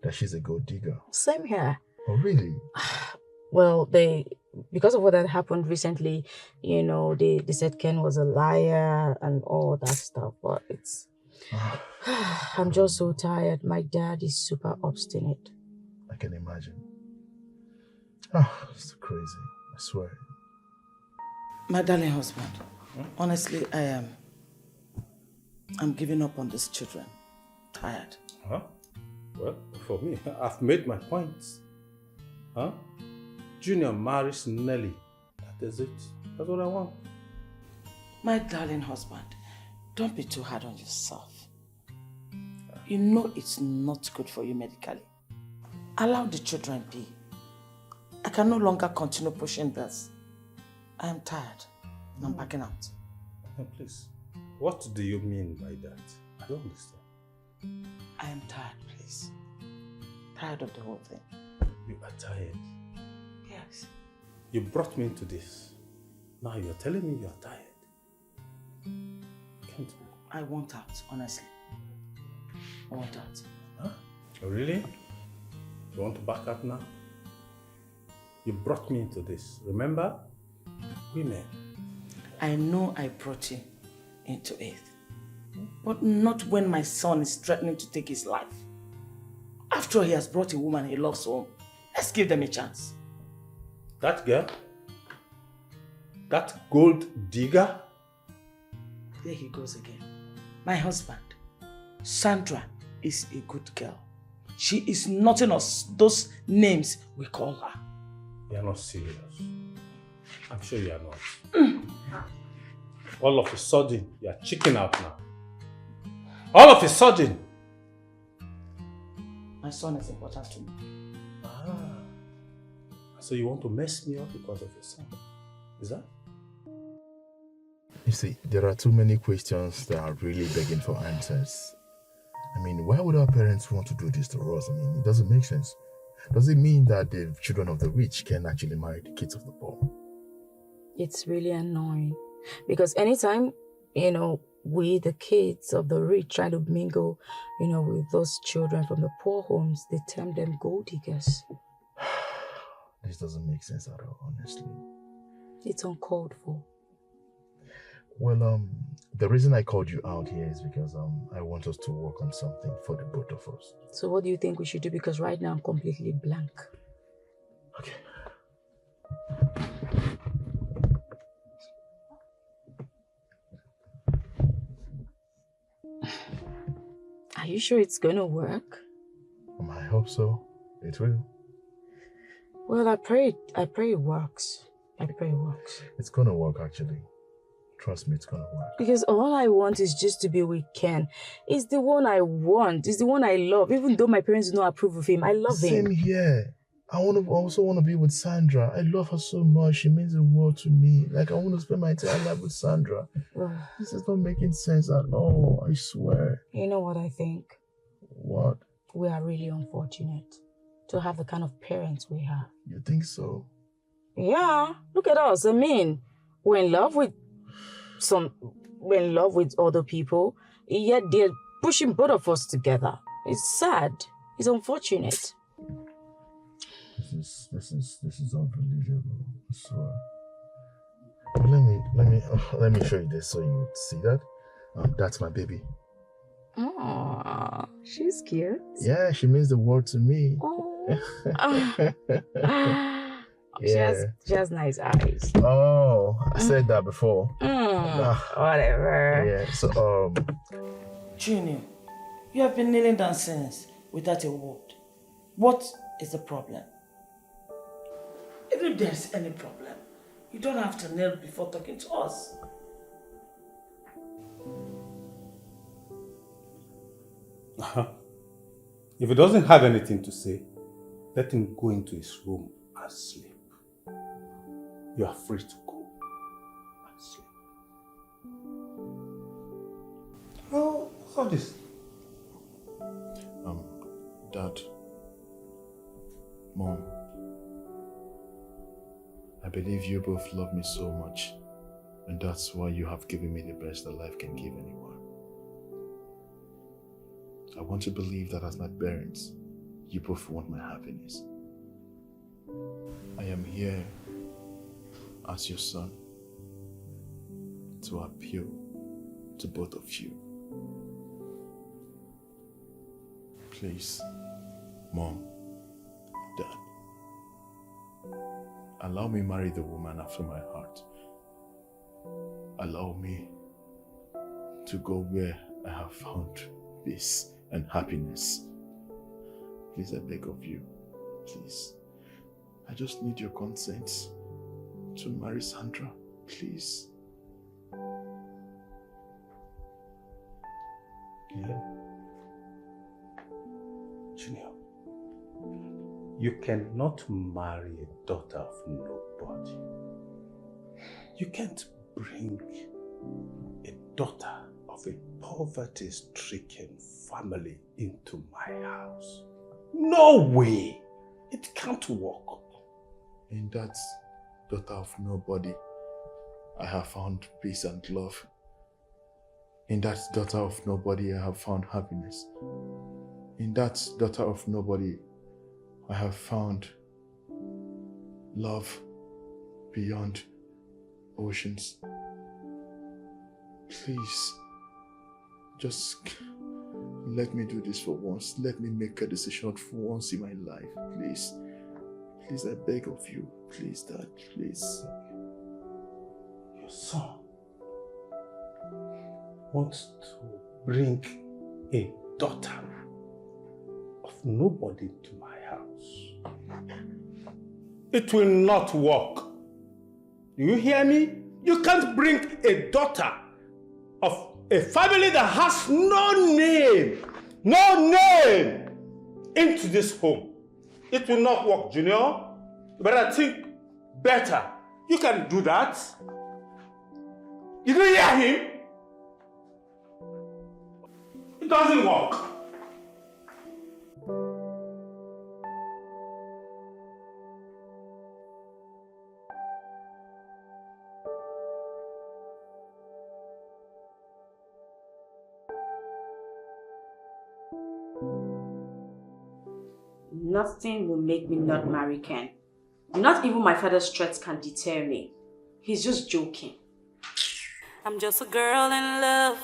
That she's a gold digger. Same here. Oh, really? Well, because of what had happened recently, you know, they said Ken was a liar and all that stuff, but it's... I'm just so tired. My dad is super obstinate. I can imagine. It's crazy, I swear. My darling husband, honestly, I'm giving up on these children. Tired. Huh? Well, for me, I've made my points. Huh? Junior marries Nelly. That is it. That's what I want. My darling husband, don't be too hard on yourself. You know it's not good for you medically. Allow the children be. I can no longer continue pushing this. I am tired. and I'm packing out. No, please. What do you mean by that? I don't understand. I am tired, please. Tired of the whole thing. You are tired. Yes. You brought me into this. Now you're telling me you're tired. Can't be. I want out, honestly. I want out. Huh? Oh, really? You want to back up now? You brought me into this. Remember? Women. I know I brought you into it. But not when my son is threatening to take his life. After all, he has brought a woman he loves home. Let's give them a chance. That girl? That gold digger? There he goes again. My husband, Sandra, is a good girl. She is nothing of those names we call her. You are not serious. I'm sure you are not. All of a sudden, you are checking out now. All of a sudden. My son is important to me. So you want to mess me up because of your son? Is that? You see, there are too many questions that are really begging for answers. I mean, why would our parents want to do this to us? I mean, it doesn't make sense. Does it mean that the children of the rich can actually marry the kids of the poor? It's really annoying because anytime, we, the kids of the rich, try to mingle, with those children from the poor homes, they term them gold diggers. This doesn't make sense at all, honestly. It's uncalled for. Well, the reason I called you out here is because I want us to work on something for the both of us. So what do you think we should do? Because right now I'm completely blank. Okay. Are you sure it's gonna work? I hope so. It will. Well, I pray it works. I pray it works. It's gonna work, actually. Trust me, it's gonna work. Because all I want is just to be with Ken. He's the one I want. He's the one I love. Even though my parents do not approve of him, I love him. Same here. I also want to be with Sandra. I love her so much. She means the world to me. Like, I want to spend my entire life with Sandra. This is not making sense at all, I swear. You know what I think? What? We are really unfortunate to have the kind of parents we have. You think so? Yeah. Look at us. I mean, we're in love with other people, yet they're pushing both of us together. It's sad. It's unfortunate. This is unbelievable. I swear. But let me show you this so you see that. That's my baby. Oh, she's cute. Yeah, she means the world to me. Yeah. She has nice eyes. Oh, I said that before. Whatever. Yeah. So Junior, you have been kneeling down since without a word. What is the problem? If there's any problem, you don't have to kneel before talking to us. If he doesn't have anything to say, let him go into his room and sleep. You are free to go and sleep. Oh, what's all this? Dad, Mom, I believe you both love me so much, and that's why you have given me the best that life can give anyone. I want to believe that as my parents, you both want my happiness. I am here as your son to appeal to both of you. Please, Mom, Dad, allow me marry the woman after my heart. Allow me to go where I have found peace and happiness. Please, I beg of you, please. I just need your consent to marry Sandra, please. Yeah. Junior, you cannot marry a daughter of nobody. You can't bring a daughter of a poverty-stricken family into my house. No way! It can't work. In that daughter of nobody, I have found peace and love. In that daughter of nobody, I have found happiness. In that daughter of nobody, I have found love beyond oceans. Please, just let me do this for once. Let me make a decision for once in my life. Please. Please, I beg of you. Please, Dad. Please. Your son wants to bring a daughter of nobody to my house. It will not work. Do you hear me? You can't bring a daughter of a family that has no name into this home. It will not work, Junior. But I think better. You can do that. You didn't hear him? It doesn't work. Nothing will make me not marry Ken. Not even my father's threats can deter me. He's just joking. I'm just a girl in love.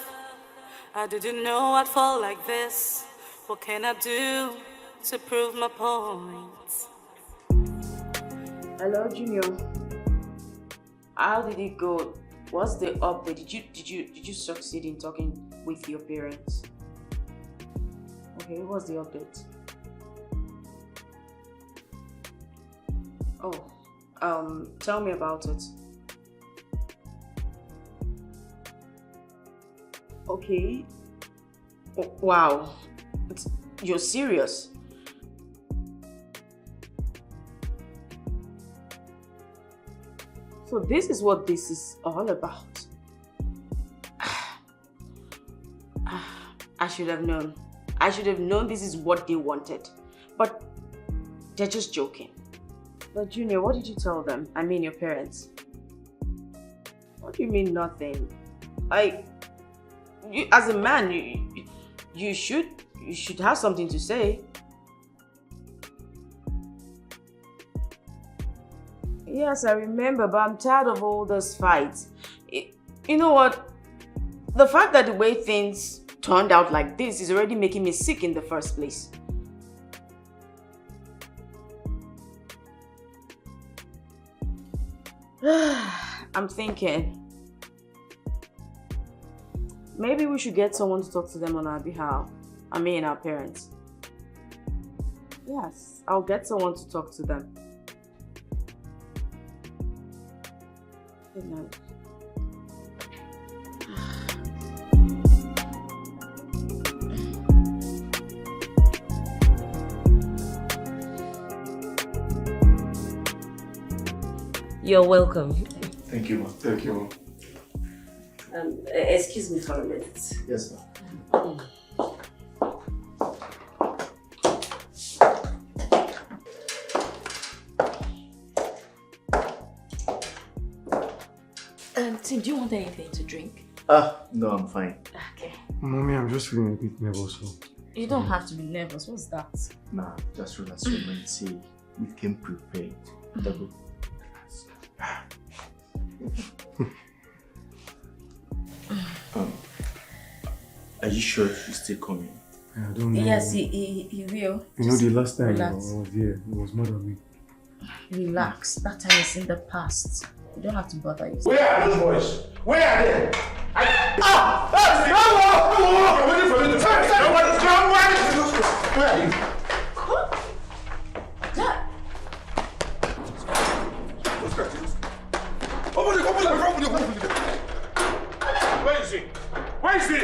I didn't know I'd fall like this. What can I do to prove my point? Hello, Junior. How did it go? What's the update? Did you succeed in talking with your parents? Okay, what's the update? Oh, tell me about it. Okay. Oh, wow. You're serious? So this is what this is all about. I should have known. I should have known this is what they wanted. But they're just joking. But Junior, what did you tell them? I mean your parents. What do you mean nothing? You, as a man, you should have something to say. Yes, I remember, but I'm tired of all those fights. You know what? The fact that the way things turned out like this is already making me sick in the first place. I'm thinking maybe we should get someone to talk to them on our behalf. I mean our parents. Yes, I'll get someone to talk to them. Good night. You're welcome. Thank you, ma'am. Thank you, ma'am. Excuse me for a minute. Yes, ma'am. Tim, do you want anything to drink? No, I'm fine. Okay. Mommy, I'm just feeling a bit nervous. So. You don't have to be nervous. What's that? Nah, just relax your mind. See, we came prepared. Double. Are you sure he's still coming? I don't know. Yes, he will. You know, the last time I relax. was here, it was more than me. Relax. That time is in the past. You don't have to bother yourself. Where are those boys? Where are they? I'm waiting for you to find. Where are you? Dad! Where is he? Where is he?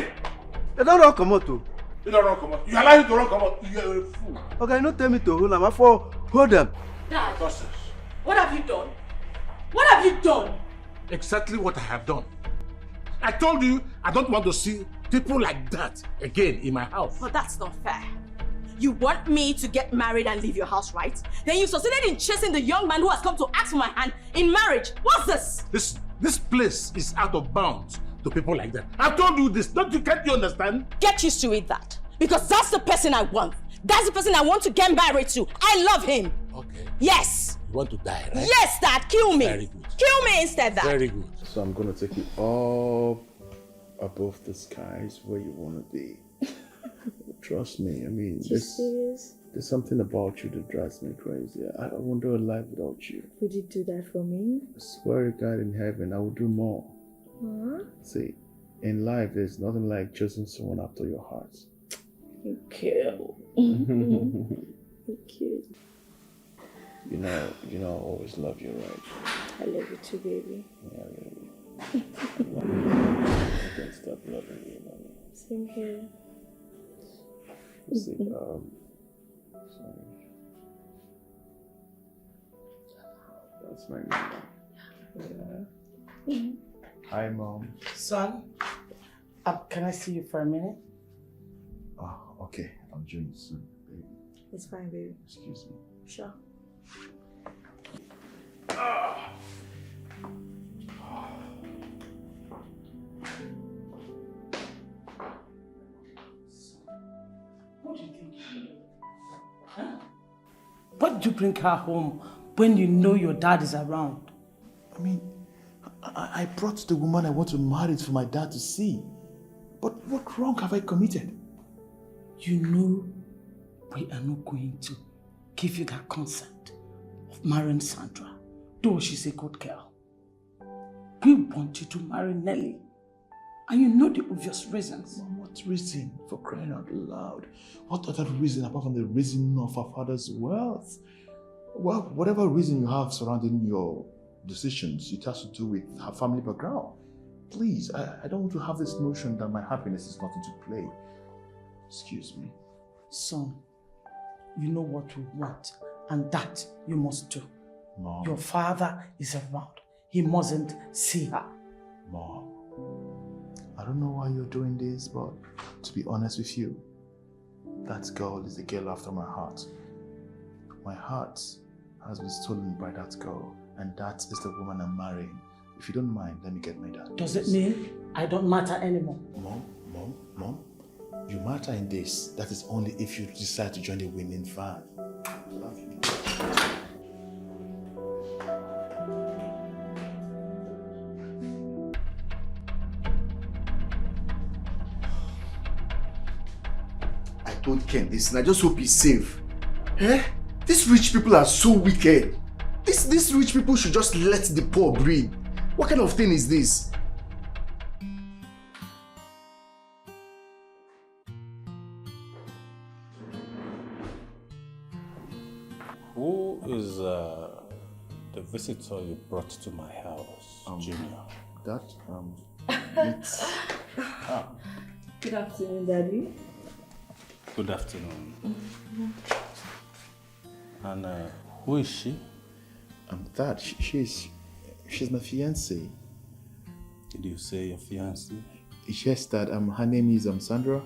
They don't run come out. You don't run come out. You allow him to run come out. You are a fool. Okay, no tell me to hold them. I for hold them. Dad, what have you done? What have you done? exactly what I have done. I told you I don't want to see people like that again in my house. But that's not fair. You want me to get married and leave your house, right? Then you succeeded in chasing the young man who has come to ask for my hand in marriage. What's this? This place is out of bounds to people like that. I've told you this. Can't you understand? Get used to it, Dad. Because that's the person I want. That's the person I want to get married to. I love him. Okay. Yes. You want to die, right? Yes, Dad. Kill me. Very good. Kill me instead, Dad. Very good. So I'm gonna take you up above the skies where you wanna be. Trust me, I mean, there's something about you that drives me crazy. I won't do a life without you. Would you do that for me? I swear to God in heaven, I will do more. See, in life, there's nothing like choosing someone after your heart. Thank you. Thank you. You know, I always love you, right? I love you too, baby. Yeah, I love you. I can't stop loving you, mommy. Same here. See, sorry. That's my mom. Yeah. Hi, Mom. Son, can I see you for a minute? Oh, okay. I'll join you soon, baby. It's fine, baby. Excuse me. Sure. What do you think you do? Huh? Why did you bring her home when you know your dad is around? I mean, I brought the woman I want to marry for my dad to see. But what wrong have I committed? You know we are not going to give you that consent of marrying Sandra, though she's a good girl. We want you to marry Nelly. And you know the obvious reasons. Mom, what reason? For crying out loud. What other reason apart from the reason of our father's wealth? Well, whatever reason you have surrounding your decisions, it has to do with her family background. Please, I don't want to have this notion that my happiness is nothing to play. Excuse me. Son, you know what we want, and that you must do. Mom. Your father is around. He mustn't see her. Mom, I don't know why you're doing this, but to be honest with you, that girl is the girl after my heart. My heart has been stolen by that girl, and that is the woman I'm marrying. If you don't mind, let me get my dad. Does it mean I don't matter anymore? Mom, you matter in this. That is only if you decide to join the winning fan. Love you. I told Ken this, and I just hope he's safe. Eh? These rich people are so wicked. These rich people should just let the poor breathe. What kind of thing is this? Who is the visitor you brought to my house, Junior? It's... Good afternoon, Daddy. Good afternoon. And who is she? She's my fiancée. Did you say your fiancée? Yes, Dad. Her name is Sandra.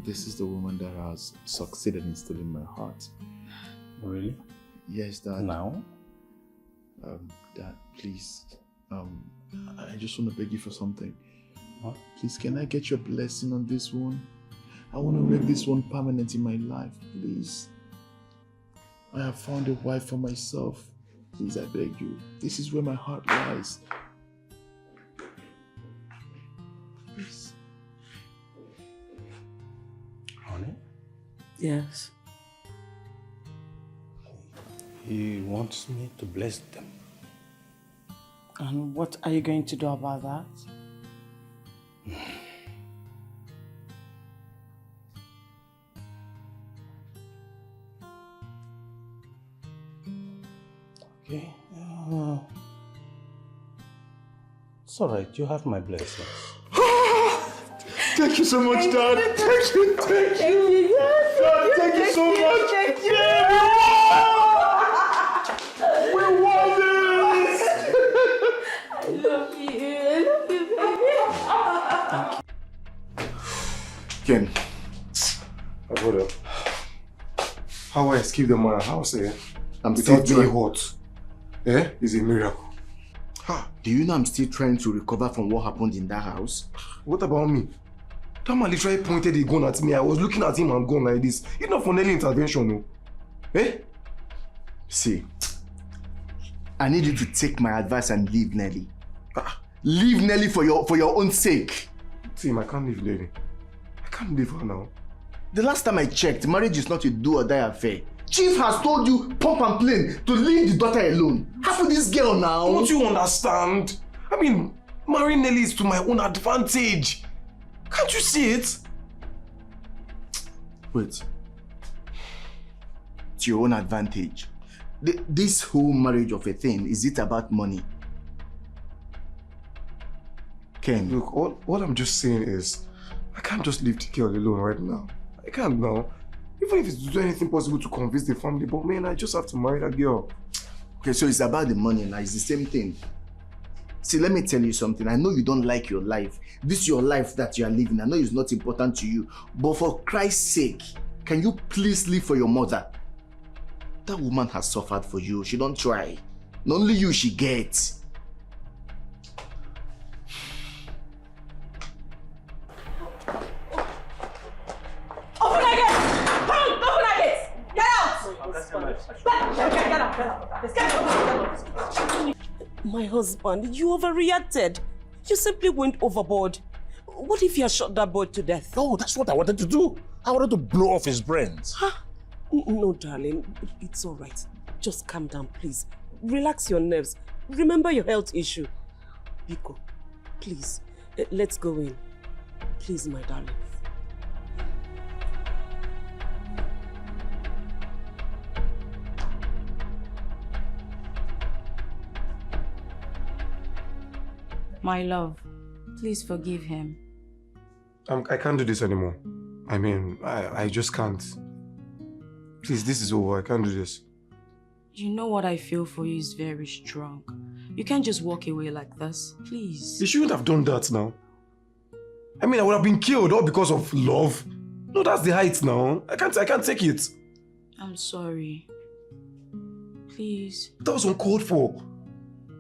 This is the woman that has succeeded in stealing my heart. Really? Yes, Dad. Now? Dad, please. I just want to beg you for something. What? Please, can I get your blessing on this one? I want to make this one permanent in my life, please. I have found a wife for myself. Please, I beg you. This is where my heart lies. Please. Honey? Yes. He wants me to bless them. And what are you going to do about that? Okay. It's all right. You have my blessings. Thank you so much, Dad. Thank you. Dad, thank you so much. Thank you. We won this! I love Thank you. Ken, my brother, how I escaped the my house, I'm without still being hot, is a miracle. Do you know I'm still trying to recover from what happened in that house? What about me? That man literally pointed a gun at me. I was looking at him and gone like this. It's not for Nelly intervention, no. See, I need you to take my advice and leave Nelly. Leave Nelly for your own sake. Tim, I can't leave Nelly. I can't leave her now. The last time I checked, marriage is not a do or die affair. Chief has told you, pump and plain, to leave the daughter alone. Half of this girl now. Don't you understand? I mean, marrying Nelly is to my own advantage. Can't you see it? Wait. To your own advantage. This whole marriage of a thing, is it about money? Ken. Look, all I'm just saying is, I can't just leave the girl alone right now. I can't now. Even if it's to do anything possible to convince the family, but man, I just have to marry that girl. Okay, so it's about the money now. It's the same thing. See, let me tell you something. I know you don't like your life. This is your life that you are living. I know it's not important to you. But for Christ's sake, can you please live for your mother? That woman has suffered for you. She don't try. Not only you, she gets. Open that gate! Come on, open that gate! Get out! Get out! My husband, you overreacted. You simply went overboard. What if you had shot that boy to death? No, that's what I wanted to do. I wanted to blow off his brains. Huh? No, darling. It's all right. Just calm down, please. Relax your nerves. Remember your health issue. Biko, please, let's go in. Please, my darling. My love, please forgive him. I can't do this anymore. I mean, I just can't. Please, this is over. I can't do this. You know what I feel for you is very strong. You can't just walk away like this, please. You shouldn't have done that now. I mean, I would have been killed all because of love. No, that's the height now. I can't take it. I'm sorry. Please. That was uncalled for.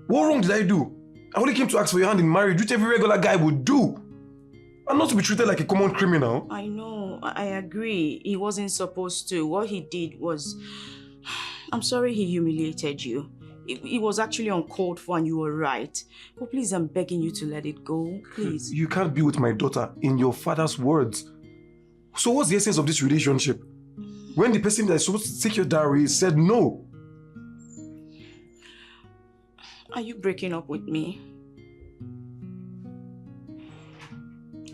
What wrong did I do? I only came to ask for your hand in marriage, which every regular guy would do. And not to be treated like a common criminal. I know, I agree. He wasn't supposed to. What he did was... I'm sorry he humiliated you. It was actually uncalled for and you were right. But please, I'm begging you to let it go. Please. You can't be with my daughter in your father's words. So what's the essence of this relationship? When the person that is supposed to take your dowry said no. Are you breaking up with me?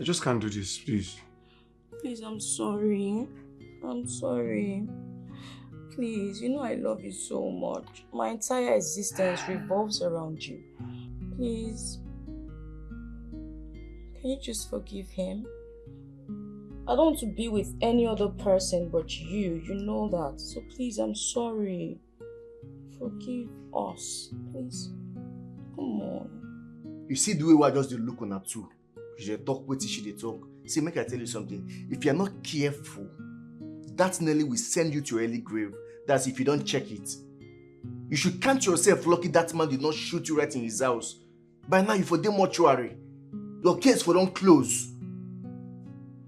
I just can't do this, please. Please, I'm sorry. I'm sorry. Please, you know I love you so much. My entire existence revolves around you. Please. Can you just forgive him? I don't want to be with any other person but you. You know that. So please, I'm sorry. Forgive us. Please. Come on. You see the way we just look on her too. She talk, wait till she talk. See, make I tell you something. If you're not careful, that Nelly will send you to early grave. That's if you don't check it. You should count yourself lucky that man did not shoot you right in his house. By now, you for the mortuary. Your case for don't close.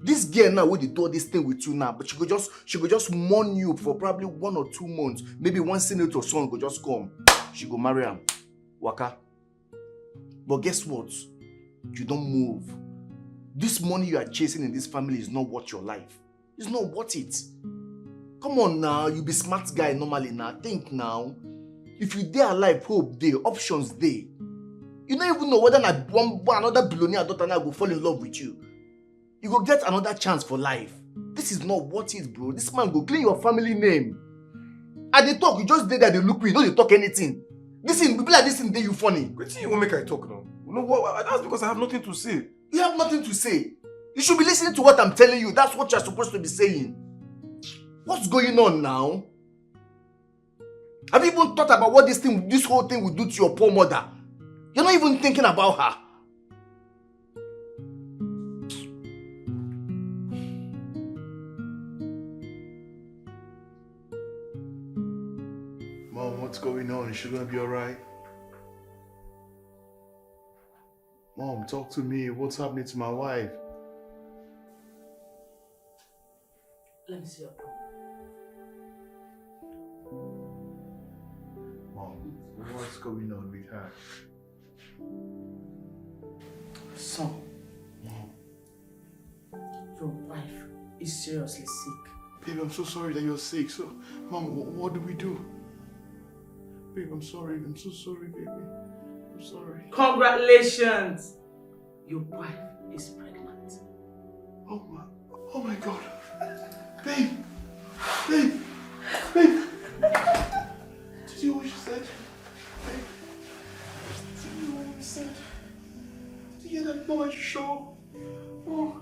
This girl now, will do all this thing with you now, but she could just mourn you for probably 1 or 2 months. Maybe one senator son could just come. She go marry him. Waka. But guess what? You don't move. This money you are chasing in this family is not worth your life. It's not worth it. Come on now, you be smart guy normally now. Think now. If you dey alive, hope there, options there. You don't even know whether another billionaire daughter now will fall in love with you. You go get another chance for life. This is not worth it, bro. This man go clean your family name. At the talk, you just dey there, they look me, you don't talk anything. Listen, people like this thing, they you funny. Wait till you won't make I talk now. You know what? That's because I have nothing to say. You have nothing to say. You should be listening to what I'm telling you. That's what you're supposed to be saying. What's going on now? Have you even thought about what this whole thing will do to your poor mother? You're not even thinking about her. Mom, what's going on? Is she gonna be alright? Mom, talk to me. What's happening to my wife? Let me see your phone. Mom, what's going on with her? Son, your wife is seriously sick. Babe, I'm so sorry that you're sick. So, Mom, what do we do? Babe, I'm sorry. I'm so sorry, baby. I'm sorry. Congratulations! Your wife is pregnant. Oh my God. Babe! Babe! Babe! Did you hear what she said? Babe! Did you hear what she said? Did you hear that? Mom, are you sure? Oh,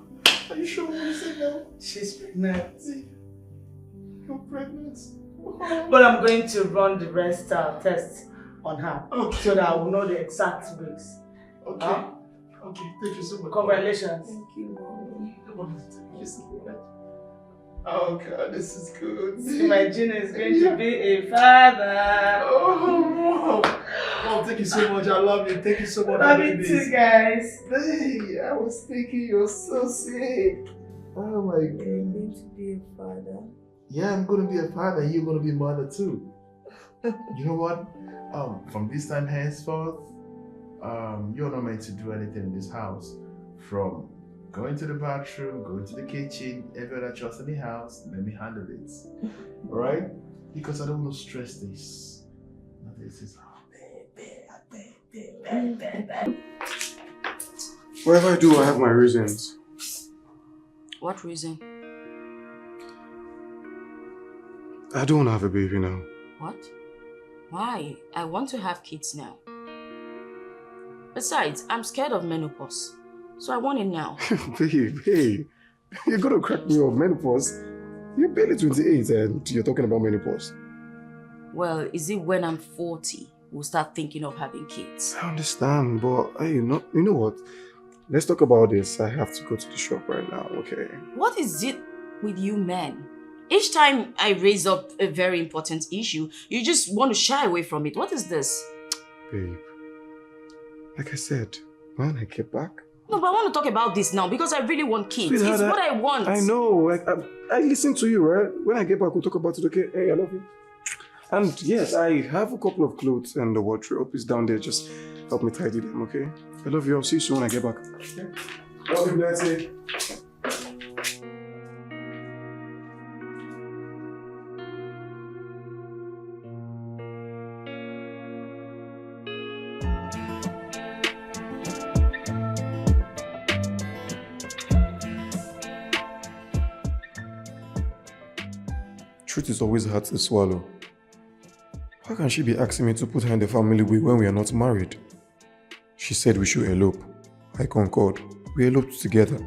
are you sure what you said now? She's pregnant. You're pregnant. But I'm going to run the rest test on her so that I will know the exact weeks. Okay. Okay, thank you so much. Congratulations. Thank you, Mom. Thank you so much. Oh God, this is good. My Gina is going to be a father. Oh, Mom, thank you so much. I love you. Thank you so much. Love you too, guys. Hey, I was thinking you're so sick. Oh my God. You're going to be a father. Yeah, I'm gonna be a father. You're gonna be a mother too. You know what? From this time henceforth, you're not meant to do anything in this house. From going to the bathroom, going to the kitchen, every other chores in the house, let me handle it. Alright? Because I don't want to stress this. This is Whatever I do, I have my reasons. What reason? I don't want to have a baby now. What? Why? I want to have kids now. Besides, I'm scared of menopause. So I want it now. Babe, hey, you're gonna crack me up. Menopause? You're barely 28 and you're talking about menopause. Well, is it when I'm 40 we'll start thinking of having kids? I understand, but hey, you know what? Let's talk about this. I have to go to the shop right now, okay? What is it with you men? Each time I raise up a very important issue, you just want to shy away from it. What is this? Babe, like I said, when I get back... No, but I want to talk about this now because I really want kids. Sweetheart, It's what I want. I know. I listen to you, right? When I get back, we'll talk about it, okay? Hey, I love you. And yes, I have a couple of clothes and the wardrobe is down there. Just help me tidy them, okay? I love you. I'll see you soon when I get back. Okay? Love you, Betsy. Truth is always hard to swallow. How can she be asking me to put her in the family way when we are not married? She said we should elope. I concurred. We eloped together.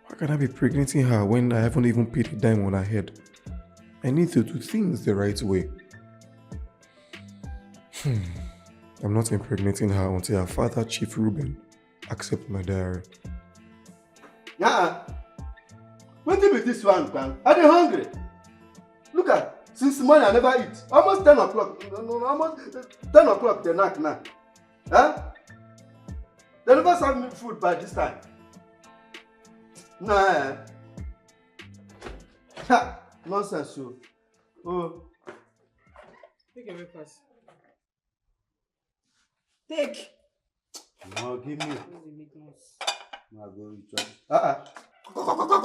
How can I be pregnanting her when I haven't even paid a dime on her head? I need to do things the right way. I'm not impregnating her until her father, Chief Ruben, accepts my diary. Yeah. What be this one, man? Are they hungry? Look at, since morning I never eat. Almost 10 o'clock. No, almost 10 o'clock they knock now. Huh? They never serve me food by this time. Nah. Ha! Nonsense, so. Oh. Take a breakfast. Take. No, give me. No, go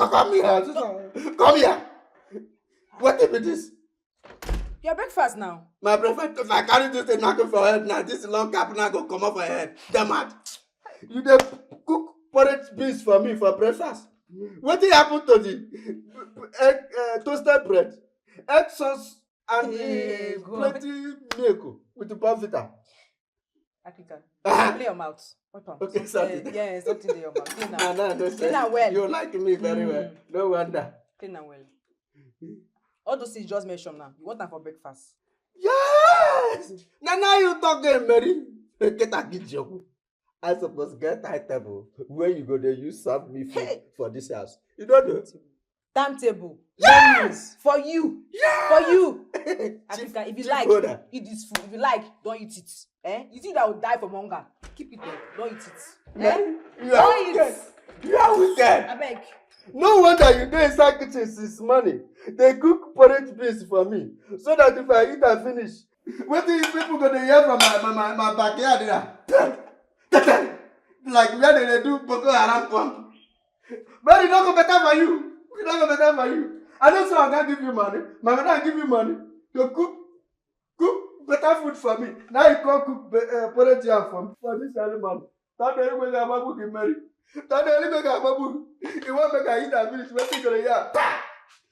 Come here. Come here. What is this? Your breakfast now. My breakfast, if I carry this thing knocking for head now, this long cap now go come up for head. Damn mad. You dey cook porridge beans for me for breakfast. What did happen to the egg, toasted bread, egg sauce, and plenty milk with the bonfita? African. Play your mouth. Okay, sorry. Yeah, something in your mouth. Clean now. No, Clean now well. You like me very well. No wonder. Clean now well. All those things just mention now. You want them for breakfast? Yes! Now you talking, Mary. Get a good job. I suppose get high table where you go there, you serve me food for this house. You don't know? Timetable. Yes! For you. Yeah! For you. Africa, if you like, brother. eat this food. If you like, don't eat it. Eh? You think that will die from hunger? Keep it there. Don't eat it. Man, Eh? you are wicked. You are wicked. I beg. No wonder you dey inside kitchen since morning. They cook porridge beans for me so that if I eat and finish, wetin these people go dey hear from my backyard na like where they dey do Boko Haram pump. But e no go better for you. E no go better for you. I know say Oga give you money. My mother give you money to cook better food for me. Now you come cook porridge yam for this early morning. That day wey I wan cook marry. That day wey I wan cook. You wan make I eat and finish wetin you go dey hear? Pa!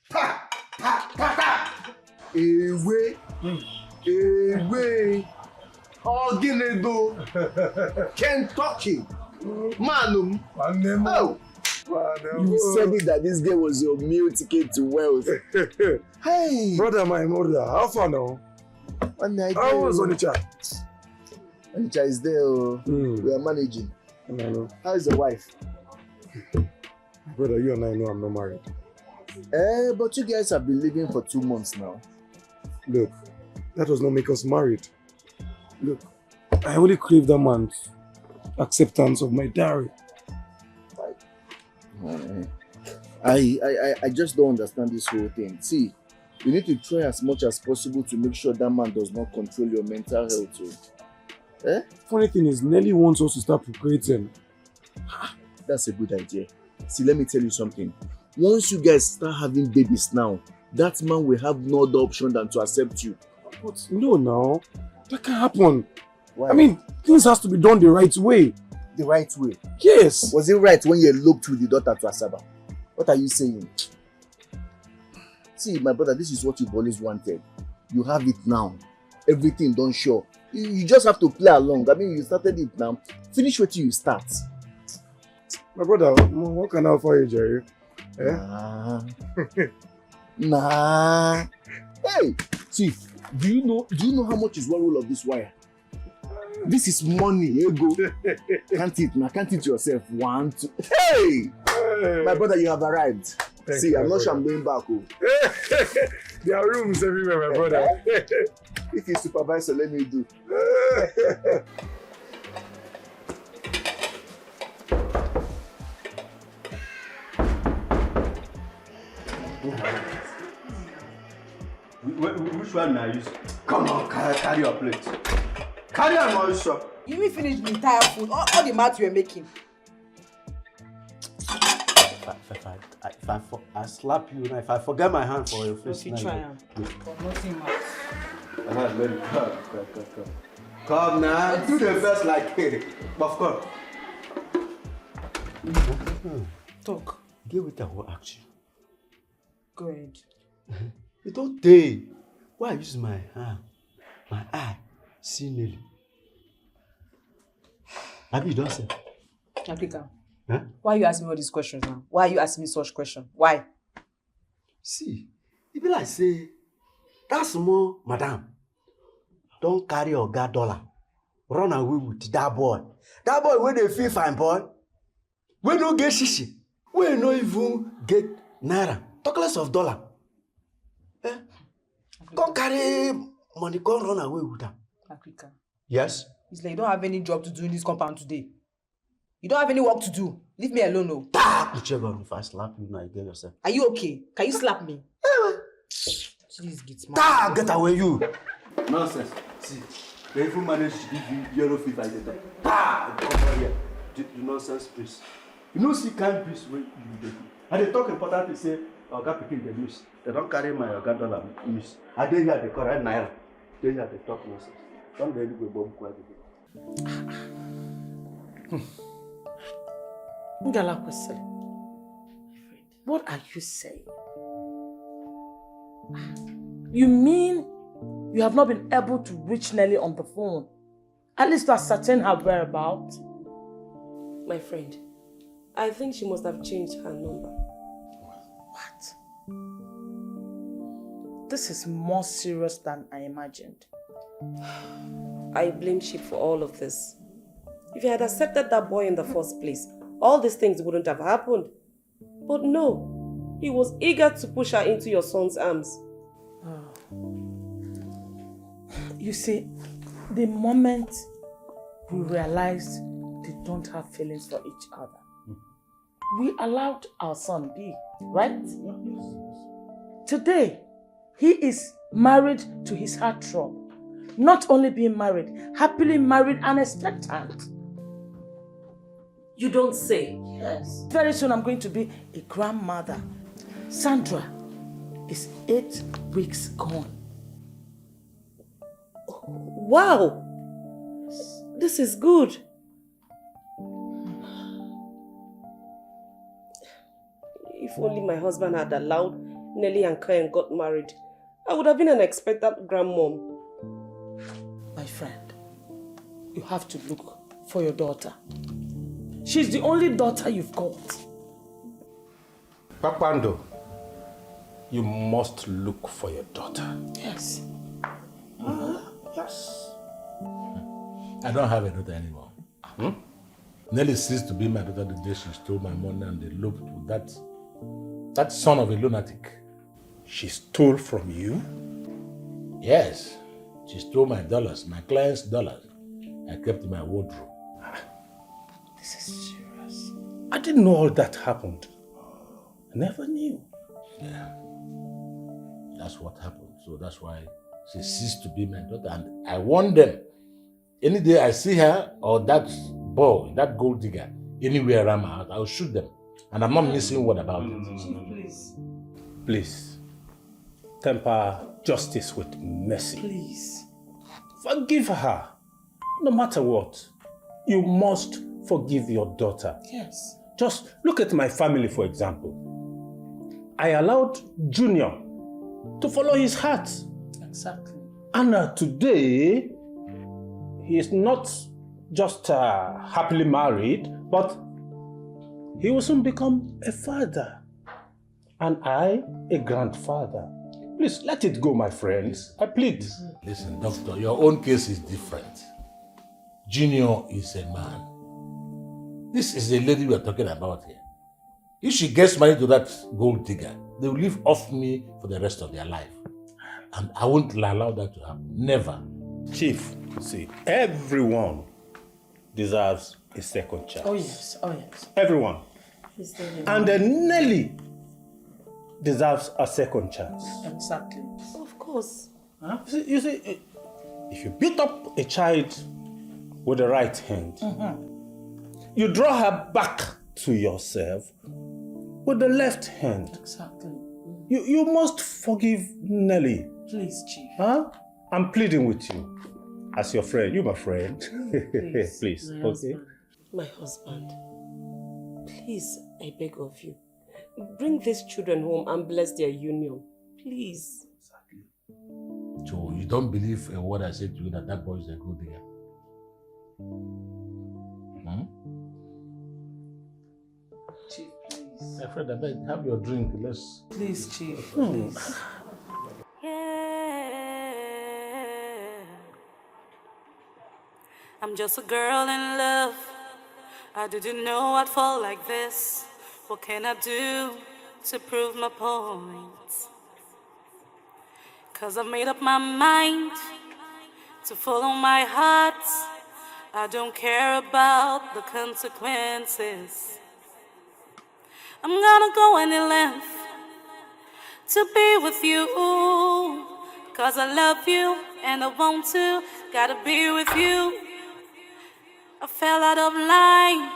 Pa! Pa! Pa! Pa! Ewe. Ewe. Oginego. Kentucky. Manum. Oh. You said it that this girl was your meal ticket to wealth. Hey. Brother, my mother, how far now? How was Onitsha? Onitsha is there. We are managing. How is the wife? Brother, you and I know I'm not married. But you guys have been living for 2 months now. Look, that does not make us married. Look, I only crave that man's acceptance of my dowry. I just don't understand this whole thing. See, you need to try as much as possible to make sure that man does not control your mental health too. Eh? Funny thing is, Nelly wants us to start procreating. That's a good idea. See, let me tell you something. Once you guys start having babies now, that man will have no other option than to accept you. But no, now. That can't happen. Why? I mean, things has to be done the right way. The right way? Yes. Was it right when you eloped with the daughter to Asaba? What are you saying? See, my brother, this is what you've always wanted. You have it now. Everything done sure. You just have to play along. I mean, you started it now. Finish what you start. My brother, what can I offer you, Jerry? Nah. Nah. Hey, see, do you know how much is one roll of this wire? This is money, ego. Count it now, count it yourself. 1, 2. Hey! My brother, you have arrived. Thank See, you, I'm not brother. sure I'm going back. Oh. There are rooms everywhere, my brother. If you're supervisor, let me do. Which one are you? Come on, carry your plate. Carry on, Mauricio. You will finish the entire food, all the math you were making. If I slap you now, if I forget my hand for your face Okay, now. try am. But nothing matters. Come now, do the best like it. Of course. Talk. Get with that will ask you. Go ahead. You don't day. Why use my hand, my eye, see Nelly? Have you done so? Africa. Huh? Why are you asking me all these questions now? Why are you asking me such questions? Why? See, it be like say, that small madam don't carry Oga dollar, run away with that boy. That boy wey dey feel fine boy, wey no get shishi, wey no even get naira, talk less of dollar. Eh? Come carry money, come run away with am. Africa. Yes? It's like you don't have any job to do in this compound today. You don't have any work to do. Leave me alone, no. Whichever, if I slap you now, you get yourself. Are you okay? Can you slap me? Please get mad. Get away, you. Nonsense. See, they even managed to give you yellow fever. Come over here. The nonsense please. You know, see kind peace when you do. And they talk important to say, Oga Pikin the miss. They don't carry my Oga dollar miss. I didn't hear the correct naira. They hear the talk nonsense. Don't really go bomb quite Ngala Kwesili, what are you saying? You mean you have not been able to reach Nelly on the phone? At least to ascertain her whereabouts? My friend, I think she must have changed her number. What? This is more serious than I imagined. I blame Chip for all of this. If he had accepted that boy in the first place, all these things wouldn't have happened. But no, He was eager to push her into your son's arms. You see, the moment we realized they don't have feelings for each other, we allowed our son be, right? Today, he is married to his heartthrob. Not only being married, happily married and expectant. You don't say? Yes. Very soon I'm going to be a grandmother. Sandra is 8 weeks gone. Wow! This is good. If only my husband had allowed Nelly and Kayan got married, I would have been an expectant grandmom. My friend, you have to look for your daughter. She's the only daughter you've got. Papando, you must look for your daughter. Yes. Yes. I don't have a daughter anymore. Nelly ceased to be my daughter the day she stole my money and eloped with that son of a lunatic. She stole from you? Yes. She stole my dollars, my client's dollars. I kept in my wardrobe. This is serious. I didn't know all that happened. I never knew. Yeah. That's what happened. So that's why she ceased to be my daughter. And I warned them. Any day I see her or that boy, that gold digger, anywhere around my house, I'll shoot them. And I'm not missing a word about it. Chief, please. Please, temper justice with mercy. Please. Forgive her. No matter what, you must forgive your daughter. Yes. Just look at my family, for example. I allowed Junior to follow his heart. Exactly. And today, he is not just happily married, but he will soon become a father. And I, a grandfather. Please, let it go, my friends. I plead. Listen, doctor, your own case is different. Junior is a man. This is a lady we are talking about here. If she gets married to that gold digger, they will live off me for the rest of their life. And I won't allow that to happen. Never. Chief, see, everyone deserves a second chance. Oh yes, oh yes. Everyone. And Nelly deserves a second chance. Exactly. Of course. Huh? You see, if you beat up a child with the right hand, you draw her back to yourself with the left hand. Exactly. You must forgive Nelly. Please, Chief. Huh? I'm pleading with you. As your friend, you're my friend. Please. My Okay. husband. My husband. Please, I beg of you. Bring these children home and bless their union. Please. So you don't believe a word I said to you that that boy is a good digger? Chief, please. My friend, I beg, have your drink. Let's... Please, Chief, please. I'm just a girl in love. I didn't know I'd fall like this. What can I do to prove my point? 'Cause I've made up my mind to follow my heart. I don't care about the consequences. I'm gonna go any length to be with you. 'Cause I love you and I want to, gotta be with you. I fell out of line,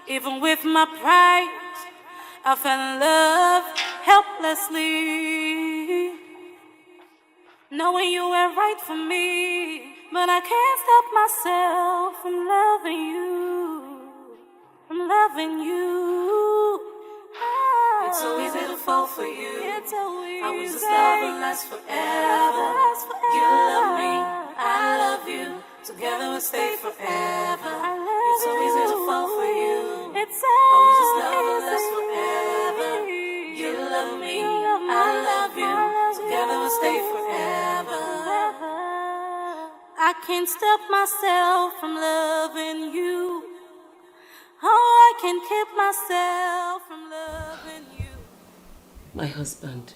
even with my pride. I fell in love helplessly, knowing you were right for me. But I can't stop myself from loving you, from loving you. It's so easy to fall for you. It's so easy. I was just love and last forever. You love me, I love you. Together we'll stay forever. It's so easy to fall for you. It's so I was just love and last forever. You love me, I love you. Together we'll stay forever. I can't stop myself from loving you. Oh, I can't keep myself from loving you. My husband,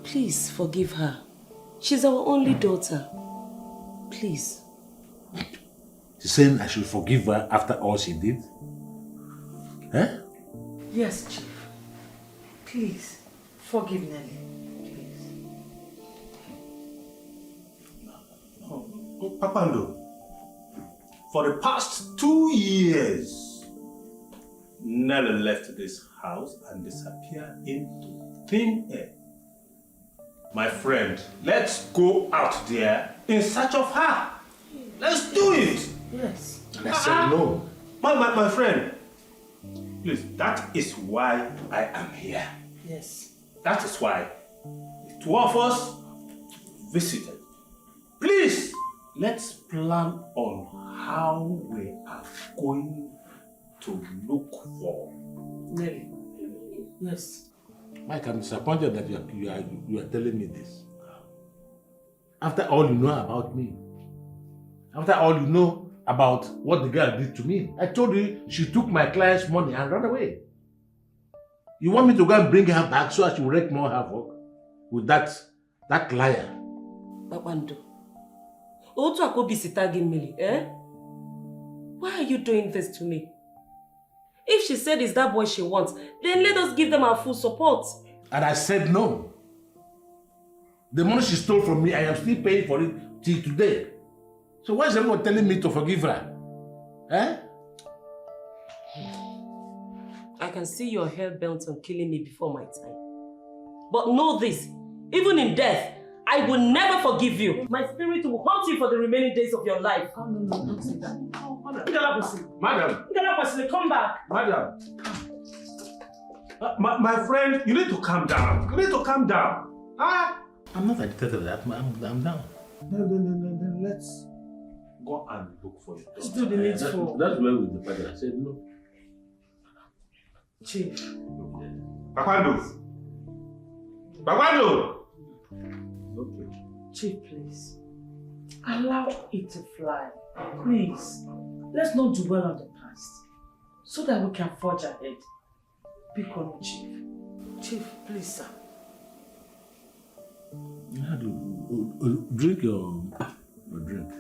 please forgive her. She's our only daughter. Please. She's saying I should forgive her after all she did? Eh? Yes, Chief. Please, forgive Nelly. Oh, Papando, for the past 2 years, Nelly left this house and disappeared into thin air. My friend, let's go out there in search of her. Let's do it. Yes. And I said no. My friend, please, that is why I am here. Yes. That is why the two of us visited. Please, let's plan on how we are going to look for Nelly. Yes. Mike, I'm disappointed that you are telling me this. After all you know about me. After all you know about what the girl did to me. I told you she took my client's money and ran away. You want me to go and bring her back so as she will wreak more havoc with that liar? Babando. Otu akobi sitagi mili, eh? Why are you doing this to me? If she said it's that boy she wants, then let us give them our full support. And I said no. The money she stole from me, I am still paying for it till today. So why is everyone telling me to forgive her? Eh? I can see your hell bent on killing me before my time. But know this, even in death, I will never forgive you. My spirit will haunt you for the remaining days of your life. Oh, no, don't say that. Oh, Madam. Come back. Madam. My friend, you need to calm down. You need to calm down. I'm not agitated with that. I'm down. Then let's go and look for it. Let's do the needful. That's where we departed. I said no. Chief. Papando. Okay. Chief, please. Allow it to fly. Please. Let's not dwell on the past. So that we can forge ahead. Be calm, Chief. Chief, please, sir. How do you drink your drink?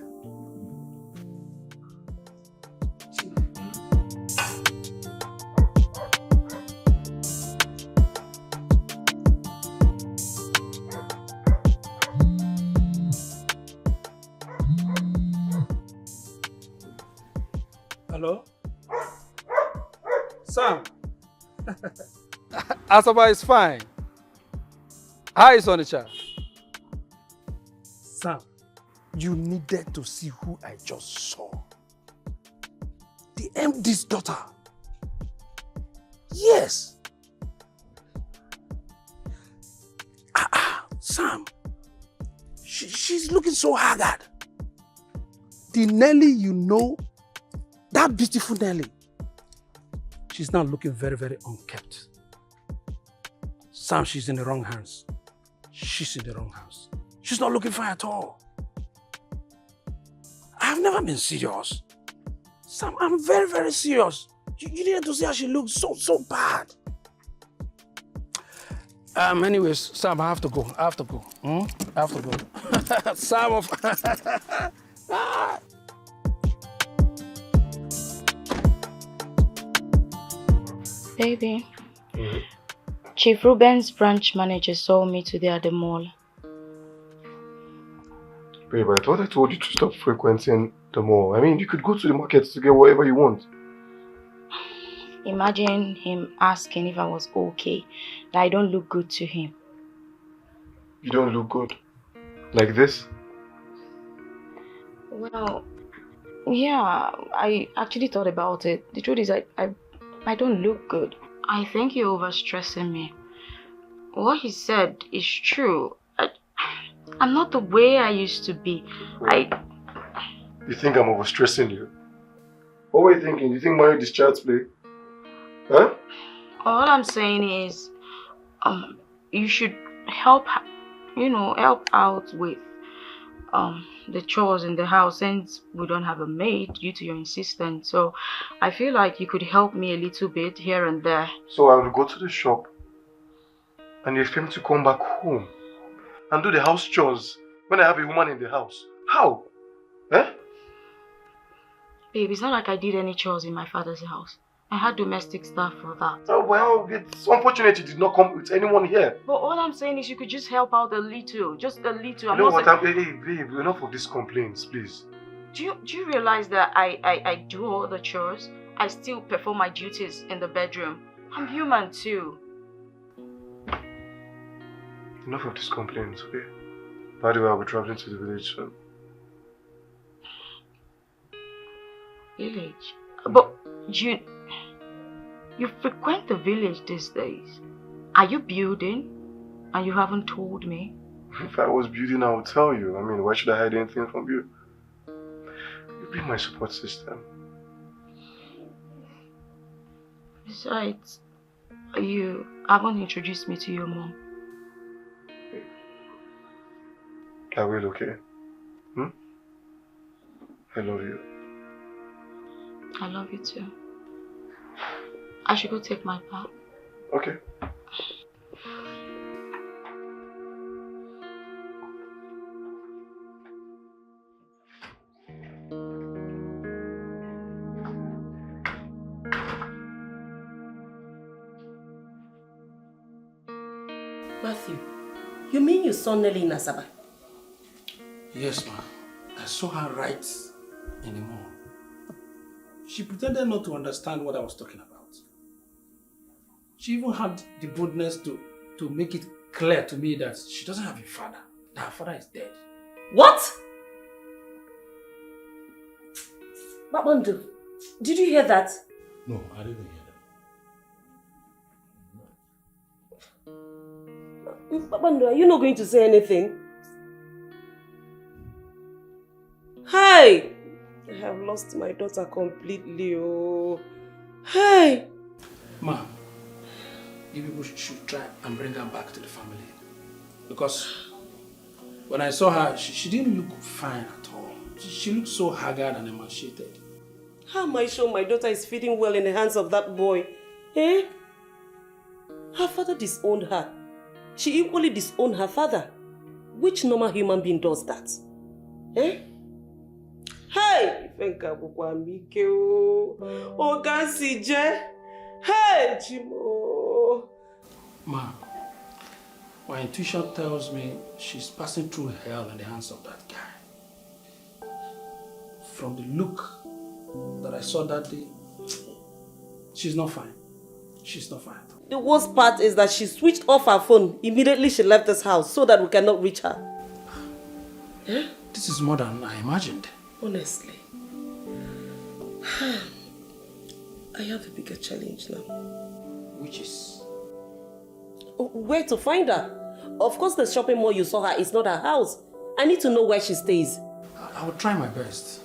Hello? Sam? Asaba is fine. How is Onitsha? Sam, you needed to see who I just saw. The MD's daughter. Yes. Sam, she's looking so haggard. The Nelly you know, that beautiful Nelly, she's now looking very, very unkempt. Sam, she's in the wrong hands. She's in the wrong house. She's not looking fine at all. I've never been serious. Sam, I'm very, very serious. You needed to see how she looks so bad. Anyways, Sam, I have to go. I have to go. I have to go. Sam of... Baby, Chief Ruben's branch manager saw me today at the mall. Babe, I thought I told you to stop frequenting the mall. I mean, you could go to the markets to get whatever you want. Imagine him asking if I was okay, that I don't look good to him. You don't look good. Like this? Well, yeah, I actually thought about it. The truth is, I don't look good. I think you're overstressing me. What he said is true. I'm not the way I used to be. You think I'm overstressing you? What were you thinking? You think marriage is child's play? Huh? All I'm saying is, you should help out with the chores in the house, since we don't have a maid due to your insistence. So I feel like you could help me a little bit here and there. So I will go to the shop And you expect me to come back home and do the house chores when I have a woman in the house? How? Eh? Babe, it's not like I did any chores in my father's house. I had domestic staff for that. Oh, well, it's unfortunate you did not come with anyone here. But all I'm saying is you could just help out a little. Just a little. You know what? Hey, babe, enough of these complaints, please. Do you realize that I do all the chores? I still perform my duties in the bedroom. I'm human too. Enough of these complaints, okay? By the way, I'll be traveling to the village soon. Village? But you frequent the village these days. Are you building? And you haven't told me? If I was building, I would tell you. I mean, why should I hide anything from you? You'll be my support system. Besides, you haven't introduced me to your mom. I will, okay? I love you. I love you too. I should go take my bath. Okay. Matthew, you mean you saw Nelly in Asaba? Yes, ma. I saw her right in the mall. She pretended not to understand what I was talking about. She even had the boldness to make it clear to me that she doesn't have a father. That her father is dead. What? Babandu, did you hear that? No, I didn't hear that. Babandu, are you not going to say anything? Hey! I have lost my daughter completely. Oh. Hey! Ma, you people should try and bring her back to the family. Because when I saw her, she didn't look fine at all. She looked so haggard and emaciated. How am I sure my daughter is feeding well in the hands of that boy? Eh? Her father disowned her. She equally disowned her father. Which normal human being does that? Eh? Hey! Hey, Jimo! Ma, my intuition tells me she's passing through hell in the hands of that guy. From the look that I saw that day, she's not fine. She's not fine. The worst part is that she switched off her phone immediately she left this house so that we cannot reach her. Eh? This is more than I imagined. Honestly. I have a bigger challenge now. Which is? Where to find her? Of course the shopping mall you saw her is not her house. I need to know where she stays. I will try my best.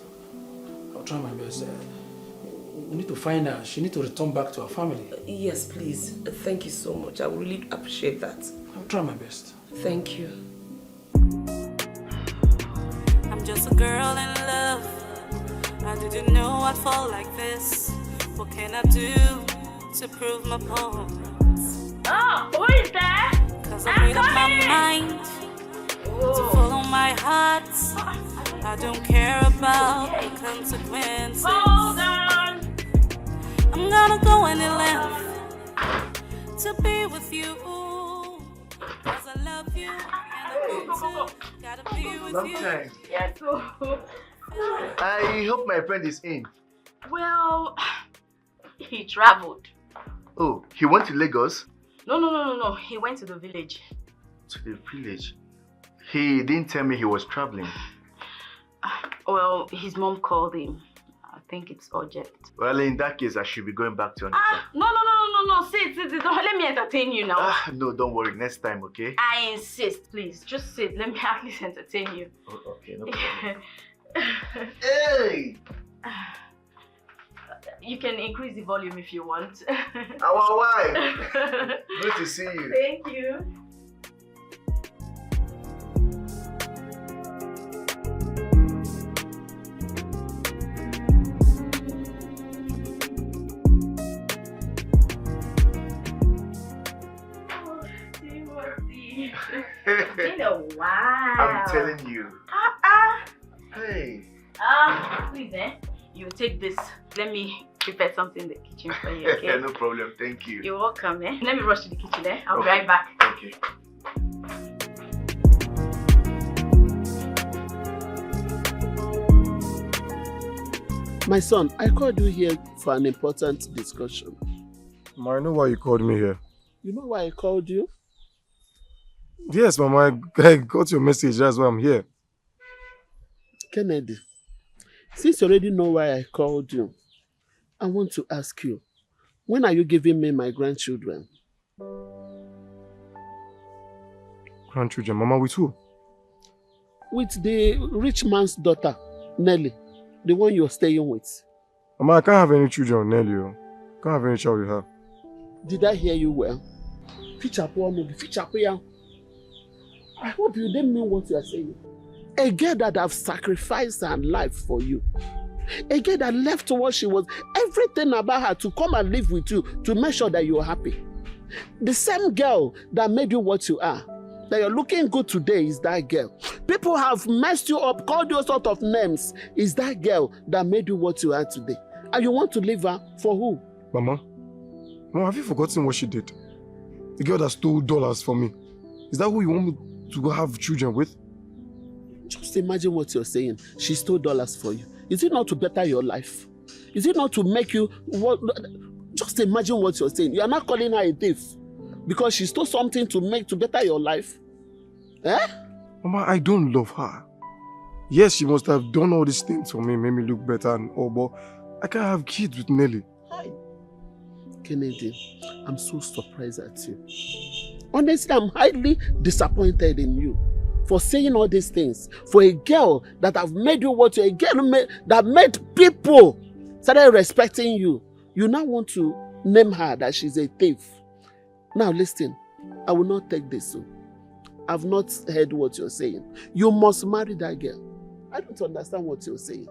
I'll try my best. We need to find her. She needs to return back to her family. Yes, please. Thank you so much. I would really appreciate that. I'll try my best. Thank you. I'm just a girl in love. I didn't know I'd fall like this. What can I do to prove my point? Oh, who is there? Cause I made up my mind to follow my heart. I don't care about the consequences. Hold on. I'm gonna go any length to be with you. Cause I love you and I need to. Gotta be with Long you. time. Yes. I hope my friend is in. Well, he traveled. Oh, he went to Lagos? No. He went to the village. To the village? He didn't tell me he was traveling. Well, his mom called him. I think it's urgent. Well, in that case, I should be going back to Onitsha. No. Sit. Don't let me entertain you now. No, don't worry. Next time, okay? I insist, please. Just sit. Let me at least entertain you. Oh, okay, no problem. Hey! You can increase the volume if you want. Our wife! Good to see you. Thank you. It's been a while. I'm telling you. Hey. Please, you take this. Let me prepare something in the kitchen for you, okay? No problem, thank you. You're welcome, Let me rush to the kitchen, I'll be right back. Okay. My son, I called you here for an important discussion. Ma, I know why you called me here. You know why I called you? Yes, Mama, I got your message. That's why I'm here. Kennedy, since you already know why I called you, I want to ask you, when are you giving me my grandchildren? Grandchildren? Mama, with who? With the rich man's daughter, Nelly, the one you're staying with. Mama, I can't have any children, Nelly. I can't have any child with her. Did I hear you well? I hope you didn't mean what you are saying. A girl that have sacrificed her life for you. A girl that left what she was, everything about her to come and live with you to make sure that you're happy. The same girl that made you what you are, that you're looking good today, is that girl. People have messed you up, called you all sort of names. Is that girl that made you what you are today. And you want to leave her for who? Mama, have you forgotten what she did? The girl that stole dollars from me. Is that who you want me to have children with? Just imagine what you're saying. She stole dollars for you. Is it not to better your life? Is it not to make you... Just imagine what you're saying. You are not calling her a thief because she stole something to better your life. Eh? Mama, I don't love her. Yes, she must have done all these things for me, made me look better and all, but I can't have kids with Nelly. Hi. Kennedy, I'm so surprised at you. Honestly, I'm highly disappointed in you for saying all these things. For a girl that have made you what you're, a girl that made people started respecting you. You now want to name her that she's a thief. Now listen, I will not take this. I've not heard what you're saying. You must marry that girl. I don't understand what you're saying.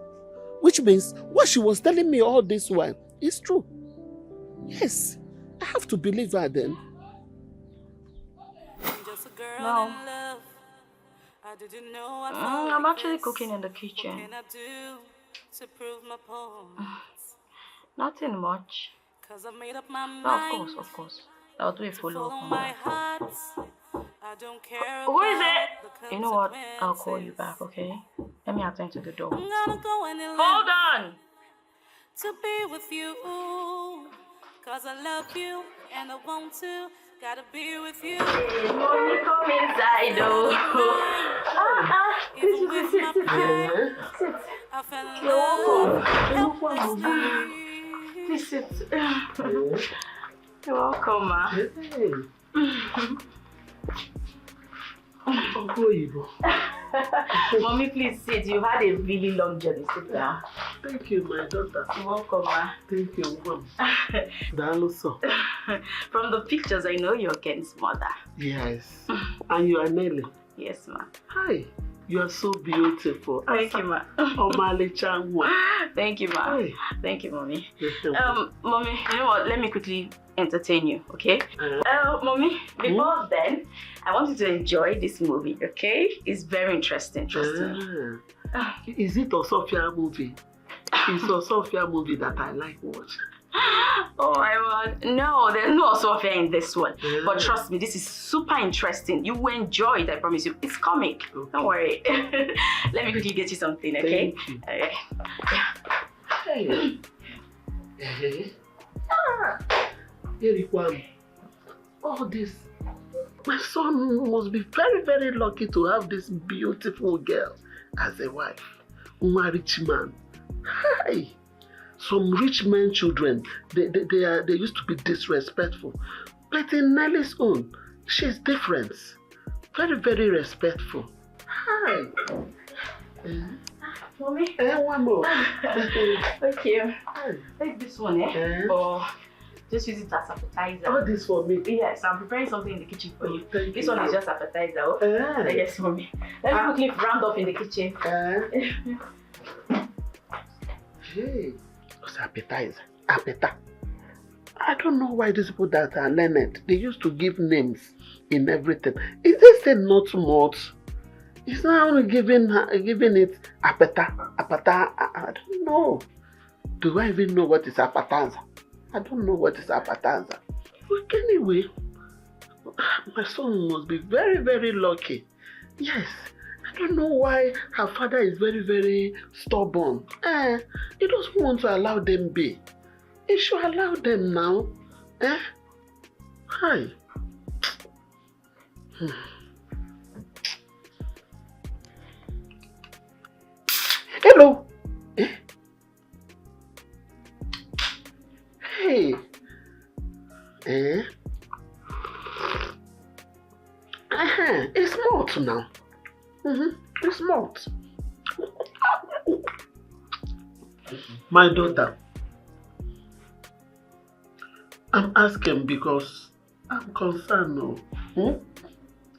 Which means what she was telling me all this while is true. Yes, I have to believe her then. No. I'm actually cooking in the kitchen. Nothing much. No, of course. I'll do a follow-up on that. Who is it? You know what? I'll call you back, okay? Let me attend to the door. Hold on! To be with you, cause I love you and I want to, gotta be with you. Hey, mommy, come inside, though. Even with my pride, I fell in love. Please sit. You're welcome, ma. Mommy, please sit. You had a really long journey. Sit down. Thank you, my daughter. You're welcome, ma. Thank you, mom. From the pictures, I know you're Ken's mother. Yes. And you are Nelly. Yes, ma. Hi. You are so beautiful. Thank you, ma. Thank you, ma. Hi. Thank you, mommy. Mommy, you know what? Let me quickly entertain you, okay? Mommy, before then, I want you to enjoy this movie, okay? It's very interesting, trust me. Is it a Sophia movie? It's a Sophia movie that I like watching. Oh my God. No, there's no Sophia in this one. But trust me, this is super interesting. You will enjoy it, I promise you. It's comic. Okay. Don't worry. Let me quickly get you something, okay? Thank you. Okay. Hey. All this. My son must be very, very lucky to have this beautiful girl as a wife. A rich man. Hi. Some rich men children, they used to be disrespectful. But in Nelly's own, she's different. Very, very respectful. Hi. Mommy? One more. Thank you. Take this one, or just use it as appetizer. All this for me? Yes, I'm preparing something in the kitchen for you. This you. one is just appetizer. Yes, mommy. Let me quickly round up in the kitchen. Hey. What's appetizer? Appetizer. I don't know why these people that are learned, they used to give names in everything. Is they say not much? It's not only giving it apata. I don't know. Do I even know what is apatanza? I don't know what is apatanza. But anyway, my son must be very, very lucky. Yes. I don't know why her father is very, very stubborn. He doesn't want to allow them be. He should allow them now. Hi. Hello. Hey. It's malt now. It's malt. My daughter, I'm asking because I'm concerned. No?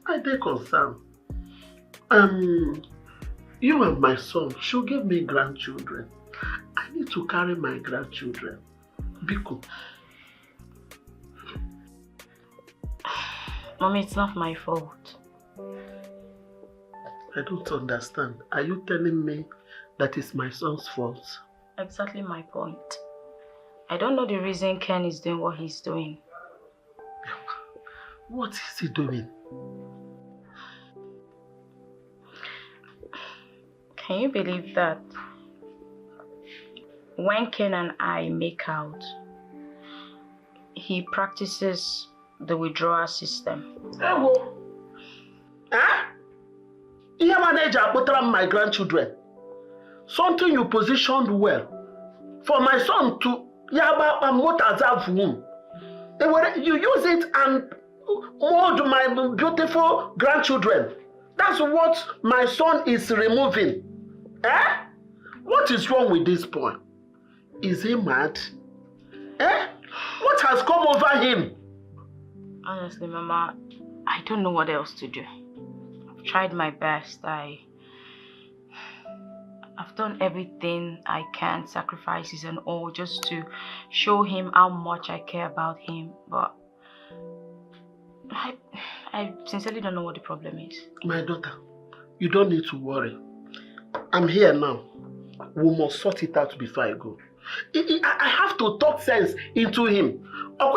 I dey concerned. You and my son should give me grandchildren. I need to carry my grandchildren. Biko. Mommy, it's not my fault. I don't understand. Are you telling me that it's my son's fault? Exactly my point. I don't know the reason Ken is doing what he's doing. What is he doing? Can you believe that when Ken and I make out, he practices the withdrawal system? Ewo. Ihe manager apotara my grandchildren. Something you positioned well. For my son to yaba and what as have womb. You use it and mold my beautiful grandchildren. That's what my son is removing. What is wrong with this boy? Is he mad? What has come over him? Honestly, Mama, I don't know what else to do. I've tried my best. I've done everything I can, sacrifices and all, just to show him how much I care about him. But I sincerely don't know what the problem is. My daughter, you don't need to worry. I'm here now. We must sort it out before I go. I have to talk sense into him. At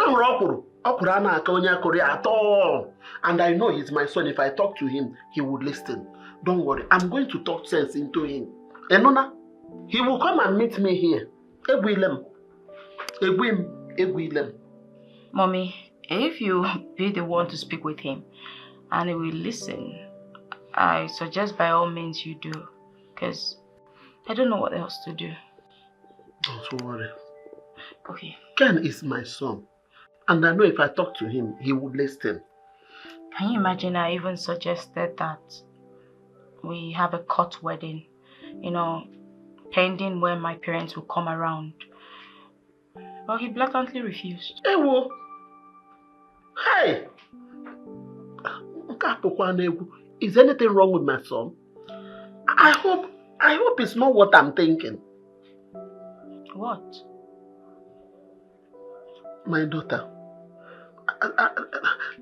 all. And I know he's my son. If I talk to him, he would listen. Don't worry. I'm going to talk sense into him. Enona, he will come and meet me here. Mommy, if you be the one to speak with him and he will listen, I suggest by all means you do. Because I don't know what else to do. Don't worry. Okay. Ken is my son. And I know if I talk to him, he would listen. Can you imagine I even suggested that we have a court wedding, pending when my parents will come around. But he blatantly refused. Ewo! Hey! Is anything wrong with my son? I hope it's not what I'm thinking. What? My daughter,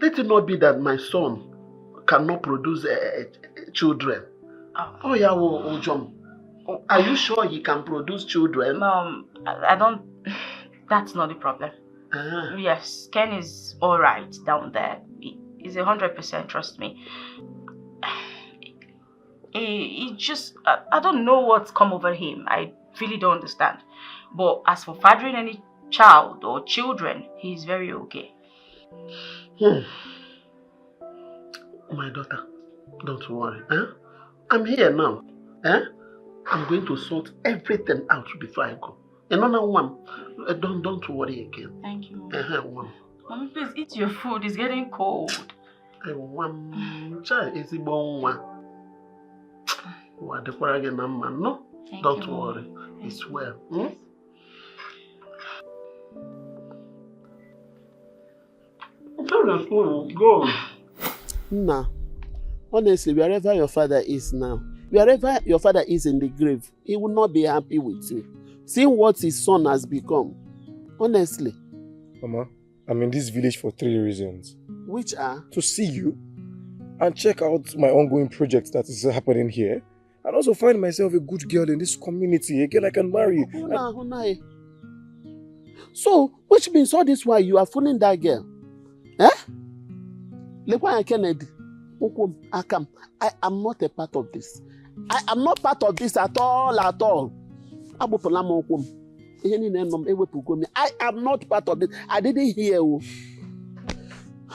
let it not be that my son cannot produce children. Oh yeah, John. Are you sure he can produce children? Mom, I don't... That's not the problem. Yes, Ken is alright down there. He's 100%, trust me. He just... I don't know what's come over him. I really don't understand. But as for fathering any child or children, he's very okay. My daughter, don't worry. I'm here now. I'm going to sort everything out before I go. Another one, don't worry again. Thank you. One. Mommy, please eat your food. It's getting cold. No, don't worry. It's well. Go. Nah. Honestly, wherever your father is now, wherever your father is in the grave, he will not be happy with you. Seeing what his son has become. Honestly. Mama, I'm in this village for 3 reasons. Which are? To see you and check out my ongoing project that is happening here. And also find myself a good girl in this community, a girl I can marry. So, which means all this while you are fooling that girl? Eh? Lekwa Kennedy, I am not a part of this. I am not part of this at all, at all. I am not part of this. I didn't hear you.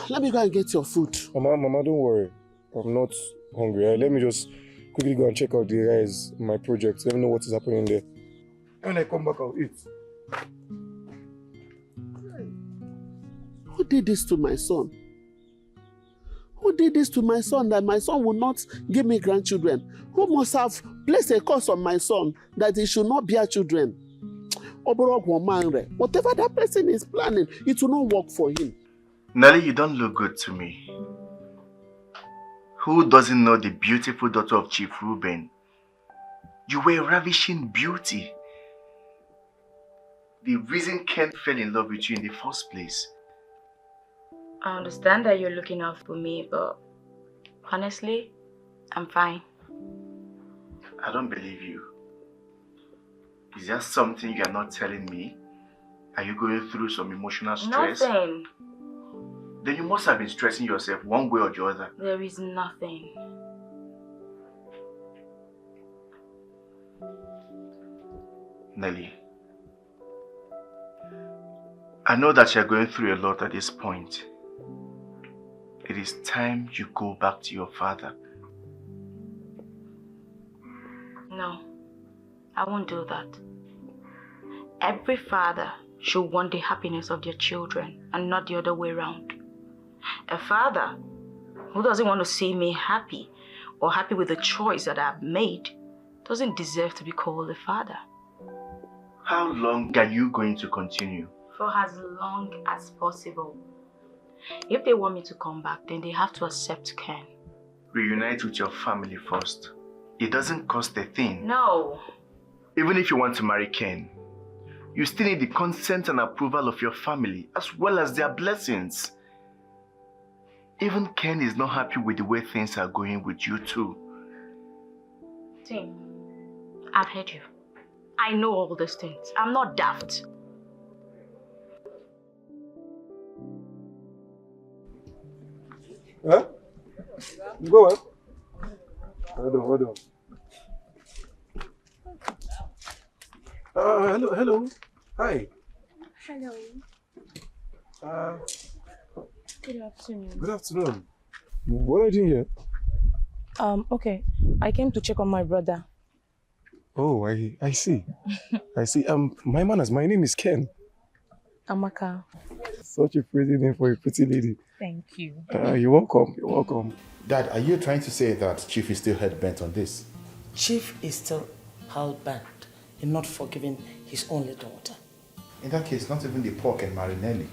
Let me go and get your food. Mama, don't worry. I'm not hungry. Let me just quickly go and check out the guys in my project. Let me know what is happening there. When I come back, I'll eat. Who did this to my son? Who did this to my son that my son will not give me grandchildren? Who must have placed a curse on my son that he should not bear children? Whatever that person is planning, it will not work for him. Nelly, you don't look good to me. Who doesn't know the beautiful daughter of Chief Reuben? You were a ravishing beauty. The reason Ken fell in love with you in the first place. I understand that you're looking out for me, but honestly, I'm fine. I don't believe you. Is there something you are not telling me? Are you going through some emotional stress? Nothing. Then you must have been stressing yourself one way or the other. There is nothing. Nelly, I know that you're going through a lot at this point. It is time you go back to your father. No, I won't do that. Every father should want the happiness of their children and not the other way around. A father who doesn't want to see me happy or happy with the choice that I've made doesn't deserve to be called a father. How long are you going to continue? For as long as possible. If they want me to come back, then they have to accept Ken. Reunite with your family first. It doesn't cost a thing. No. Even if you want to marry Ken, you still need the consent and approval of your family as well as their blessings. Even Ken is not happy with the way things are going with you too. Tim, I've heard you. I know all these things. I'm not daft. Huh? Go on. Hold on. Hello. Hi. Hello. Good afternoon. Good afternoon. What are you doing here? Okay. I came to check on my brother. Oh, I see. I see. My manners, my name is Ken. Amaka. Such a pretty name for a pretty lady. Thank you. You're welcome. Dad, are you trying to say that Chief is still hell-bent on this? Chief is still hell-bent in not forgiving his only daughter. In that case, not even the pork and Marinelli.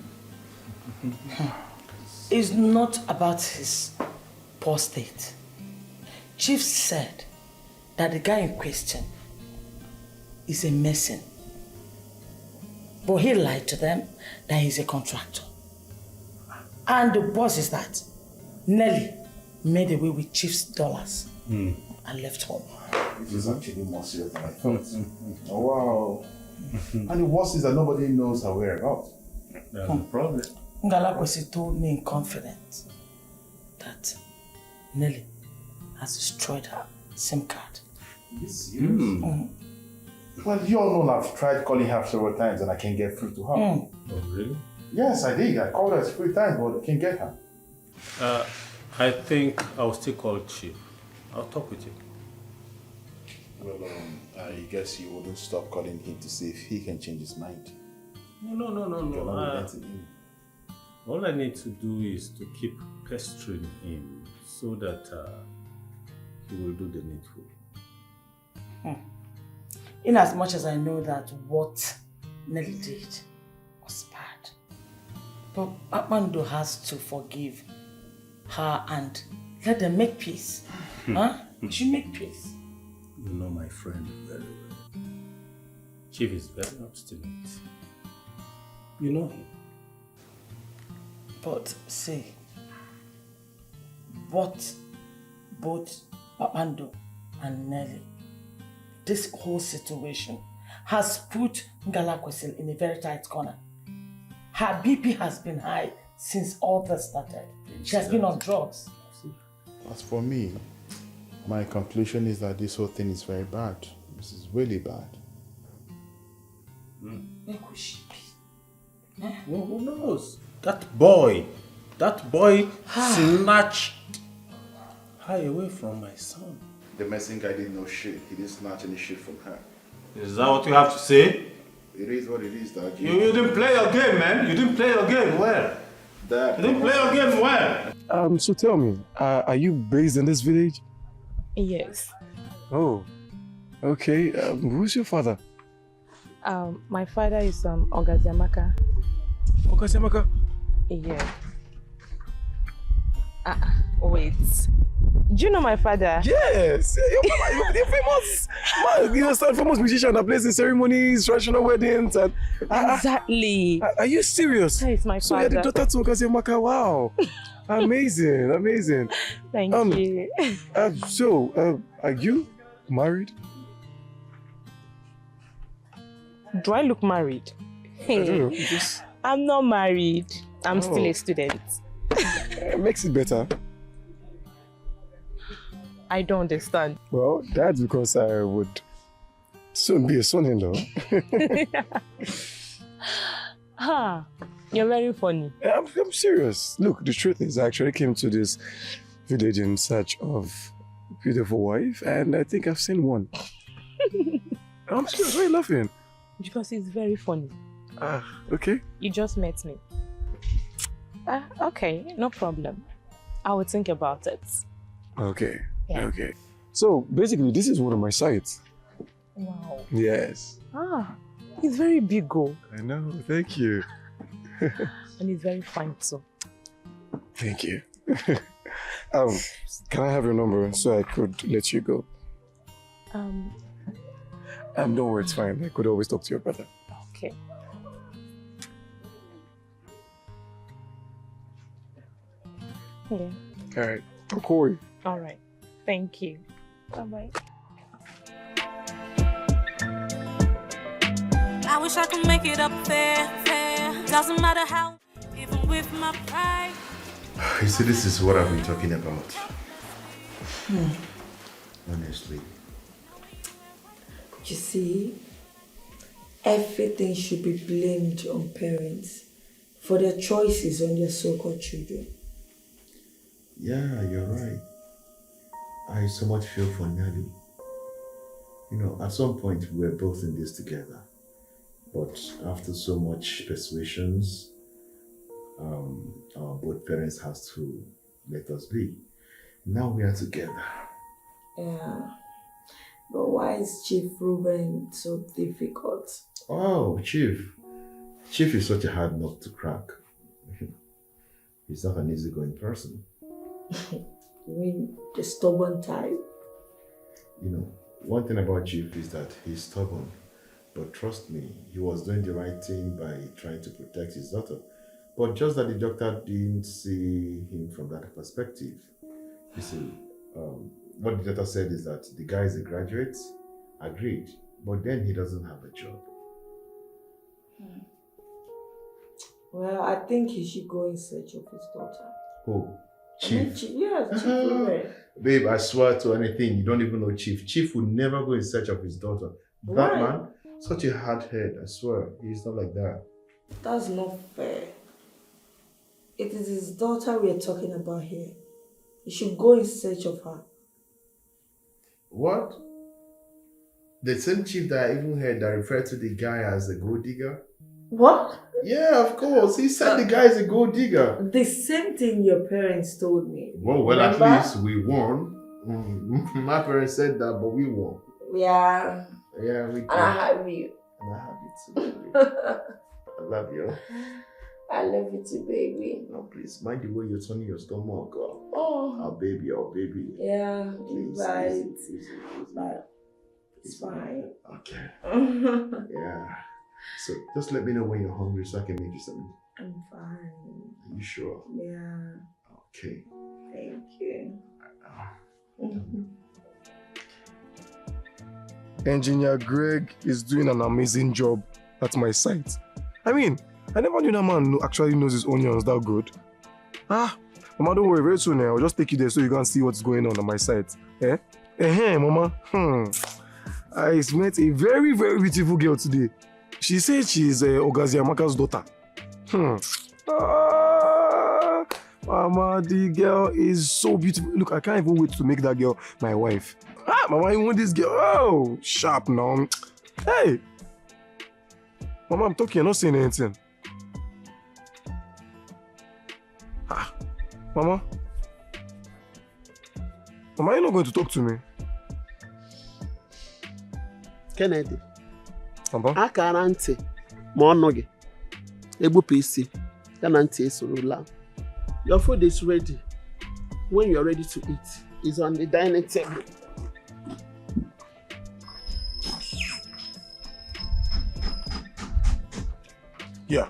It's not about his poor state. Chief said that the guy in question is a mason. But he lied to them that he's a contractor. And the worst is that Nelly made away with Chief's dollars and left home. It is actually more serious than I thought. Oh, wow. And the worst is that nobody knows her whereabouts. That's the problem. Ngalakwesi told me in confidence that Nelly has destroyed her SIM card. Well, you all know I've tried calling her several times and I can't get through to her. Oh, really? Yes, I did. I called her 3 times, but I can't get her. I think I'll still call Chief. I'll talk with you. Well, I guess you wouldn't stop calling him to see if he can change his mind. No. You're not relenting him. All I need to do is to keep pestering him so that he will do the needful. In as much as I know that what Nelly did was bad, but Amando has to forgive her and let them make peace. We should make peace. You know my friend very well. Chief is very obstinate. You know him. But see, both Papando and Nelly, this whole situation has put Ngalakwesil in a very tight corner. Her BP has been high since all this started. She has been on drugs. As for me, my conclusion is that this whole thing is very bad. This is really bad. Where could she be? Well, who knows? That boy snatched her away from my son. The messing guy didn't know shit. He didn't snatch any shit from her. Is that what you have to say? It is what it is, Dad. You didn't play your game, man. You didn't play your game well. Dad, you didn't play your game well. So tell me, are you based in this village? Yes. Oh, okay. Who's your father? My father is Ogaziamaka. Ogaziamaka? Yeah. Wait. Do you know my father? Yes! You're famous! You're a famous musician that plays in ceremonies, traditional weddings, and... Exactly. Are you serious? That is my So father. you're the daughter to Ogaziamaka. Wow! Amazing, amazing. Thank you. Are you married? Do I look married? I don't know. I'm not married. I'm still a student. Makes it better. I don't understand. Well, that's because I would soon be a son-in-law. You're very funny. I'm serious. Look, the truth is I actually came to this village in search of a beautiful wife, and I think I've seen one. I'm serious. Why are you laughing? Because it's very funny. Okay. You just met me. Okay, no problem. I will think about it. Okay. Yeah. Okay. So basically, this is one of my sites. Wow. Yes. It's very big, oh. I know. Thank you. And it's very fine too. Thank you. Can I have your number so I could let you go? Don't worry, it's fine. I could always talk to your brother. Okay. Yeah. All right. I'll call you. All right. Thank you. Bye-bye. I wish I could make it up fair. Doesn't matter how, even with my pride. You see, this is what I've been talking about. Honestly. You see, everything should be blamed on parents for their choices on their so-called children. Yeah, you're right. I so much feel for Nelly. You know, at some point we were both in this together. But after so much persuasions, our both parents has to let us be. Now we are together. Yeah. But why is Chief Ruben so difficult? Oh, Chief. Chief is such a hard nut to crack. He's not an easygoing person. You mean the stubborn type? You know, one thing about Chief is that he's stubborn. But trust me, he was doing the right thing by trying to protect his daughter. But just that the doctor didn't see him from that perspective. You see, what the doctor said is that the guy is a graduate, agreed, but then he doesn't have a job. Well, I think he should go in search of his daughter. Who? Chief? Chief Ruben. Babe, I swear to anything, you don't even know Chief. Chief would never go in search of his daughter. That Why? man, such a hard head, I swear. He's not like that. That's not fair. It is his daughter we are talking about here. He should go in search of her. What? The same chief that I even heard that referred to the guy as a gold digger? What? Yeah, of course. He said the guy is a gold digger. The same thing your parents told me. Well, Remember? at least we won. My parents said that, but we won. Yeah. Yeah, we did. And I have you. And I have you too, baby. I love you. I love you too, baby. No, please, mind the way you're turning your stomach. Oh. Our baby, our baby. Yeah, Please, right. easy. But it's fine. Okay. Yeah. So just let me know when you're hungry so I can make you something. I'm fine. Are you sure? Yeah. Okay. Thank you. Engineer Greg is doing an amazing job at my site. I mean, I never knew that man actually knows his onions that good. Mama, don't worry, very soon I'll just take you there so you can see what's going on my site. Mama. I met a very, very beautiful girl today. She said she's Ogazi Amaka's daughter. Mama, the girl is so beautiful. Look, I can't even wait to make that girl my wife. Mama, you want this girl? Oh, sharp now. Hey! Mama, I'm talking, I'm not saying anything. Mama? Mama, you're not going to talk to me? Kennedy. Papa? Akara ntị ma ọnụ gị egbupụ isi ya na ntị esorola. Your food is ready. When you're ready to eat, it's on the dining table. Yeah.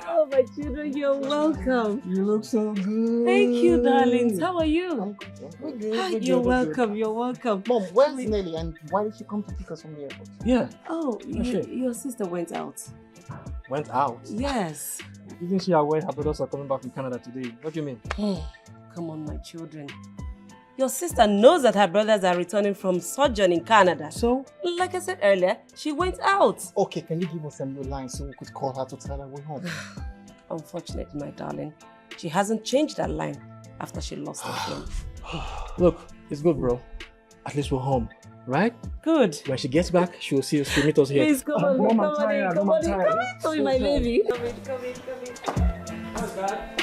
Oh, my children, you're welcome. You look so good. Thank you, darlings. How are you? Good, You're welcome. You're welcome. Mom, where's Nelly and why did she come to pick us from the airport? Yeah. Oh, your sister went out. Went out? Yes. Isn't she aware her brothers are coming back from Canada today? What do you mean? Come on, my children. Your sister knows that her brothers are returning from sojourn in Canada. So? Like I said earlier, she went out. Okay, can you give us a new line so we could call her to tell her we're home? Unfortunately, my darling, she hasn't changed that line after she lost her phone. Look, it's good, bro. At least we're home, right? Good. When she gets back, she'll meet us here. Please, come on, Mom, come I'm on tired, in, come Mom, on in, I'm come tired. in. Come in, my baby. Come in, come in, come in. How's that?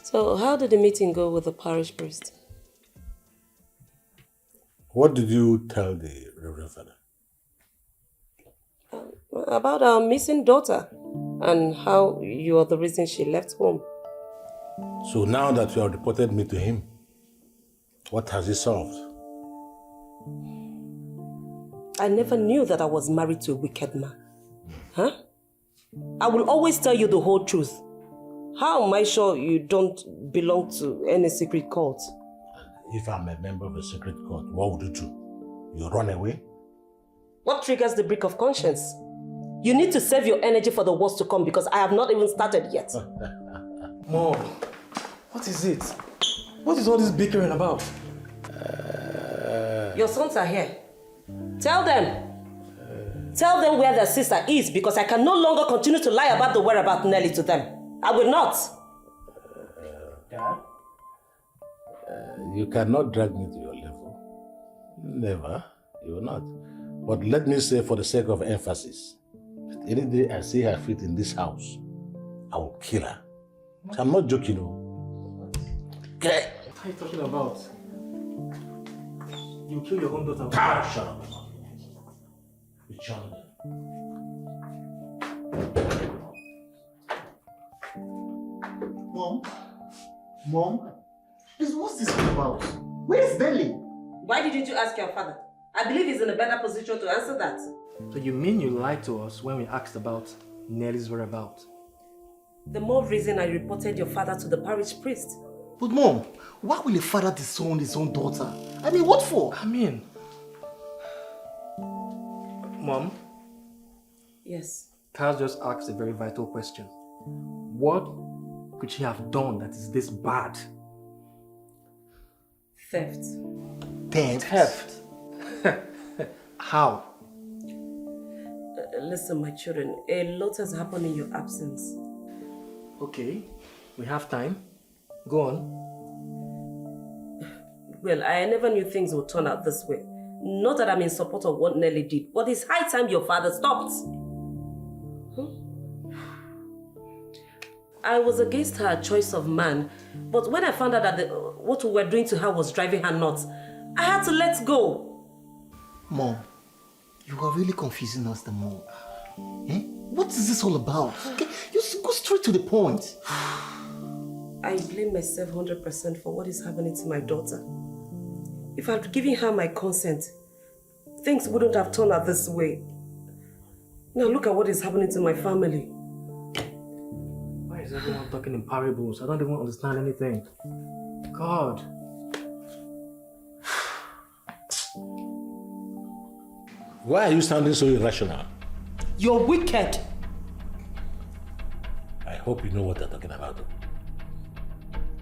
So, how did the meeting go with the parish priest? What did you tell the Reverend Father? About our missing daughter and how you are the reason she left home. So now that you have reported me to him, what has he solved? I never knew that I was married to a wicked man. Huh? I will always tell you the whole truth. How am I sure you don't belong to any secret cult? If I'm a member of a secret cult, what would you do? You run away? What triggers the brick of conscience? You need to save your energy for the worst to come because I have not even started yet. Mom, what is it? What is all this bickering about? Your sons are here. Tell them. Tell them where their sister is because I can no longer continue to lie about the whereabouts of Nelly to them. I will not. Dad? You cannot drag me to your level. Never. You will not. But let me say for the sake of emphasis, any day I see her feet in this house, I will kill her. So I'm not joking. Okay. What are you talking about? You kill your own daughter. Shut up. Be challenged. Mom? Please, what's this all about? Where's Nelly? Why didn't you ask your father? I believe he's in a better position to answer that. So you mean you lied to us when we asked about Nelly's whereabouts? The more reason I reported your father to the parish priest. But Mom, why will a father disown his own daughter? I mean, what for? I mean... Mom? Yes. Kyle just asked a very vital question. What could she have done that is this bad? Theft. Theft? How? Listen, my children, a lot has happened in your absence. Okay, we have time. Go on. Well, I never knew things would turn out this way. Not that I'm in support of what Nelly did, but it's high time your father stopped. I was against her choice of man, but when I found out that what we were doing to her was driving her nuts, I had to let go. Mom, you are really confusing us the more. What is this all about? Okay, you go straight to the point. I blame myself 100% for what is happening to my daughter. If I'd given her my consent, things wouldn't have turned out this way. Now look at what is happening to my family. Why is everyone talking in parables? I don't even understand anything. God. Why are you sounding so irrational? You're wicked. I hope you know what you're talking about.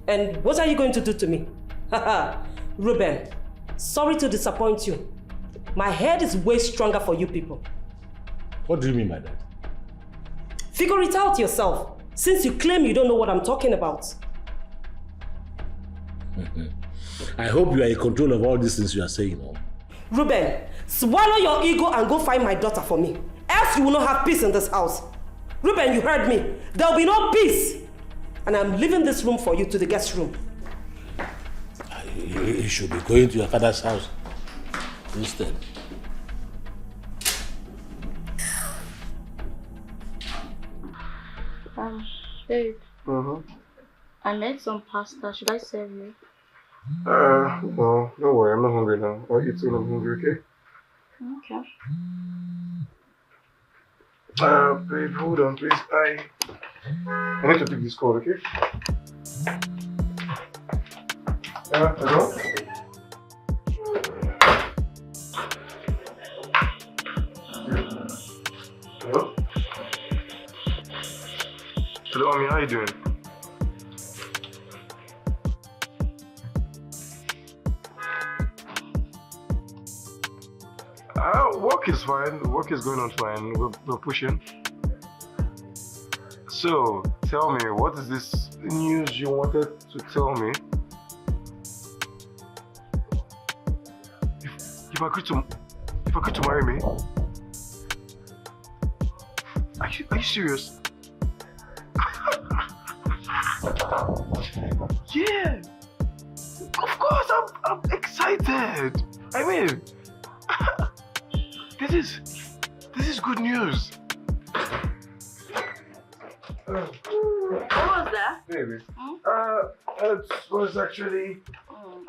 And what are you going to do to me? Haha, Ruben, sorry to disappoint you. My head is way stronger for you people. What do you mean by that? Figure it out yourself, since you claim you don't know what I'm talking about. I hope you are in control of all these things you are saying. No? Ruben, swallow your ego and go find my daughter for me. Else you will not have peace in this house. Ruben, you heard me. There will be no peace. And I'm leaving this room for you to the guest room. You should be going to your father's house instead. Babe. I made some pasta. Should I serve you? No, don't worry. I'm not hungry now. I'll eat when I'm hungry, okay? Okay. Babe, hold on, please. I need to take this call, okay? Hello? Hello? Hello, Omi, how you doing? Work is fine. Work is going on fine. We're pushing. So, tell me, what is this news you wanted to tell me? If I agreed to marry me? Are you serious? Yeah! Of course, I'm excited! I mean, this is good news. What was that? Baby. It was actually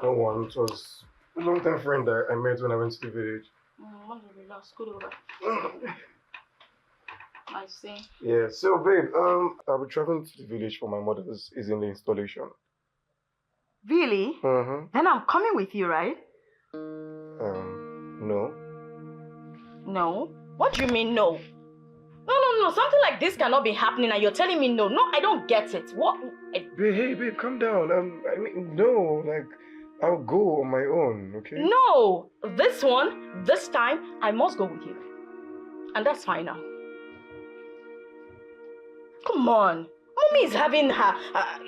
no one. It was a long-time friend that I met when I went to the village. Relax, good over. I see. Yeah, so babe, I'll be traveling to the village for my mother's in the installation. Really? Then I'm coming with you, right? No. No? What do you mean no? No. Something like this cannot be happening and you're telling me no. No, I don't get it. What? Babe, calm down. I mean, no, like, I'll go on my own, okay? No! This time, I must go with you. And that's fine now. Come on. Mommy is having her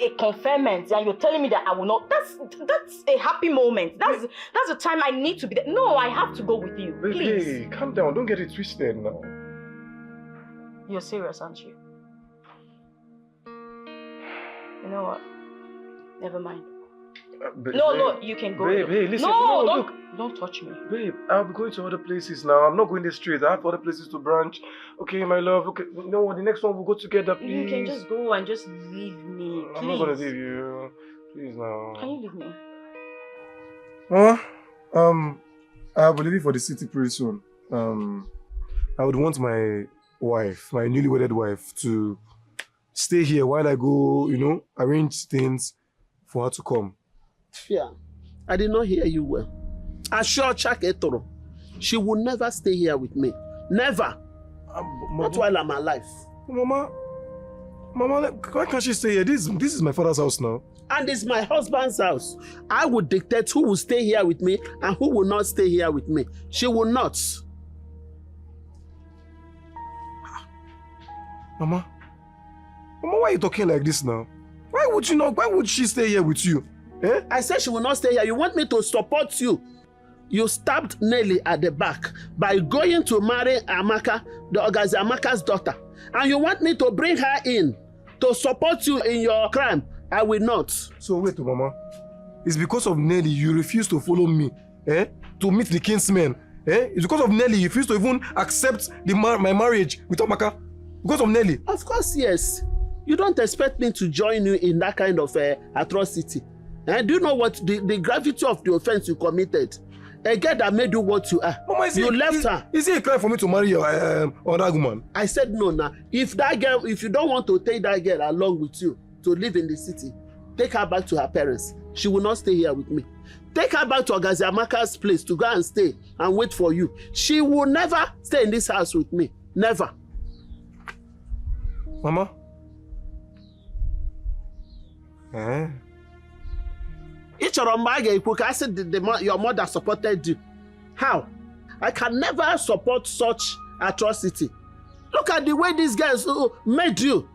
a conferment and you're telling me that I will not. That's a happy moment. That's the time I need to be there. No, I have to go with you. Please. Hey, calm down. Don't get it twisted now. You're serious, aren't you? You know what? Never mind. No, you can go. Babe, hey, listen. No, don't touch me. Babe, I'll be going to other places now. I'm not going the street. I have other places to branch. Okay, my love. Okay, you know what? The next one we'll go together, please. You can just go and just leave me, please. I'm not gonna leave you. Please now. Can you leave me? I will be leaving for the city pretty soon. I would want my wife, my newly-wedded wife, to stay here while I go, arrange things for her to come. Fear, I did not hear you well. Assure Chaketoro, she will never stay here with me. Never. Not while I'm alive. Mama, why can't she stay here? This is my father's house now. And it's my husband's house. I will dictate who will stay here with me and who will not stay here with me. She will not. Mama, why are you talking like this now? Why would she stay here with you? Eh? I said she will not stay here. You want me to support you? You stabbed Nelly at the back by going to marry Amaka, the Amaka's daughter. And you want me to bring her in to support you in your crime? I will not. So wait, Mama. It's because of Nelly you refuse to follow me, to meet the kinsmen. It's because of Nelly you refuse to even accept my marriage with Amaka. Because of Nelly. Of course, yes. You don't expect me to join you in that kind of atrocity. Do you know what the gravity of the offense you committed? A girl that made you what you are. Mama, you left her. Is it a crime for me to marry your other woman? I said no now. If you don't want to take that girl along with you to live in the city, take her back to her parents. She will not stay here with me. Take her back to Agaziamaka's place to go and stay and wait for you. She will never stay in this house with me. Never. Mama? Eh? Your mother supported you. How? I can never support such atrocity. Look at the way these girls made you.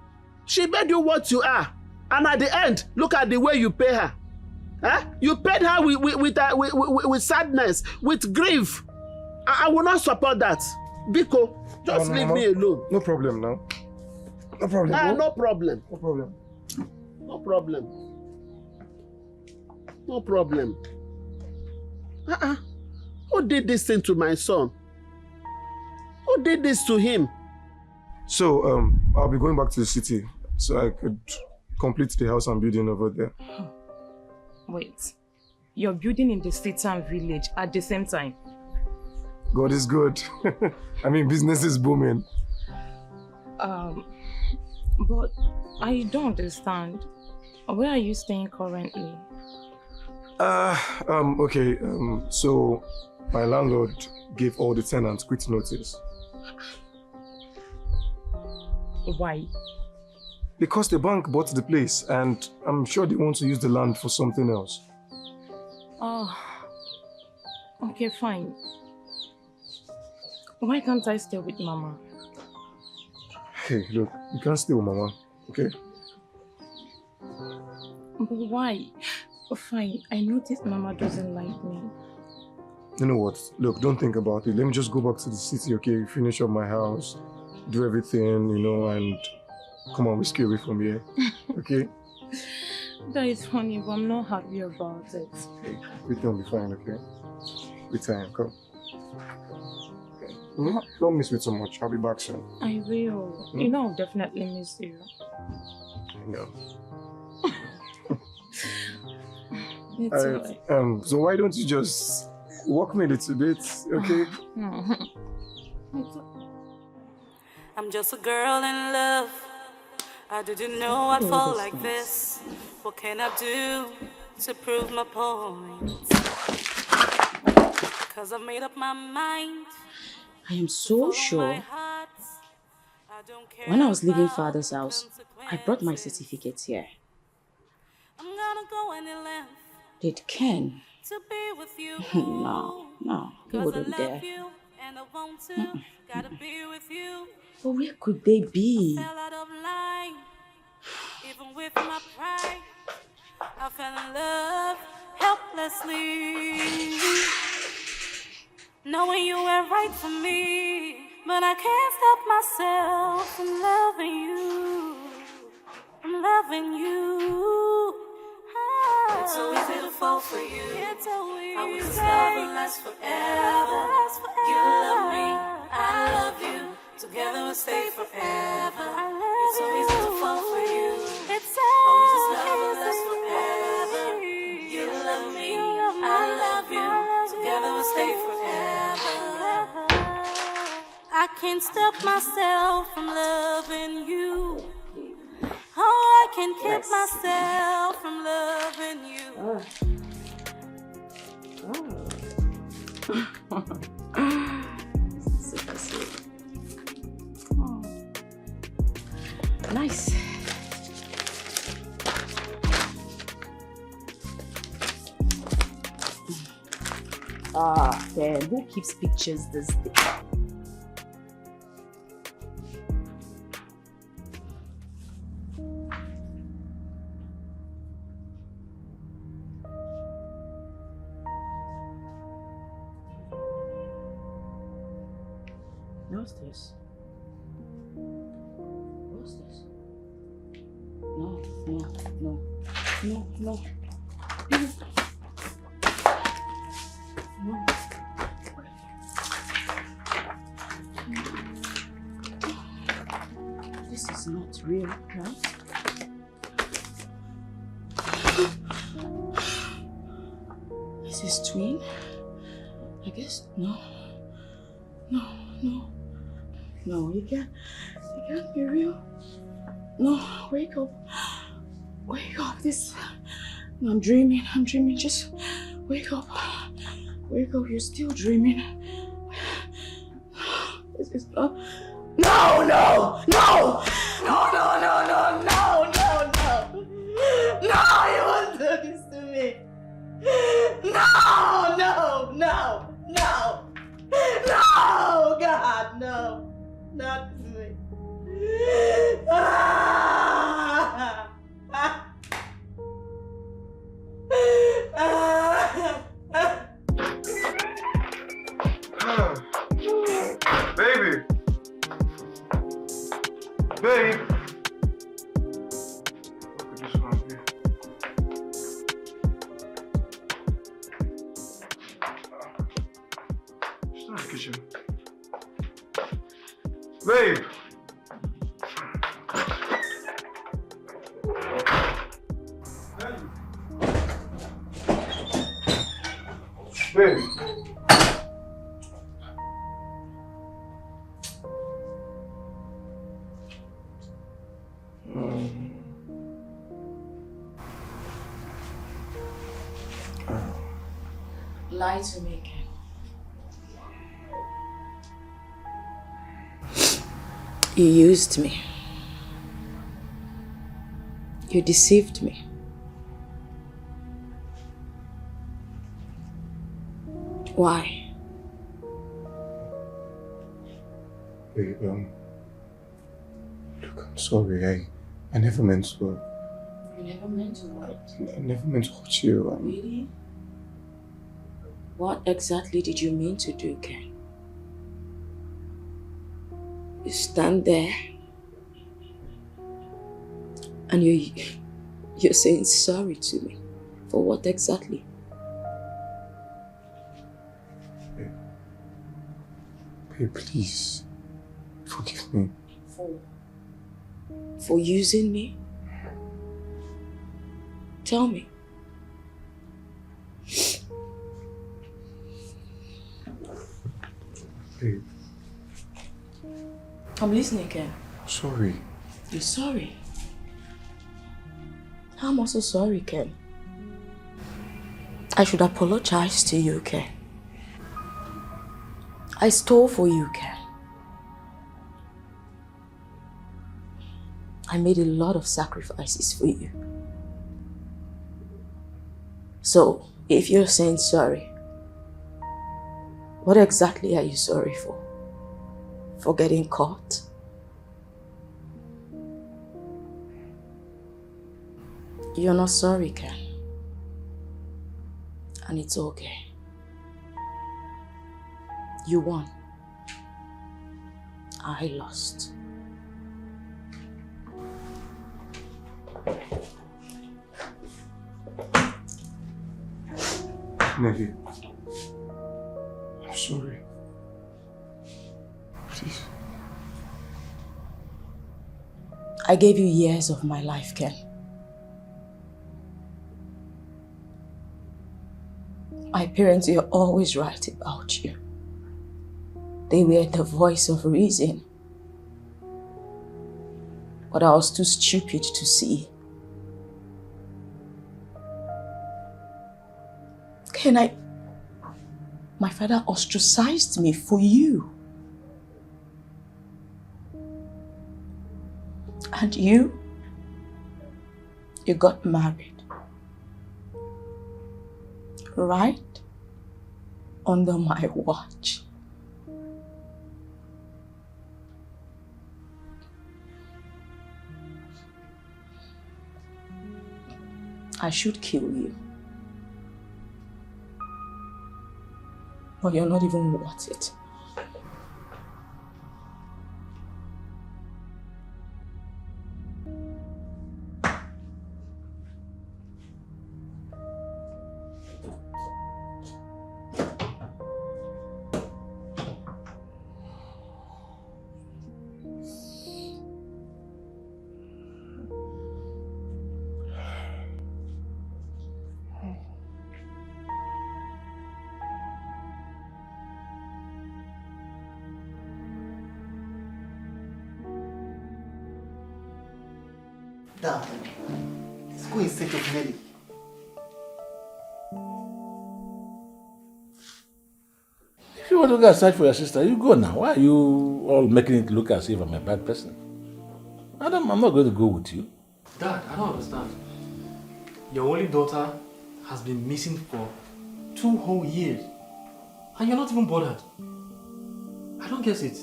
She made you what you are. And at the end, look at the way you pay her. Huh? You paid her with sadness, with grief. I will not support that. Biko, just leave me alone. No problem now. No problem. No problem. No problem. No problem. No problem. Who did this thing to my son? Who did this to him? So, I'll be going back to the city so I could complete the house I'm building over there. Wait. You're building in the city and village at the same time? God is good. I mean, business is booming. But I don't understand. Where are you staying currently? Okay, so my landlord gave all the tenants quit notice. Why? Because the bank bought the place and I'm sure they want to use the land for something else. Oh, okay, fine. Why can't I stay with Mama? Hey, look, you can't stay with Mama, okay? But why? Oh, fine, I noticed Mama doesn't like me. You know what? Look, don't think about it. Let me just go back to the city, okay? Finish up my house, do everything, you know, and come on, whisk away from here, okay? That is funny, but I'm not happy about it. Hey, everything will be fine, okay? With time, come. Okay. Don't miss me too much. I'll be back soon. I will. You know I'll definitely miss you. I know. It's alright. So why don't you just walk me a little bit, okay? I'm just a girl in love. I didn't know I'd fall like this. What can I do to prove my point? Cause I've made up my mind. I am so sure when I was leaving Father's house, I brought my certificates here. I'm gonna go any length Did Ken? to be with you. No, he wouldn't dare. And I want to, gotta be with you. But where could they be? Fell out of line, even with my pride. I fell in love helplessly, knowing you were right for me, but I can't stop myself from loving you. I'm loving you. It's so easy to fall for you. It's so easy. I wish this love would last forever. You love me, I love you. Together we'll stay forever. It's so easy to fall for you. It's so I wish this love would last forever. You love me, I love you. Together we'll stay forever. I can't stop myself from loving you. Oh, I can't keep myself from loving you. Super sweet. Oh. Nice. Then who keeps pictures this day? What's this? What's this? No. No. This is not real, right? Is this twin? I guess no. No, no. No, you can't be real. No, wake up. Wake up. No, I'm dreaming. Just wake up. Wake up, you're still dreaming. This is not. No, no, no! No, no, no, no, no, no, no! No, you won't do this to me! No, no, no, no! No, God, no! Not to me! Ah! Ah! Baby! Babe! Look at this one here. She's not in the kitchen. Babe! Babe! Lie to me, Ken. You used me. You deceived me. Why? Babe, look, I'm sorry. I never meant to. You never meant to what? I never meant to hurt you. Really? What exactly did you mean to do, Ken? You stand there and you're saying sorry to me. For what exactly? Babe, please. Forgive me. For using me? Tell me. Babe. I'm listening, Ken. Sorry. You're sorry? I'm also sorry, Ken. I should apologize to you, Ken. I stole for you, Ken. I made a lot of sacrifices for you. So, if you're saying sorry, what exactly are you sorry for? For getting caught? You're not sorry, Ken. And it's okay. You won. I lost. Nelly. I'm sorry. Please. I gave you years of my life, Ken. My parents were always right about you. They were the voice of reason. But I was too stupid to see. Ken, my father ostracized me for you. And you got married. Right under my watch. I should kill you. But you're not even worth it. Dad, let's go in search of Nelly. If you want to go search for your sister, you go now. Why are you all making it look as if I'm a bad person? I'm not going to go with you. Dad, I don't understand. Your only daughter has been missing for 2 whole years. And you're not even bothered. I don't get it.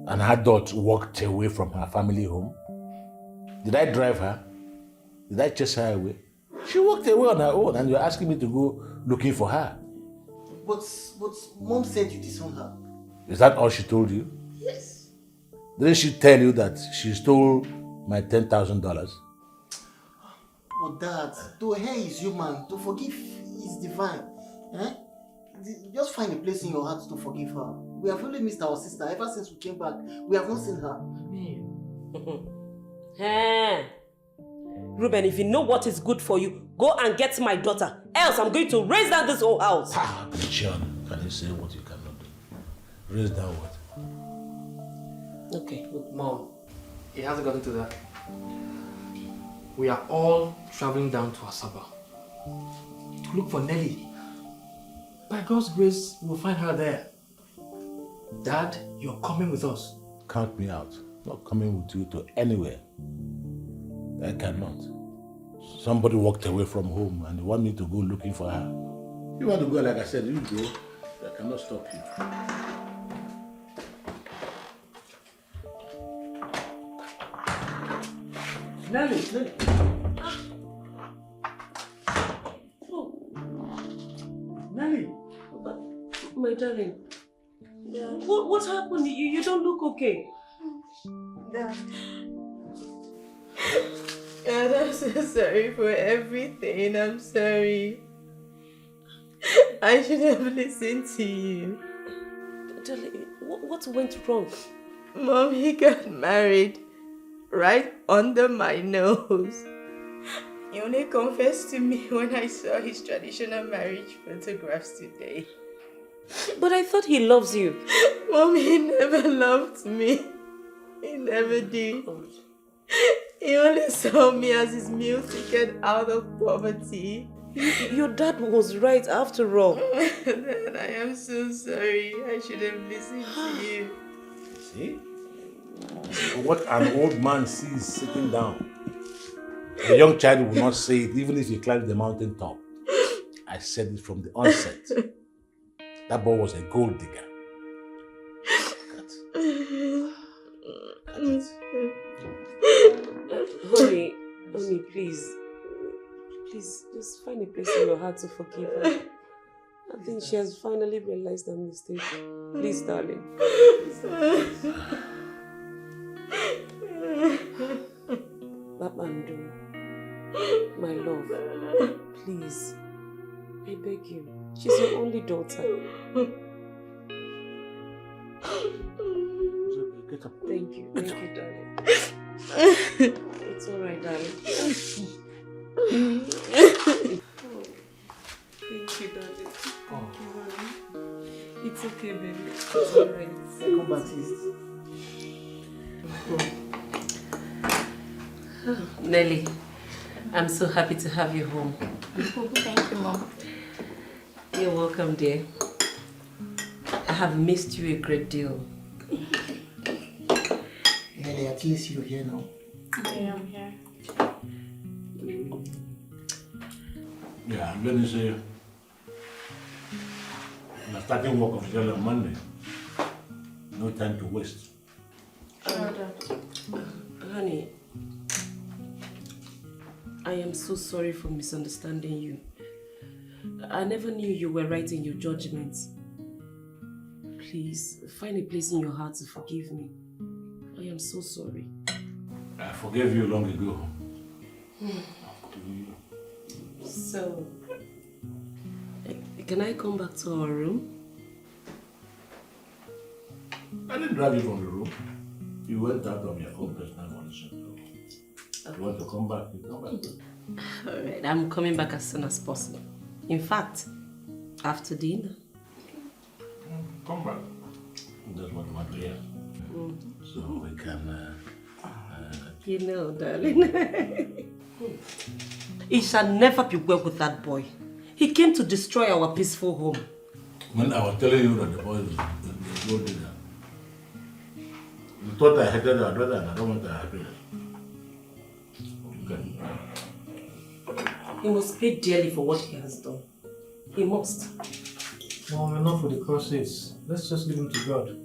An adult walked away from her family home. Did I drive her? Did I chase her away? She walked away on her own and you're asking me to go looking for her. But Mom said you disowned her. Is that all she told you? Yes. Didn't she tell you that she stole my $10,000? But Dad, to err is human, to forgive is divine. Eh? Just find a place in your heart to forgive her. We have really missed our sister ever since we came back. We have not seen her. Ruben, if you know what is good for you, go and get my daughter. Else I'm going to raise down this whole house. John, can you say what you cannot do? Raise down what? Okay. Look, Mom, it hasn't gotten to that. We are all traveling down to Asaba to look for Nelly. By God's grace, we'll find her there. Dad, you're coming with us. Count me out. Not coming with you to anywhere. I cannot. Somebody walked away from home and they want me to go looking for her. You want to go, like I said, you go. I cannot stop you. Nelly. Oh. Nelly. My darling. What happened? You don't look okay. Dad, I'm so sorry for everything. I'm sorry. I should have listened to you. Darling, what went wrong? Mom, he got married right under my nose. He only confessed to me when I saw his traditional marriage photographs today. But I thought he loves you. Mom, he never loved me. He never did. He only saw me as his meal ticket out of poverty. Your dad was right after all. Dad, I am so sorry. I should have listened to you. See? What an old man sees sitting down. A young child will not say it even if he climbs the mountain top. I said it from the onset. That boy was a gold digger. Honey, please. Please, just find a place in your heart to forgive her. I think she has finally realized her mistake. Please, darling. Babandu, my love, please. I beg you. She's your only daughter. Get up. Thank you, darling. It's alright, darling. Thank you, darling. Thank you, honey. It's okay, baby. It's alright. Come back, please. Nelly, I'm so happy to have you home. Thank you, Mom. You're welcome, dear. I have missed you a great deal. Nelly, at least you're here now. I am here. Yeah, I'm going to say, I'm starting work officially on Monday. No time to waste. Honey, I am so sorry for misunderstanding you. I never knew you were right in your judgments. Please, find a place in your heart to forgive me. I am so sorry. I forgave you long ago. So, can I come back to our room? I didn't drive you from the room. You went out of your own personal volition. If you want to come back, you come back. Alright, I'm coming back as soon as possible. In fact, after dinner. Come back. That's what I want to hear. So we can... You know, darling. It shall never be well with that boy. He came to destroy our peaceful home. When I was telling you that the boy was good dinner, you thought I hated your brother and I don't want to happiness. Okay. He must pay dearly for what he has done. He must. Mom, enough with the crosses. Let's just leave him to God.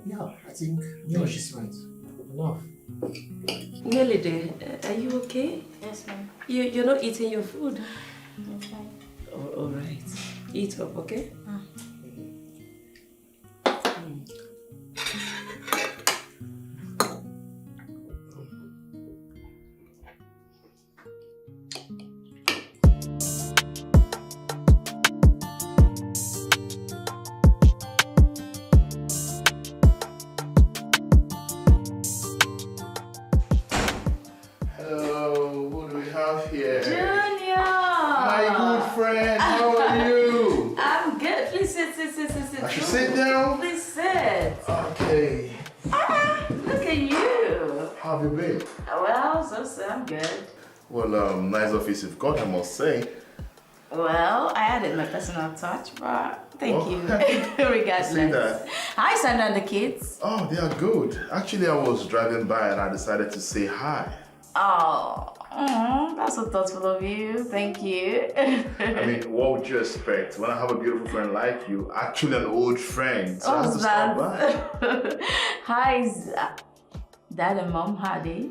Yeah, I think she's right. Enough. Nelly, dear, are you okay? Yes, ma'am. You're not eating your food? Yes, ma'am. Oh, all right. Eat up, okay? Hello, what do we have here? Junior! My good friend, how are you? I'm good. Please sit. I should sit down? Please sit. Okay. Look at you. How have you been? Well, so I'm good. Well, nice office you've got, I must say. Well, I added my personal touch, but thank Oh. you. See Regardless. that? Hi, Sandra and the kids. Oh, they are good. Actually, I was driving by and I decided to say hi. Oh, that's so thoughtful of you. Thank you. I mean, what would you expect when I have a beautiful friend like you? Actually, an old friend. So I have to stop by. Hi, Dad and Mom, how are they?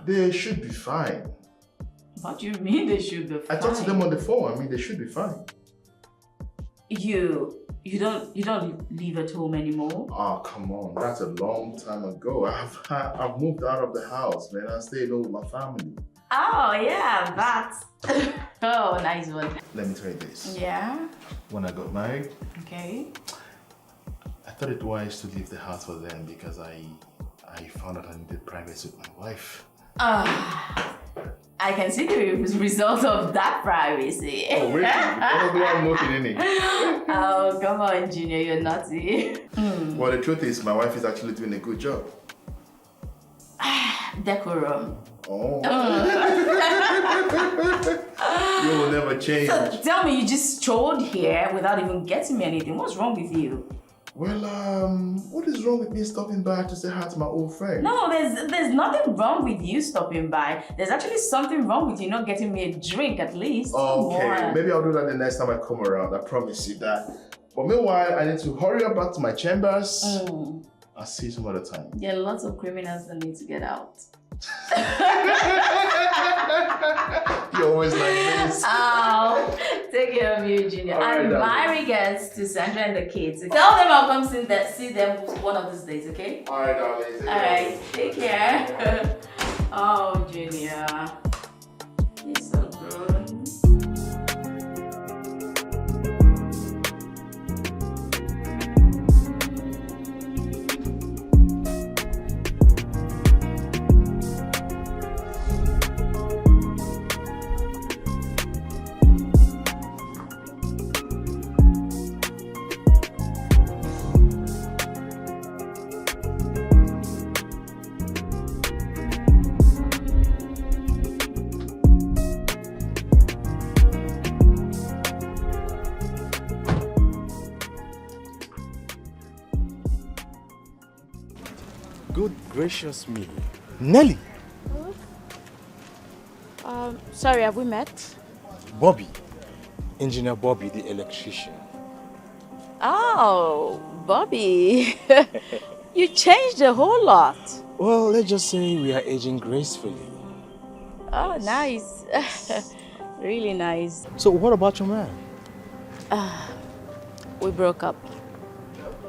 They should be fine. What do you mean they should be fine? I talked to them on the phone. I mean, they should be fine. You don't live at home anymore? Oh, come on. That's a long time ago. I've moved out of the house, man. I stay home with my family. Oh yeah, that. Oh, nice one. Let me tell you this. Yeah. When I got married, Okay. I thought it wise to leave the house for them because I found out I needed privacy with my wife. I can see the result of that privacy. Oh, really? I'm looking in it. Oh, come on, Junior, you're naughty. Well, the truth is, my wife is actually doing a good job. Decorum. Oh. You will never change. So tell me, you just strolled here without even getting me anything. What's wrong with you? Well, what is wrong with me stopping by to say hi to my old friend? No, there's nothing wrong with you stopping by. There's actually something wrong with you not getting me a drink at least. Okay, Come on. maybe I'll do that the next time I come around. I promise you that. But meanwhile, I need to hurry up back to my chambers. I'll see you some other time. There are lots of criminals that need to get out. You're always like this. Oh, take care of you, Junior. All right, And darling. my regards to Sandra and the kids. Tell them I'll come see them one of these days, okay? All right, darling. All right, take care. Oh, Junior. He's so grown. Good gracious me. Nelly! Sorry, have we met? Bobby. Engineer Bobby, the electrician. Oh, Bobby. You changed a whole lot. Well, let's just say we are aging gracefully. Oh, nice. Really nice. So what about your man? We broke up.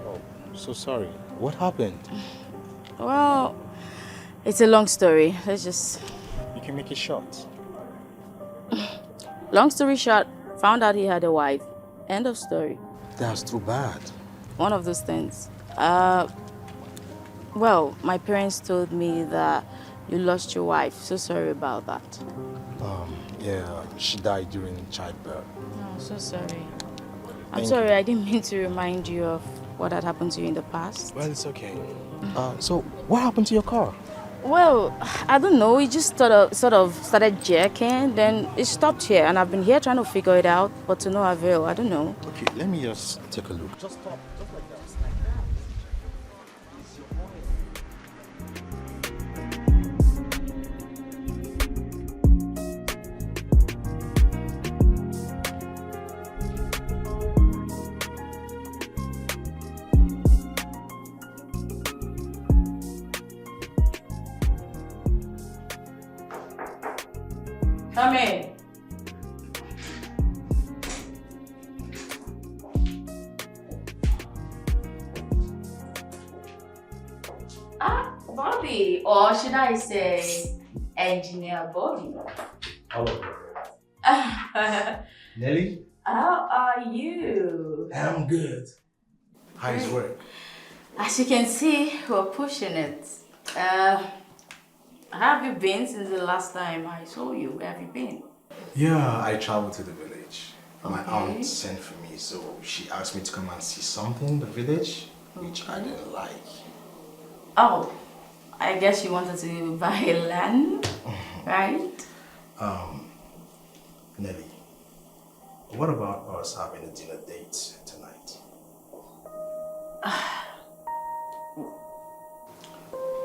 Oh, so sorry. What happened? Well, it's a long story. Let's just... You can make it short. Long story short, found out he had a wife. End of story. That's too bad. One of those things. Well, my parents told me that you lost your wife. So sorry about that. Yeah, she died during childbirth. Oh, so sorry. I'm Thank sorry, I didn't mean to remind you of what had happened to you in the past. Well, it's okay. So, what happened to your car? Well, I don't know. It just sort of started jerking, then it stopped here, and I've been here trying to figure it out, but to no avail. I don't know. Okay, let me just take a look. Just stop, just like that. Come in. Bobby, or should I say, Engineer Bobby? Hello. Nelly? How are you? I'm good. How's work? As you can see, we're pushing it. How have you been since the last time I saw you? Where have you been? Yeah, I traveled to the village. My Okay. aunt sent for me, so she asked me to come and see something in the village, which I didn't like. Oh, I guess you wanted to buy land, right? Nelly, what about us having a dinner date tonight?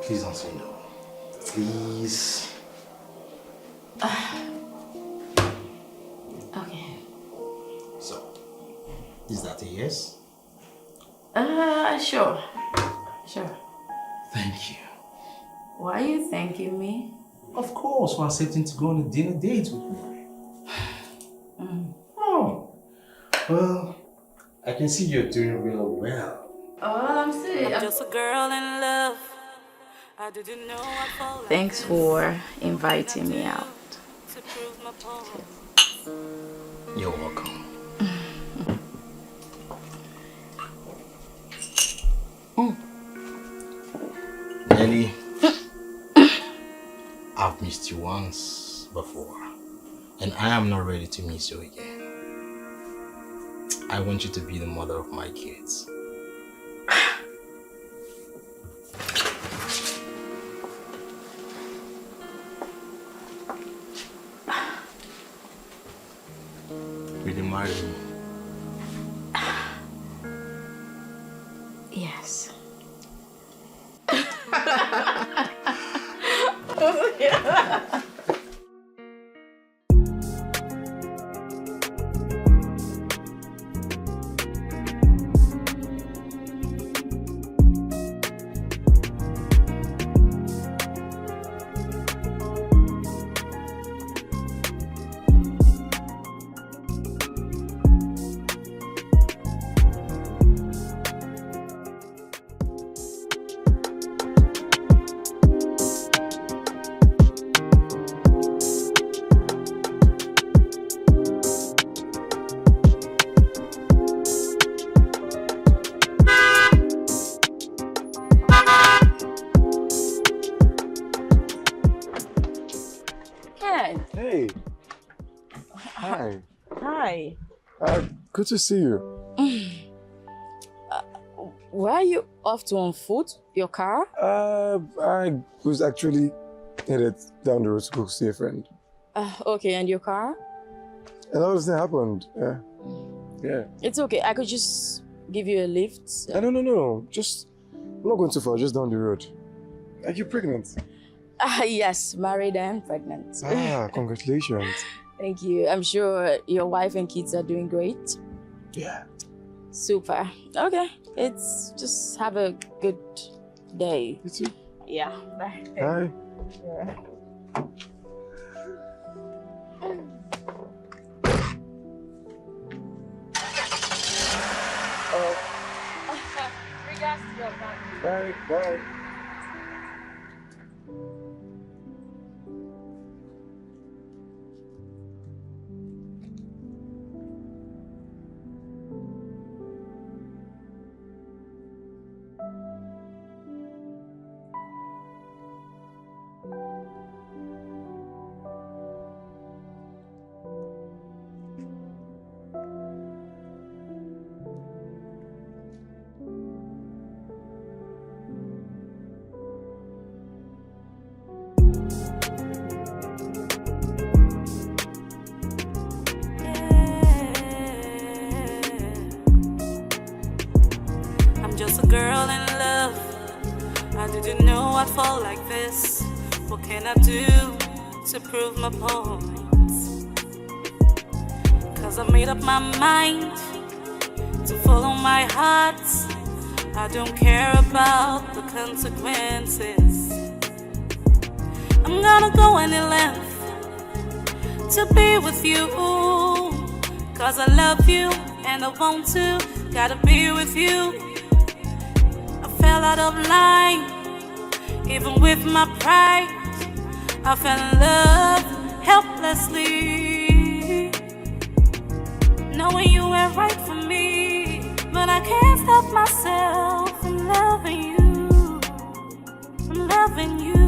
Please don't say no. Please. Okay. So, is that a yes? Sure. Sure. Thank you. Why are you thanking me? Of course, for accepting to go on a dinner date with me. Oh, well, I can see you're doing real well. I'm I'm just a girl in love. I didn't know I'd fall like Thanks for inviting me out. to prove my point. You're welcome. Nelly, I've missed you once before, and I am not ready to miss you again. I want you to be the mother of my kids. Will you marry me? Yes. Ken. Hey. Hi. Hi. Good to see you. Where are you off to on foot? Your car? I was actually headed down the road to go see a friend. Okay, and your car? And all this thing happened. Yeah. It's okay. I could just give you a lift. No. Just, I'm not going too far, just down the road. Are you pregnant? Yes, married and pregnant. Congratulations. Thank you. I'm sure your wife and kids are doing great. Yeah. Super. Okay. It's just have a good day. You too. Yeah. Bye. Bye. Yeah. Regards to your family. Bye. Did you know I'd fall like this? What can I do to prove my point? 'Cause I made up my mind to follow my heart. I don't care about the consequences. I'm gonna go any length to be with you, 'cause I love you and I want to, gotta be with you. I fell out of line, even with my pride. I fell in love helplessly, knowing you were right for me, but I can't stop myself from loving you, from loving you.